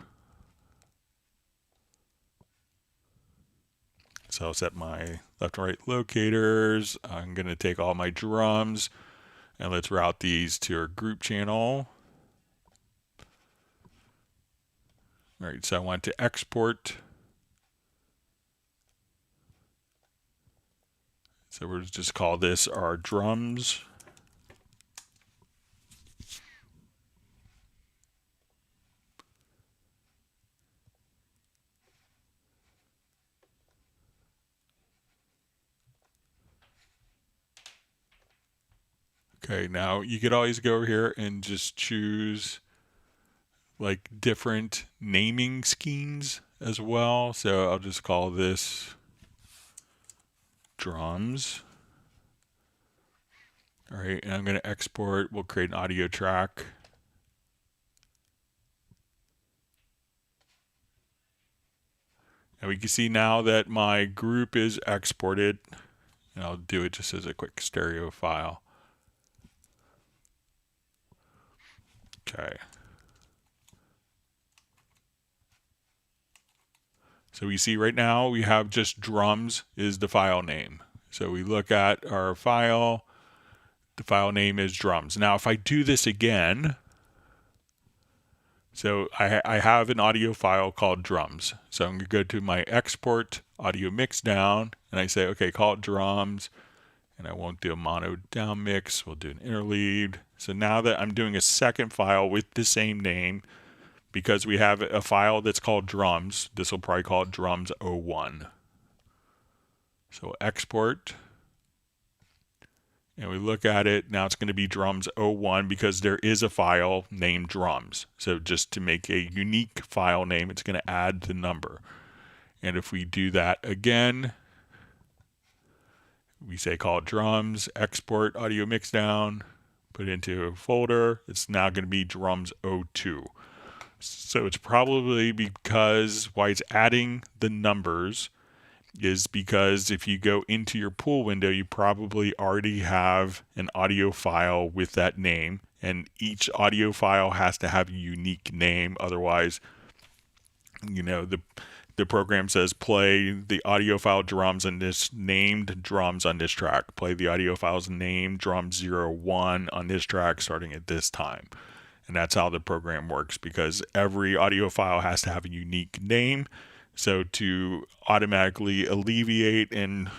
So I'll set my left and right locators. I'm going to take all my drums and let's route these to our group channel. All right, so I want to export. So we'll just call this our drums. Okay, now you could always go over here and just choose like different naming schemes as well. So I'll just call this drums. All right, and I'm going to export. We'll create an audio track. And we can see now that my group is exported. And I'll do it just as a quick stereo file. Okay. So we see right now we have just drums is the file name. So we look at our file. The file name is drums. Now if I do this again, so I have an audio file called drums. So I'm going to go to my export audio mix down and I say, okay, call it drums. And I won't do a mono down mix. We'll do an interlead. So now that I'm doing a second file with the same name, because we have a file that's called drums, this will probably call it drums 01. So export. And we look at it, now it's going to be drums 01 because there is a file named drums. So just to make a unique file name, it's going to add the number. And if we do that again, we say call it drums, export audio mix down, put it into a folder. It's now going to be drums 02. So it's probably because why it's adding the numbers is because if you go into your pool window, you probably already have an audio file with that name, and each audio file has to have a unique name. Otherwise, the program says play the audio file drums and this named drums on this track. Play the audio files named drums 01 on this track starting at this time. And that's how the program works, because every audio file has to have a unique name. So to automatically alleviate and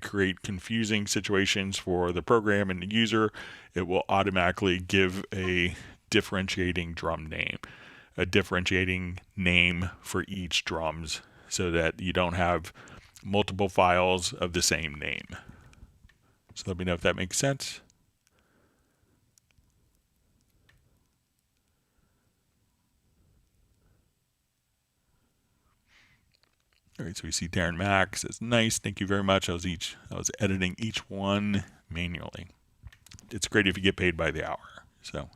create confusing situations for the program and the user, it will automatically give a differentiating drum name, a differentiating name for each drums, so that you don't have multiple files of the same name. So let me know if that makes sense. All right, so we see Darren Mack says, nice, thank you very much. I was editing each one manually. it's great if you get paid by the hour. So.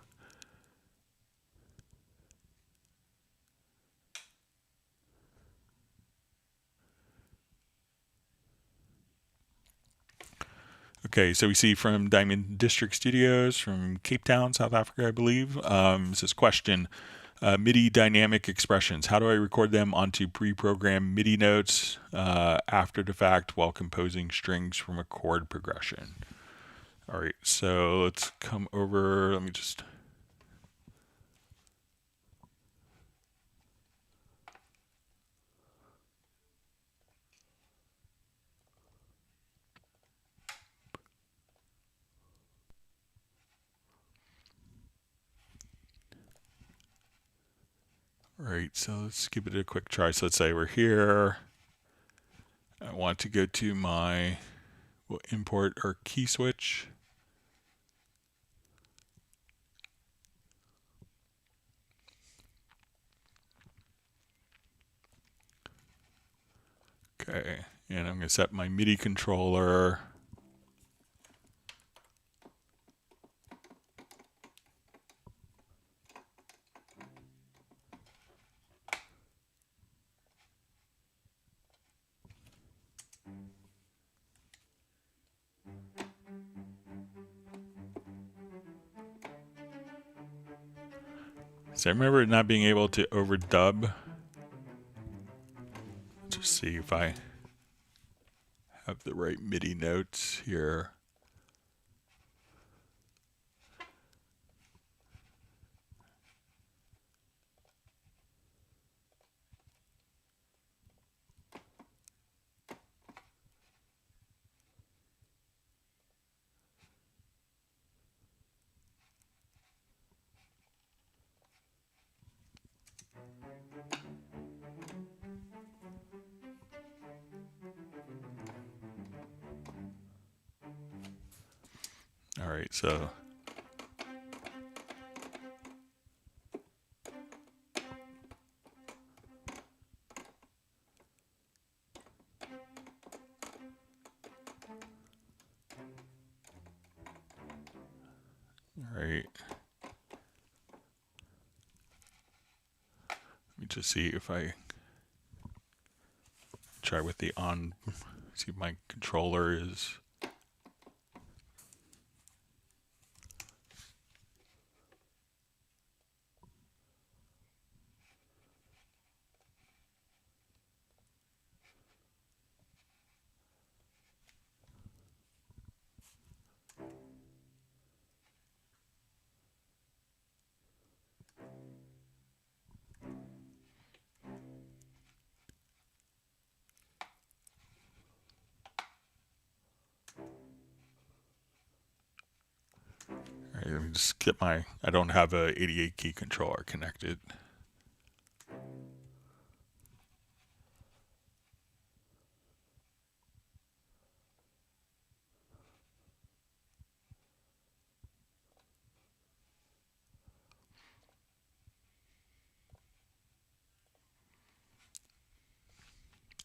Okay, so we see from Diamond District Studios from Cape Town, South Africa, I believe. This is question, MIDI dynamic expressions. How do I record them onto pre-programmed MIDI notes after the fact while composing strings from a chord progression? All right, so let's come over. Let me just... All right, so let's give it a quick try. So let's say we're here. I want to go to my, we'll import our key switch. Okay, and I'm going to set my MIDI controller. So I remember not being able to overdub. Just see if I have the right MIDI notes here. All right, so all right. Let me just see if I try with the on, see if my controller is. All right, let me just get my, I don't have a 88 key controller connected.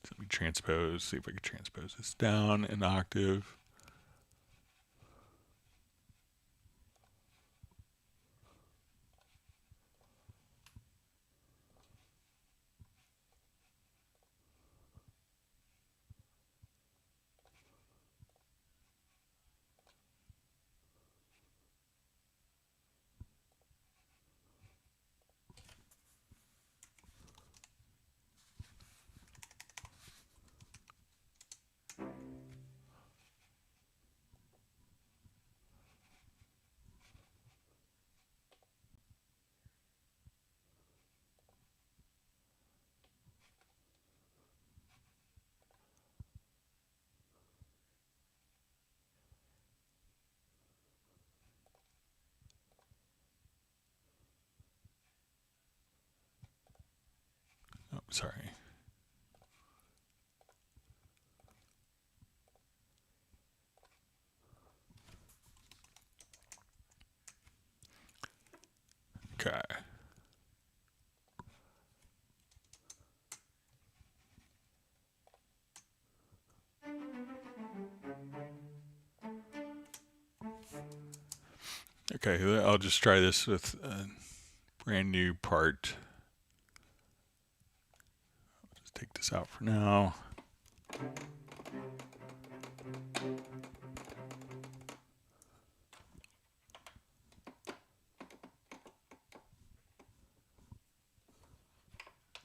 So let me transpose, see if I can transpose this down an octave. Oh, sorry. Okay. Okay, I'll just try this with a brand new part. I'll just take this out for now.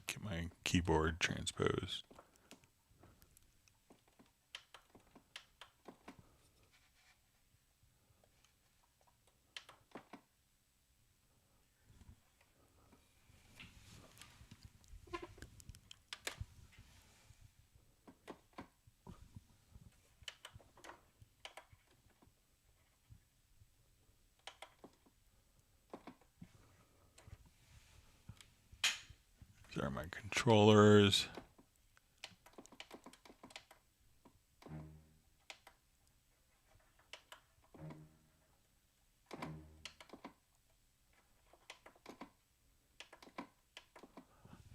Get my keyboard transposed. These are my controllers.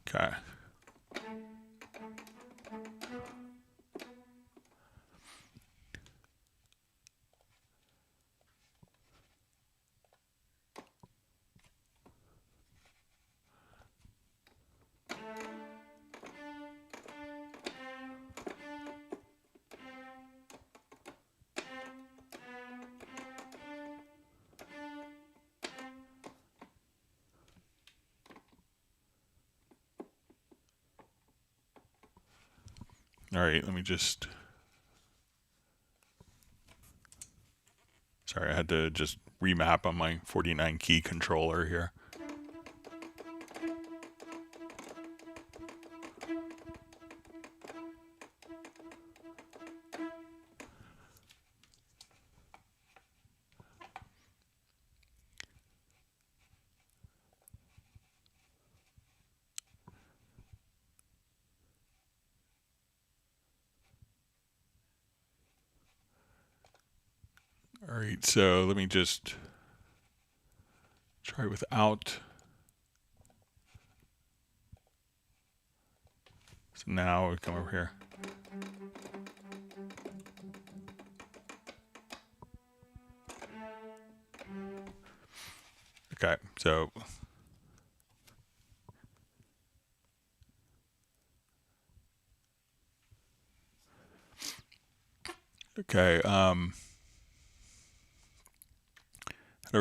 Okay. All right, let me just, sorry, I had to just remap on my 49 key controller here. All right, so let me just try without. So now we come over here. Okay, so okay, how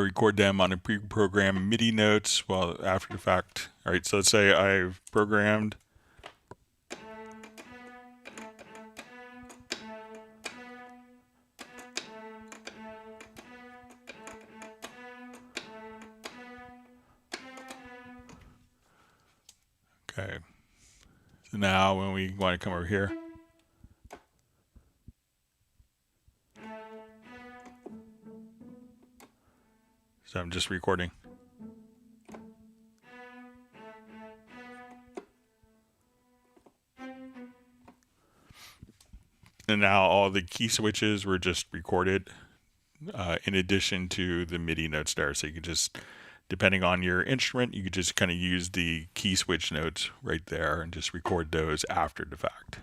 to record them on a pre-programmed MIDI notes while after the fact. All right, so let's say I've programmed. Okay, so now when we want to come over here, so I'm just recording. And now all the key switches were just recorded in addition to the MIDI notes there. So you could just, depending on your instrument, you could just kind of use the key switch notes right there and just record those after the fact.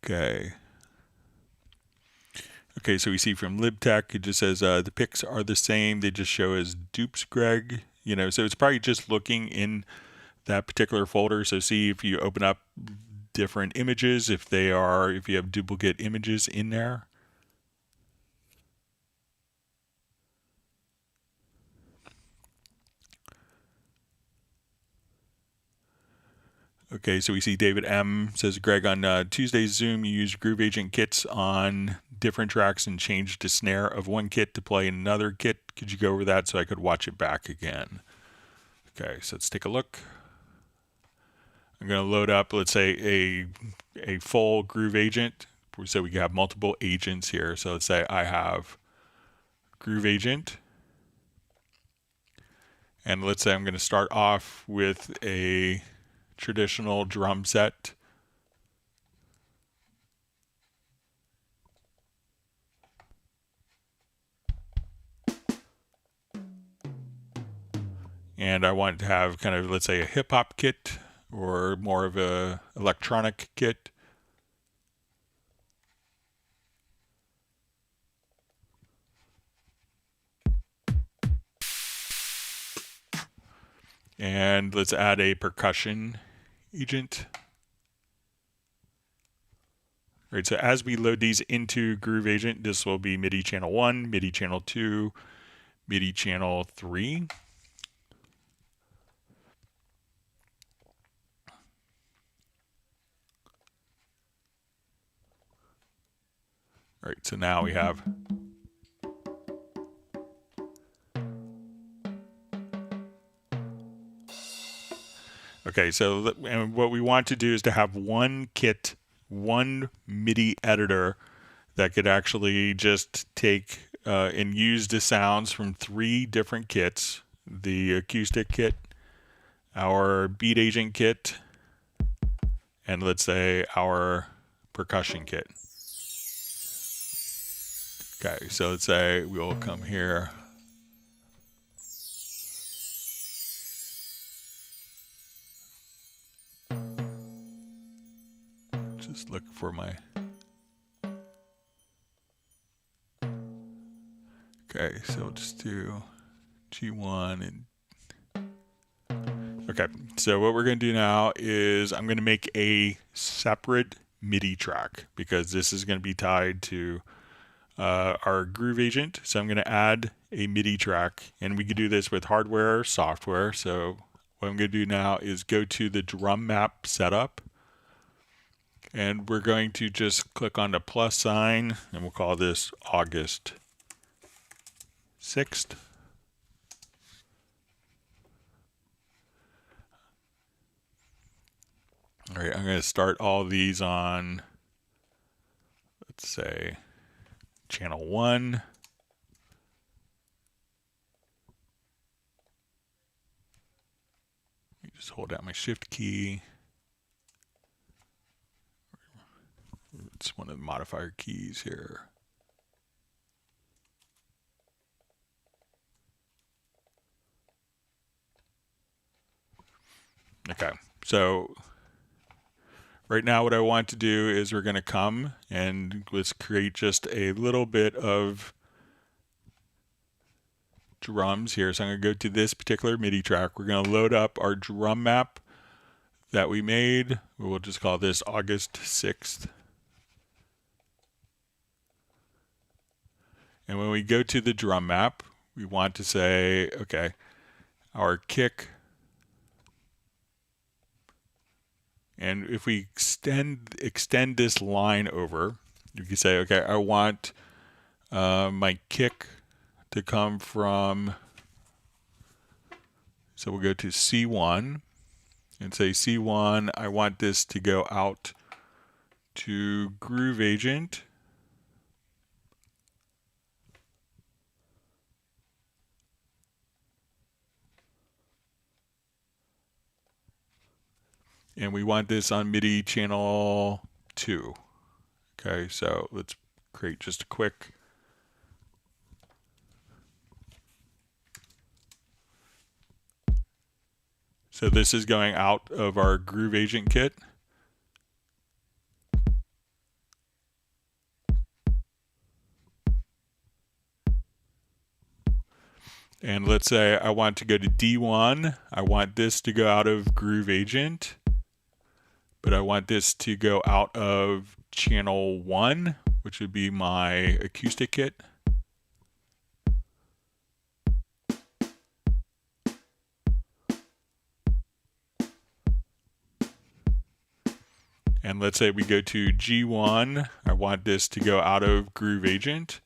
Okay. Okay, so we see from LibTech, it just says the picks are the same. They just show as dupes, Greg. You know, so it's probably just looking in that particular folder. So see if you open up different images, if you have duplicate images in there. Okay, so we see David M. says, Greg, on Tuesday's Zoom, you used Groove Agent kits on different tracks and changed the snare of one kit to play another kit. Could you go over that so I could watch it back again? Okay, so let's take a look. I'm going to load up, let's say, a full Groove Agent, so we can have multiple agents here. So let's say I have Groove Agent, and let's say I'm going to start off with a traditional drum set. and I want to have kind of, let's say, a hip hop kit or more of a electronic kit. And let's add a percussion agent. All right, so as we load these into Groove Agent, this will be MIDI channel 1, MIDI channel 2, MIDI channel 3. All right, so now we have okay, so and what we want to do is to have one kit, one MIDI editor that could actually just take and use the sounds from 3 different kits: the acoustic kit, our beat agent kit, and let's say our percussion kit. Okay, so let's say we'll come here. Just look for my. Okay, so we'll just do G1 and. Okay, so what we're going to do now is I'm going to make a separate MIDI track because this is going to be tied to our Groove Agent. So I'm going to add a MIDI track, and we can do this with hardware or software. So what I'm going to do now is go to the drum map setup, and we're going to just click on the plus sign, and we'll call this August 6th. All right, I'm going to start all these on, let's say, channel 1. Just hold down my shift key. It's one of the modifier keys here. Okay, so right now what I want to do is we're going to come and let's create just a little bit of drums here. So I'm going to go to this particular MIDI track. We're going to load up our drum map that we made. We'll just call this August 6th. And when we go to the drum map, we want to say, okay, our kick. And if we extend this line over, you can say, okay, I want my kick to come from, so we'll go to C1 and say C1, I want this to go out to Groove Agent. And we want this on MIDI channel 2. Okay, so let's create just a quick. So this is going out of our Groove Agent kit. And let's say I want to go to D1. I want this to go out of Groove Agent, but I want this to go out of channel 1, which would be my acoustic kit. And let's say we go to G1. I want this to go out of Groove Agent.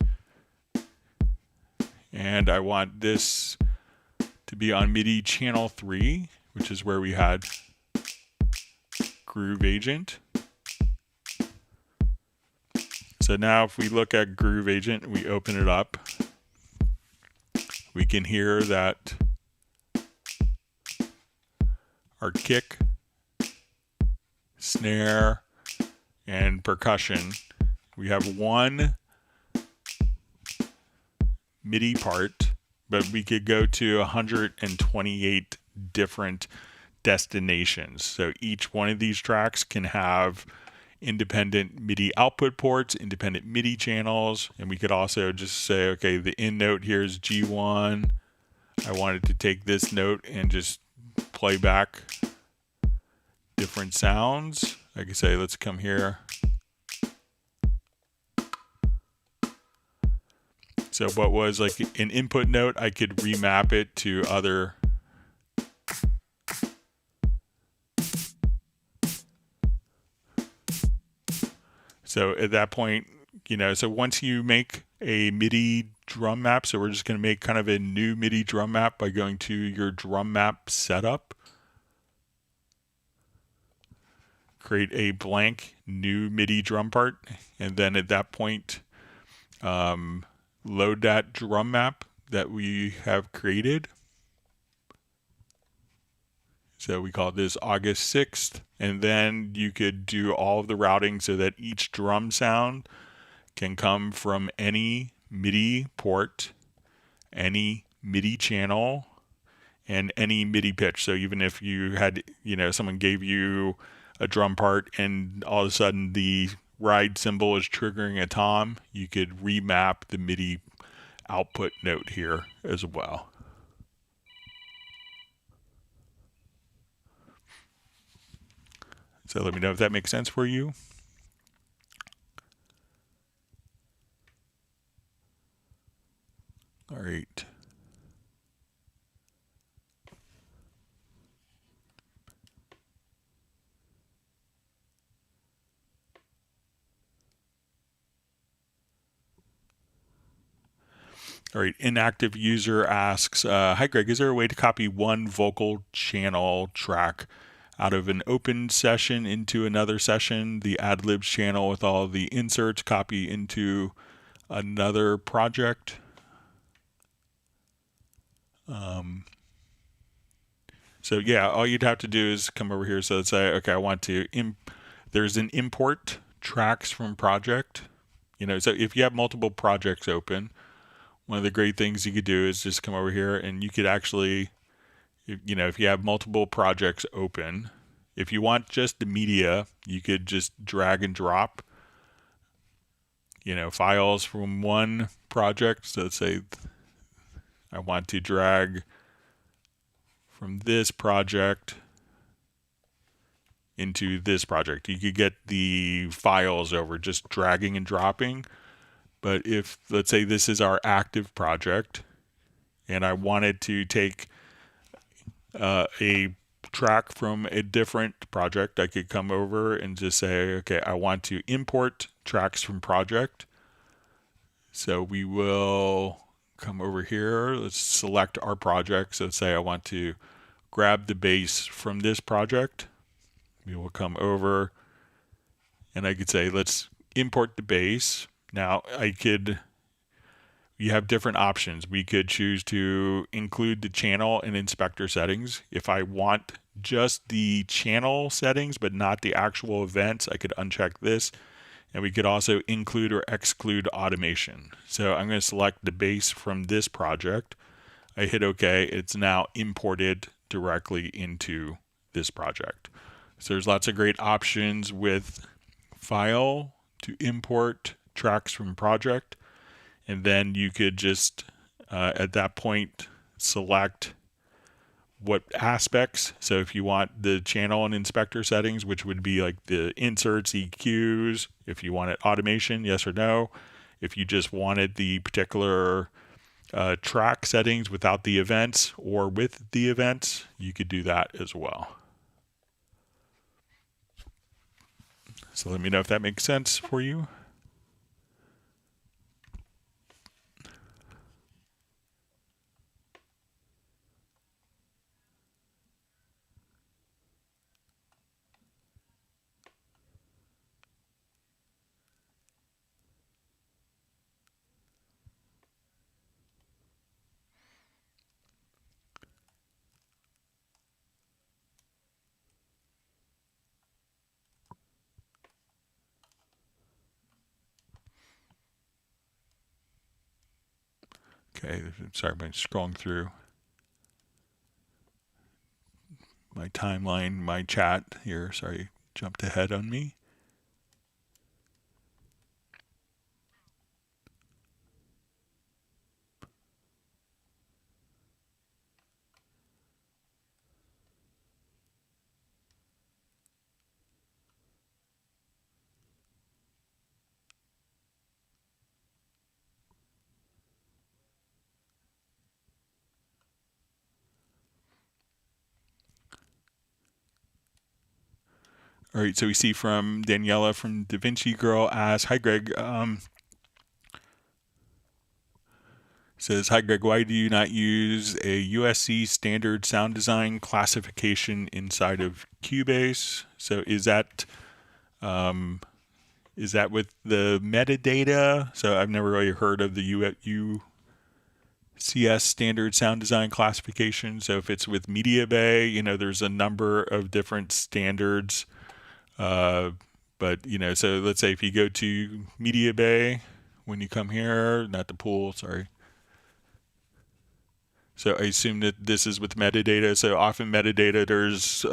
And I want this to be on MIDI channel 3, which is where we had Groove Agent. So now if we look at Groove Agent, we open it up, we can hear that our kick, snare, and percussion, we have one MIDI part, but we could go to 128 different destinations. So each one of these tracks can have independent MIDI output ports, independent MIDI channels, and we could also just say, okay, the in note here is G1. I wanted to take this note and just play back different sounds. I could say, let's come here. So what was like an input note, I could remap it to other. So at that point, so once you make a MIDI drum map, so we're just going to make kind of a new MIDI drum map by going to your drum map setup. Create a blank new MIDI drum part, and then at that point, load that drum map that we have created. So we call this August 6th, and then you could do all of the routing so that each drum sound can come from any MIDI port, any MIDI channel, and any MIDI pitch. So even if you had, someone gave you a drum part and all of a sudden the ride cymbal is triggering a tom, you could remap the MIDI output note here as well. So let me know if that makes sense for you. All right. All right, inactive user asks, hi Greg, is there a way to copy one vocal channel track out of an open session into another session, the ad-libs channel with all the inserts copy into another project? So yeah, all you'd have to do is come over here. So let's say, okay, I want to, there's an import tracks from project. So if you have multiple projects open, one of the great things you could do is just come over here and you could actually, if you have multiple projects open, if you want just the media, you could just drag and drop, files from one project. So let's say I want to drag from this project into this project. You could get the files over just dragging and dropping. But if, let's say this is our active project and I wanted to take a track from a different project, I could come over and just say, okay, I want to import tracks from project. So we will come over here. Let's select our project. So let's say I want to grab the bass from this project. We will come over and I could say, let's import the bass. Now you have different options. We could choose to include the channel and inspector settings. If I want just the channel settings, but not the actual events, I could uncheck this. And we could also include or exclude automation. So I'm going to select the bass from this project. I hit OK. It's now imported directly into this project. So there's lots of great options with file to import tracks from project. And then you could just, at that point, select what aspects. So if you want the channel and inspector settings, which would be like the inserts, EQs, if you wanted automation, yes or no. If you just wanted the particular track settings without the events or with the events, you could do that as well. So let me know if that makes sense for you. Okay, sorry, I'm scrolling through my timeline, my chat here. Sorry, jumped ahead on me. All right, so we see from Daniela from Da Vinci Girl asks, "Hi Greg, says, hi Greg, why do you not use a USC standard sound design classification inside of Cubase?" So is that with the metadata? So I've never really heard of the UCS standard sound design classification. So if it's with MediaBay, you know, there's a number of different standards. But you know, so let's say if you go to MediaBay, when you come here, not the pool, sorry. So I assume that this is with metadata. So often metadata, there's,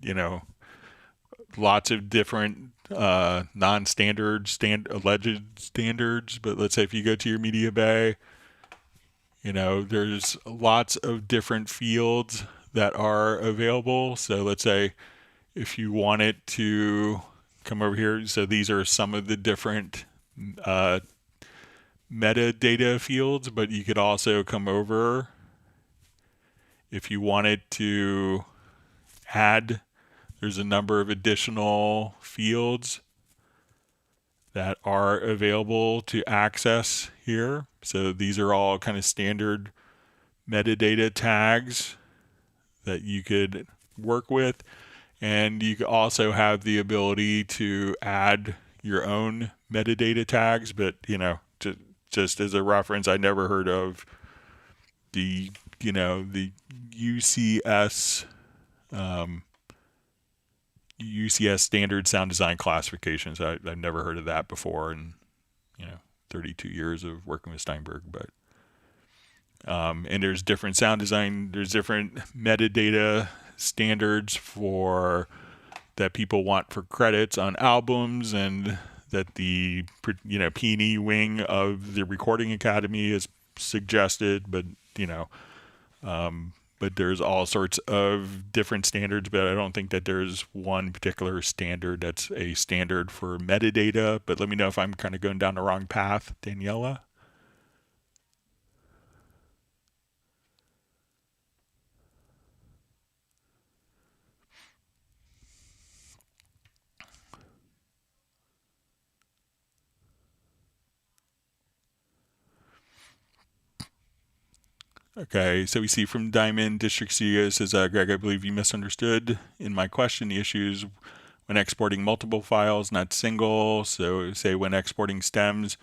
you know, lots of different non-standard, alleged standards. But let's say if you go to your MediaBay, you know, there's lots of different fields that are available. So let's say if you wanted to come over here, so these are some of the different metadata fields, but you could also come over if you wanted to add. There's a number of additional fields that are available to access here. So these are all kind of standard metadata tags that you could work with. And you also have the ability to add your own metadata tags, but you know, just as a reference, I never heard of the, you know, the UCS standard sound design classifications. I've never heard of that before in, you know, 32 years of working with Steinberg. But and there's different sound design, there's different metadata standards for that people want for credits on albums, and that the, you know, P&E wing of the Recording Academy has suggested. But you know, but there's all sorts of different standards, but I don't think that there's one particular standard that's a standard for metadata. But let me know if I'm kind of going down the wrong path, Daniela. Okay, so we see from Diamond District Studio says, Greg, I believe you misunderstood in my question the issues when exporting multiple files, not single. So say when exporting stems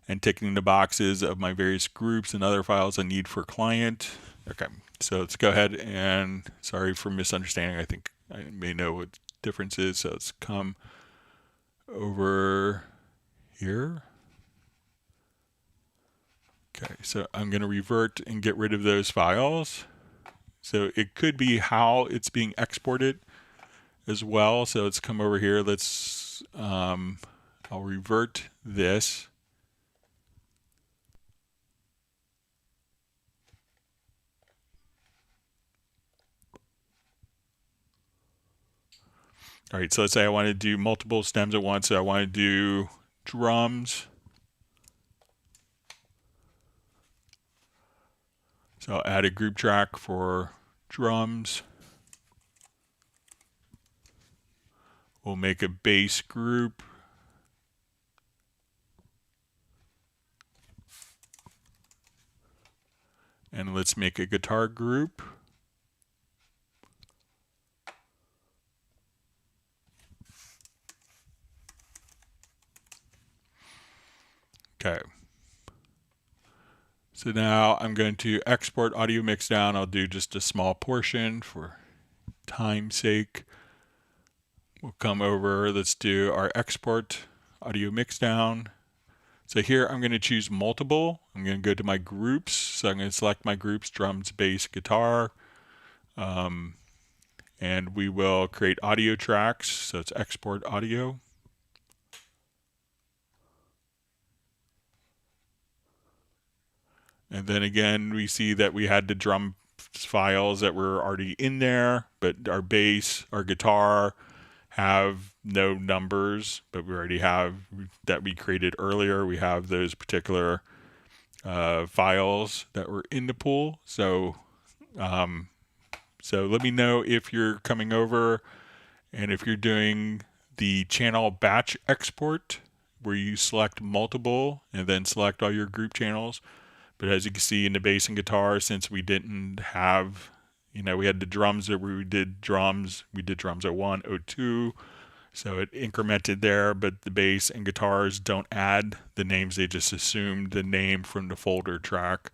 and ticking the boxes of my various groups and other files I need for client. Okay, so let's go ahead and, sorry for misunderstanding. I think I may know what the difference is. So let's come over here. Okay, so I'm going to revert and get rid of those files. So it could be how it's being exported as well. So let's come over here. Let's, I'll revert this. All right, so let's say I want to do multiple stems at once. So I want to do drums. So I'll add a group track for drums. We'll make a bass group. And let's make a guitar group. Okay. So now I'm going to export audio mix down. I'll do just a small portion for time's sake. We'll come over, let's do our export audio mix down. So here I'm going to choose multiple. I'm going to go to my groups. So I'm going to select my groups, drums, bass, guitar. And we will create audio tracks. So it's export audio. And then again, we see that we had the drum files that were already in there, but our bass, our guitar have no numbers, but we already have that we created earlier. We have those particular files that were in the pool. So let me know if you're coming over and if you're doing the channel batch export where you select multiple and then select all your group channels. But as you can see in the bass and guitar, since we didn't have, we had the drums that we did drums 01, 02, so it incremented there, but the bass and guitars don't add the names, they just assume the name from the folder track.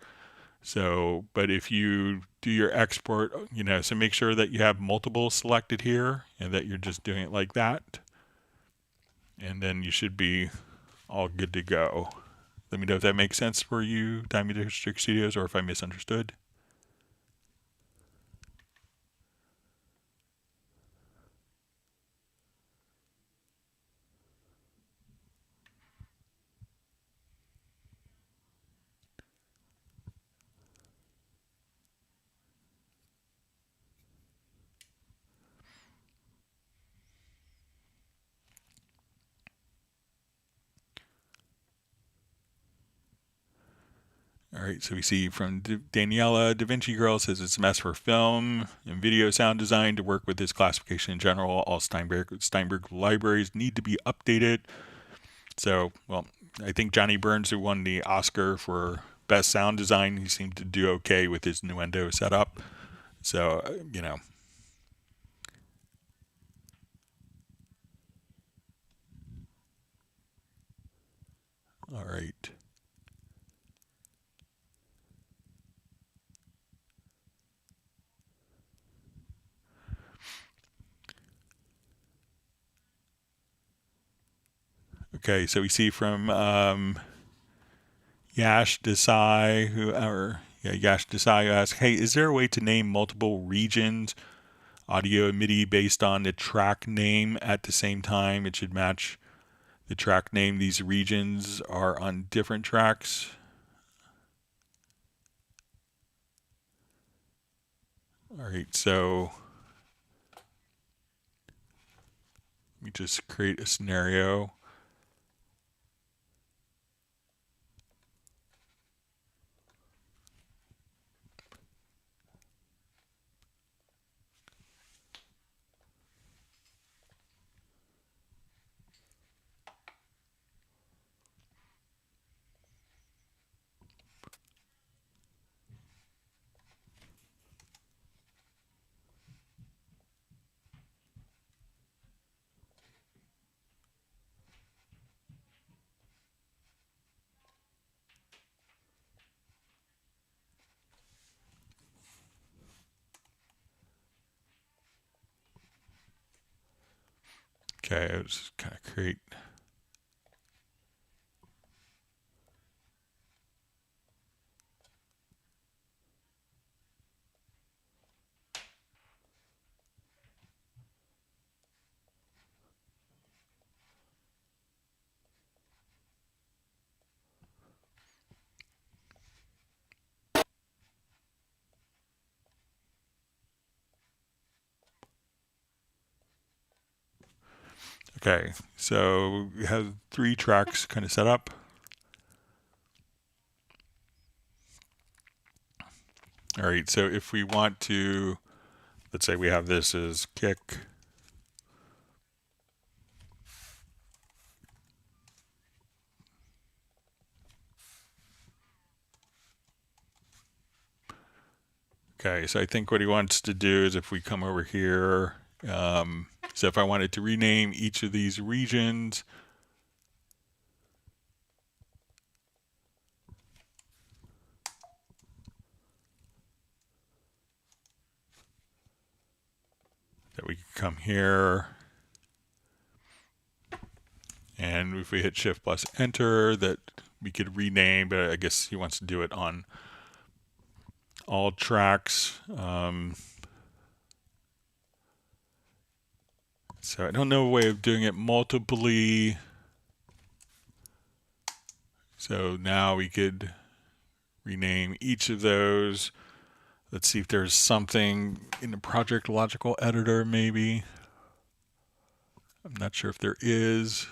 So, but if you do your export, so make sure that you have multiple selected here and that you're just doing it like that. And then you should be all good to go. Let me know if that makes sense for you, Diamond District Studios, or if I misunderstood. All right, so we see from Daniela, Da Vinci Girl says it's a mess for film and video sound design to work with this classification in general. All Steinberg libraries need to be updated. So, well, I think Johnny Burns, who won the Oscar for Best Sound Design, he seemed to do okay with his Nuendo setup. So, All right. Okay, so we see from Yash Desai, Yash Desai asks, hey, is there a way to name multiple regions, audio and MIDI, based on the track name at the same time? It should match the track name. These regions are on different tracks. All right, so let me just create a scenario. Okay, I was kind of create. Okay, so we have 3 tracks kind of set up. All right, so if we want to, let's say we have this as kick. Okay, so I think what he wants to do is if we come over here, so if I wanted to rename each of these regions, that we could come here, and if we hit Shift plus Enter, that we could rename, but I guess he wants to do it on all tracks. So I don't know a way of doing it multiply. So now we could rename each of those. Let's see if there's something in the project logical editor, maybe. I'm not sure if there is.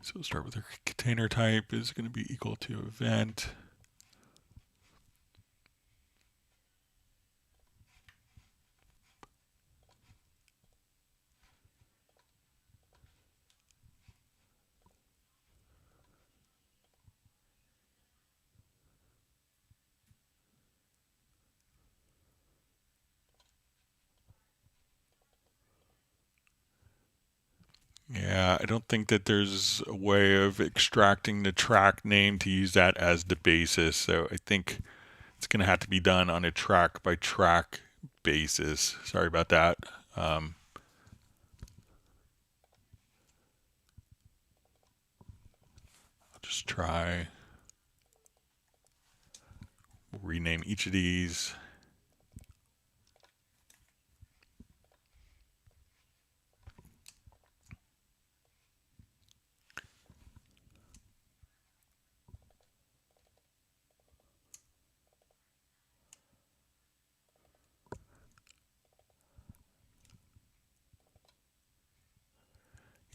So we'll start with our container type is going to be equal to event. Yeah, I don't think that there's a way of extracting the track name to use that as the basis. So I think it's going to have to be done on a track by track basis. Sorry about that. I'll just try. We'll rename each of these.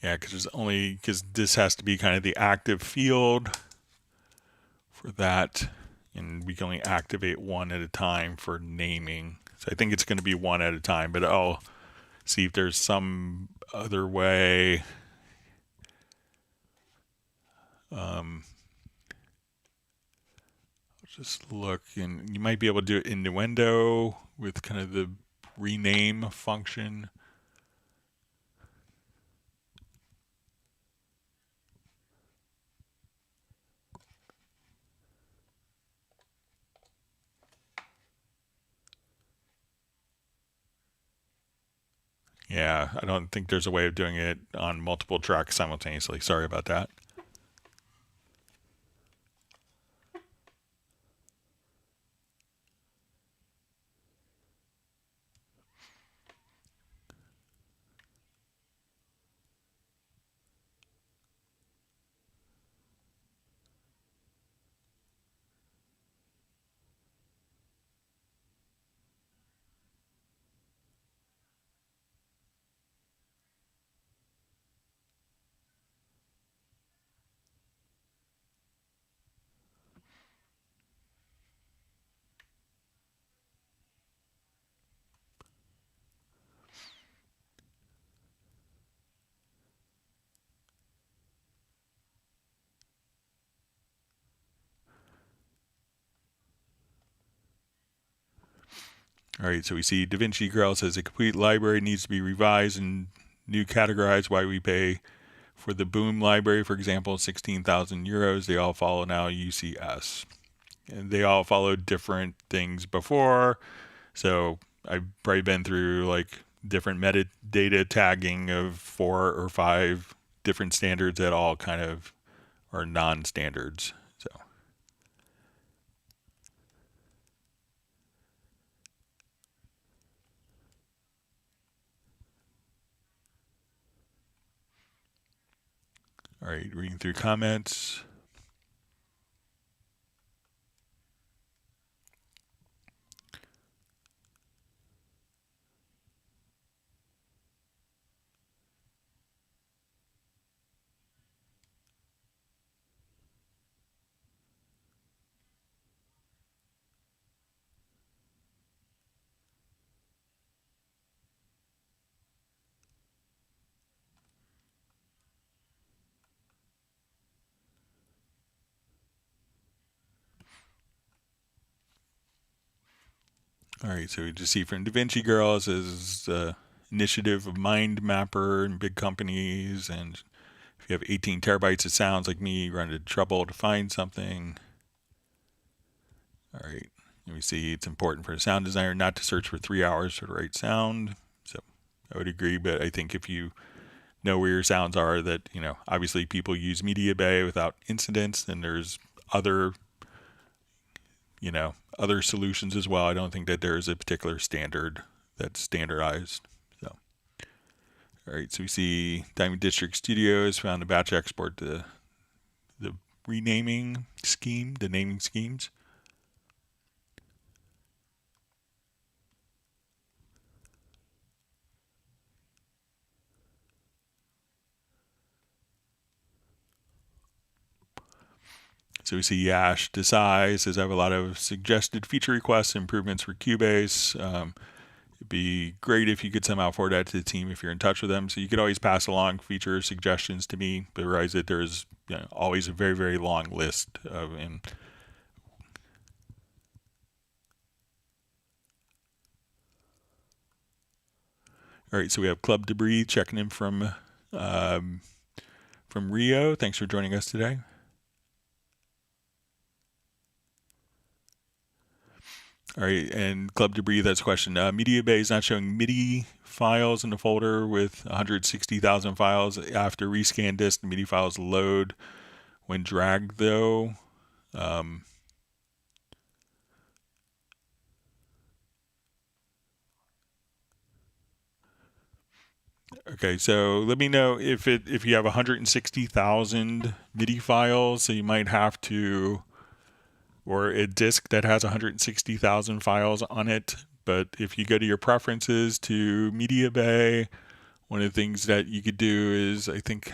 Yeah, because this has to be kind of the active field for that, and we can only activate one at a time for naming. So I think it's going to be one at a time, but I'll see if there's some other way. I'll just look, and you might be able to do it in Nuendo with kind of the rename function. Yeah, I don't think there's a way of doing it on multiple tracks simultaneously. Sorry about that. All right, so we see DaVinci Grell says a complete library needs to be revised and new categorized. Why we pay for the Boom library, for example, 16,000 euros. They all follow now UCS. And they all followed different things before. So I've probably been through like different metadata tagging of 4 or 5 different standards that all kind of are non-standards. So. All right, reading through comments. All right, so we just see from DaVinci Girls is initiative of Mind Mapper and big companies, and if you have 18 terabytes of sounds like me, you run into trouble to find something. All right, and we see it's important for a sound designer not to search for 3 hours for the right sound. So I would agree, but I think if you know where your sounds are, that, you know, obviously people use MediaBay without incidents, and there's other, you know, other solutions as well. I don't think that there's a particular standard that's standardized. So, all right, so we see Diamond District Studios found a batch export the renaming scheme, the naming schemes. So we see Yash Desai says I have a lot of suggested feature requests, improvements for Cubase. It'd be great if you could somehow forward that to the team if you're in touch with them. So you could always pass along feature suggestions to me, but realize that there's, you know, always a very, very long list of. And all right, so we have Club Debris checking in from Rio. Thanks for joining us today. All right, and Club Debris, that's a question. MediaBay is not showing MIDI files in the folder with 160,000 files. After rescan disk, the MIDI files load when dragged, though. Okay, so let me know if you have 160,000 MIDI files, so you might have to, or a disk that has 160,000 files on it. But if you go to your preferences to MediaBay, one of the things that you could do is, I think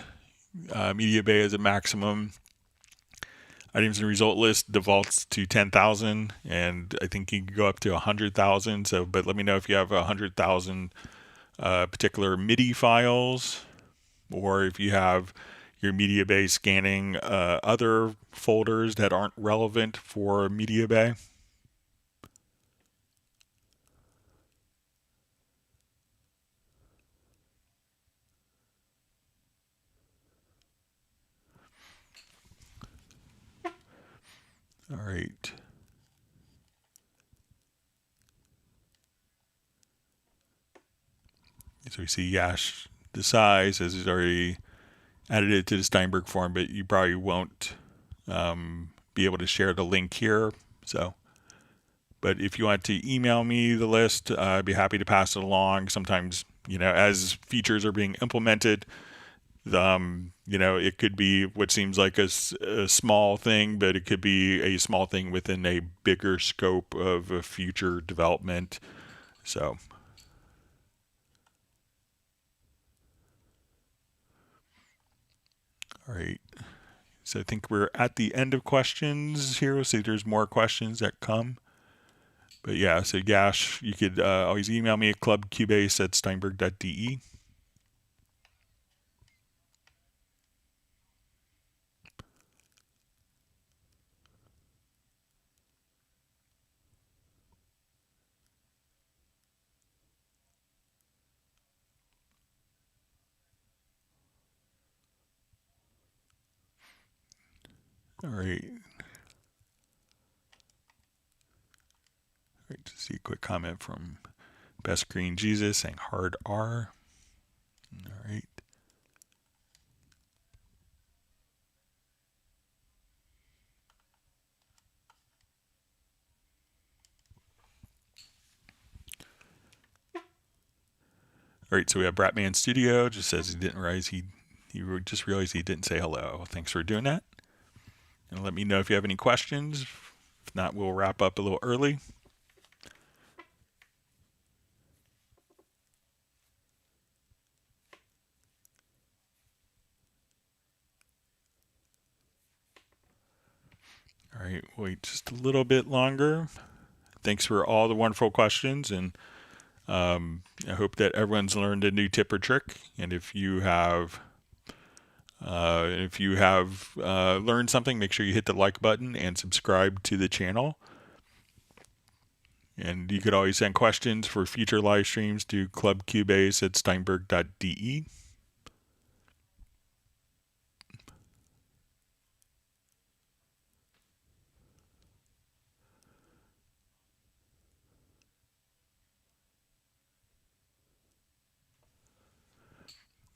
MediaBay is a maximum items in result list defaults to 10,000, and I think you can go up to 100,000. So, but let me know if you have 100,000 particular MIDI files, or if you have your MediaBay scanning other folders that aren't relevant for MediaBay. All right. So we see Yash Desai says he's already added it to the Steinberg form, but you probably won't be able to share the link here. So, but if you want to email me the list, I'd be happy to pass it along. Sometimes, you know, as features are being implemented, you know, it could be what seems like a small thing, but it could be a small thing within a bigger scope of a future development. So, all right. So I think we're at the end of questions here. We'll see if there's more questions that come. But yeah, so Gash, you could always email me at clubcubase@steinberg.de. All right. All right, to see a quick comment from Best Green Jesus saying hard R. All right. All right, so we have Bratman Studio, just says he didn't realize he just realized he didn't say hello. Thanks for doing that. And let me know if you have any questions. If not, we'll wrap up a little early. All right, wait just a little bit longer. Thanks for all the wonderful questions, and I hope that everyone's learned a new tip or trick. And if you have learned something, make sure you hit the like button and subscribe to the channel. And you could always send questions for future live streams to clubcubase@steinberg.de.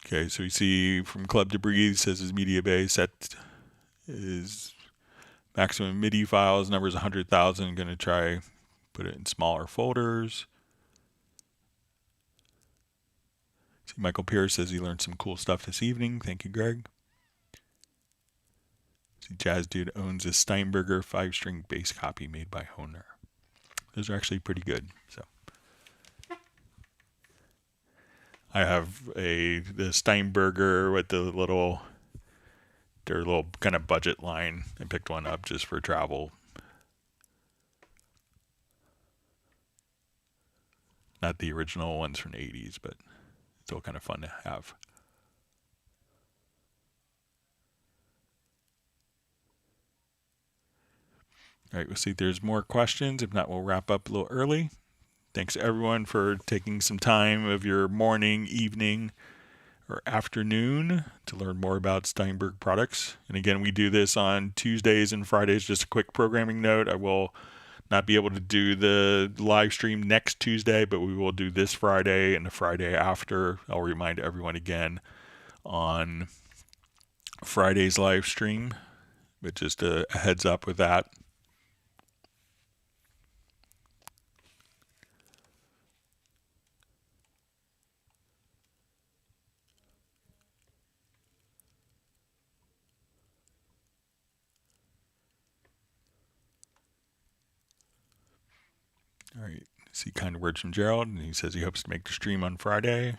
Okay, so we see from Club to Breathe says his MediaBay set is maximum MIDI files, number is 100,000. Going to try put it in smaller folders. See, Michael Pierce says he learned some cool stuff this evening. Thank you, Greg. See, Jazz Dude owns a Steinberger 5-string bass copy made by Hohner. Those are actually pretty good. So I have the Steinberger with their little kind of budget line. I picked one up just for travel. Not the original ones from the 80s, but still kind of fun to have. All right, we'll see if there's more questions. If not, we'll wrap up a little early. Thanks everyone for taking some time of your morning, evening, or afternoon to learn more about Steinberg products. And again, we do this on Tuesdays and Fridays. Just a quick programming note. I will not be able to do the live stream next Tuesday, but we will do this Friday and the Friday after. I'll remind everyone again on Friday's live stream, but just a heads up with that. All right, see kind words from Gerald, and he says he hopes to make the stream on Friday.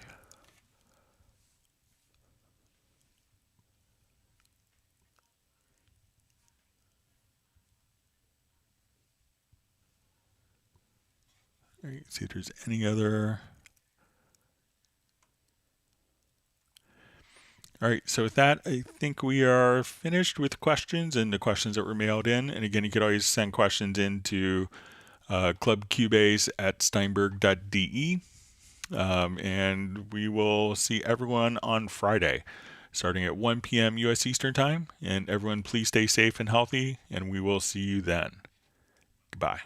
All right, see if there's any other. All right, so with that, I think we are finished with questions and the questions that were mailed in. And again, you could always send questions into clubcubase@steinberg.de. And we will see everyone on Friday, starting at 1 p.m. U.S. Eastern Time. And everyone, please stay safe and healthy, and we will see you then. Goodbye.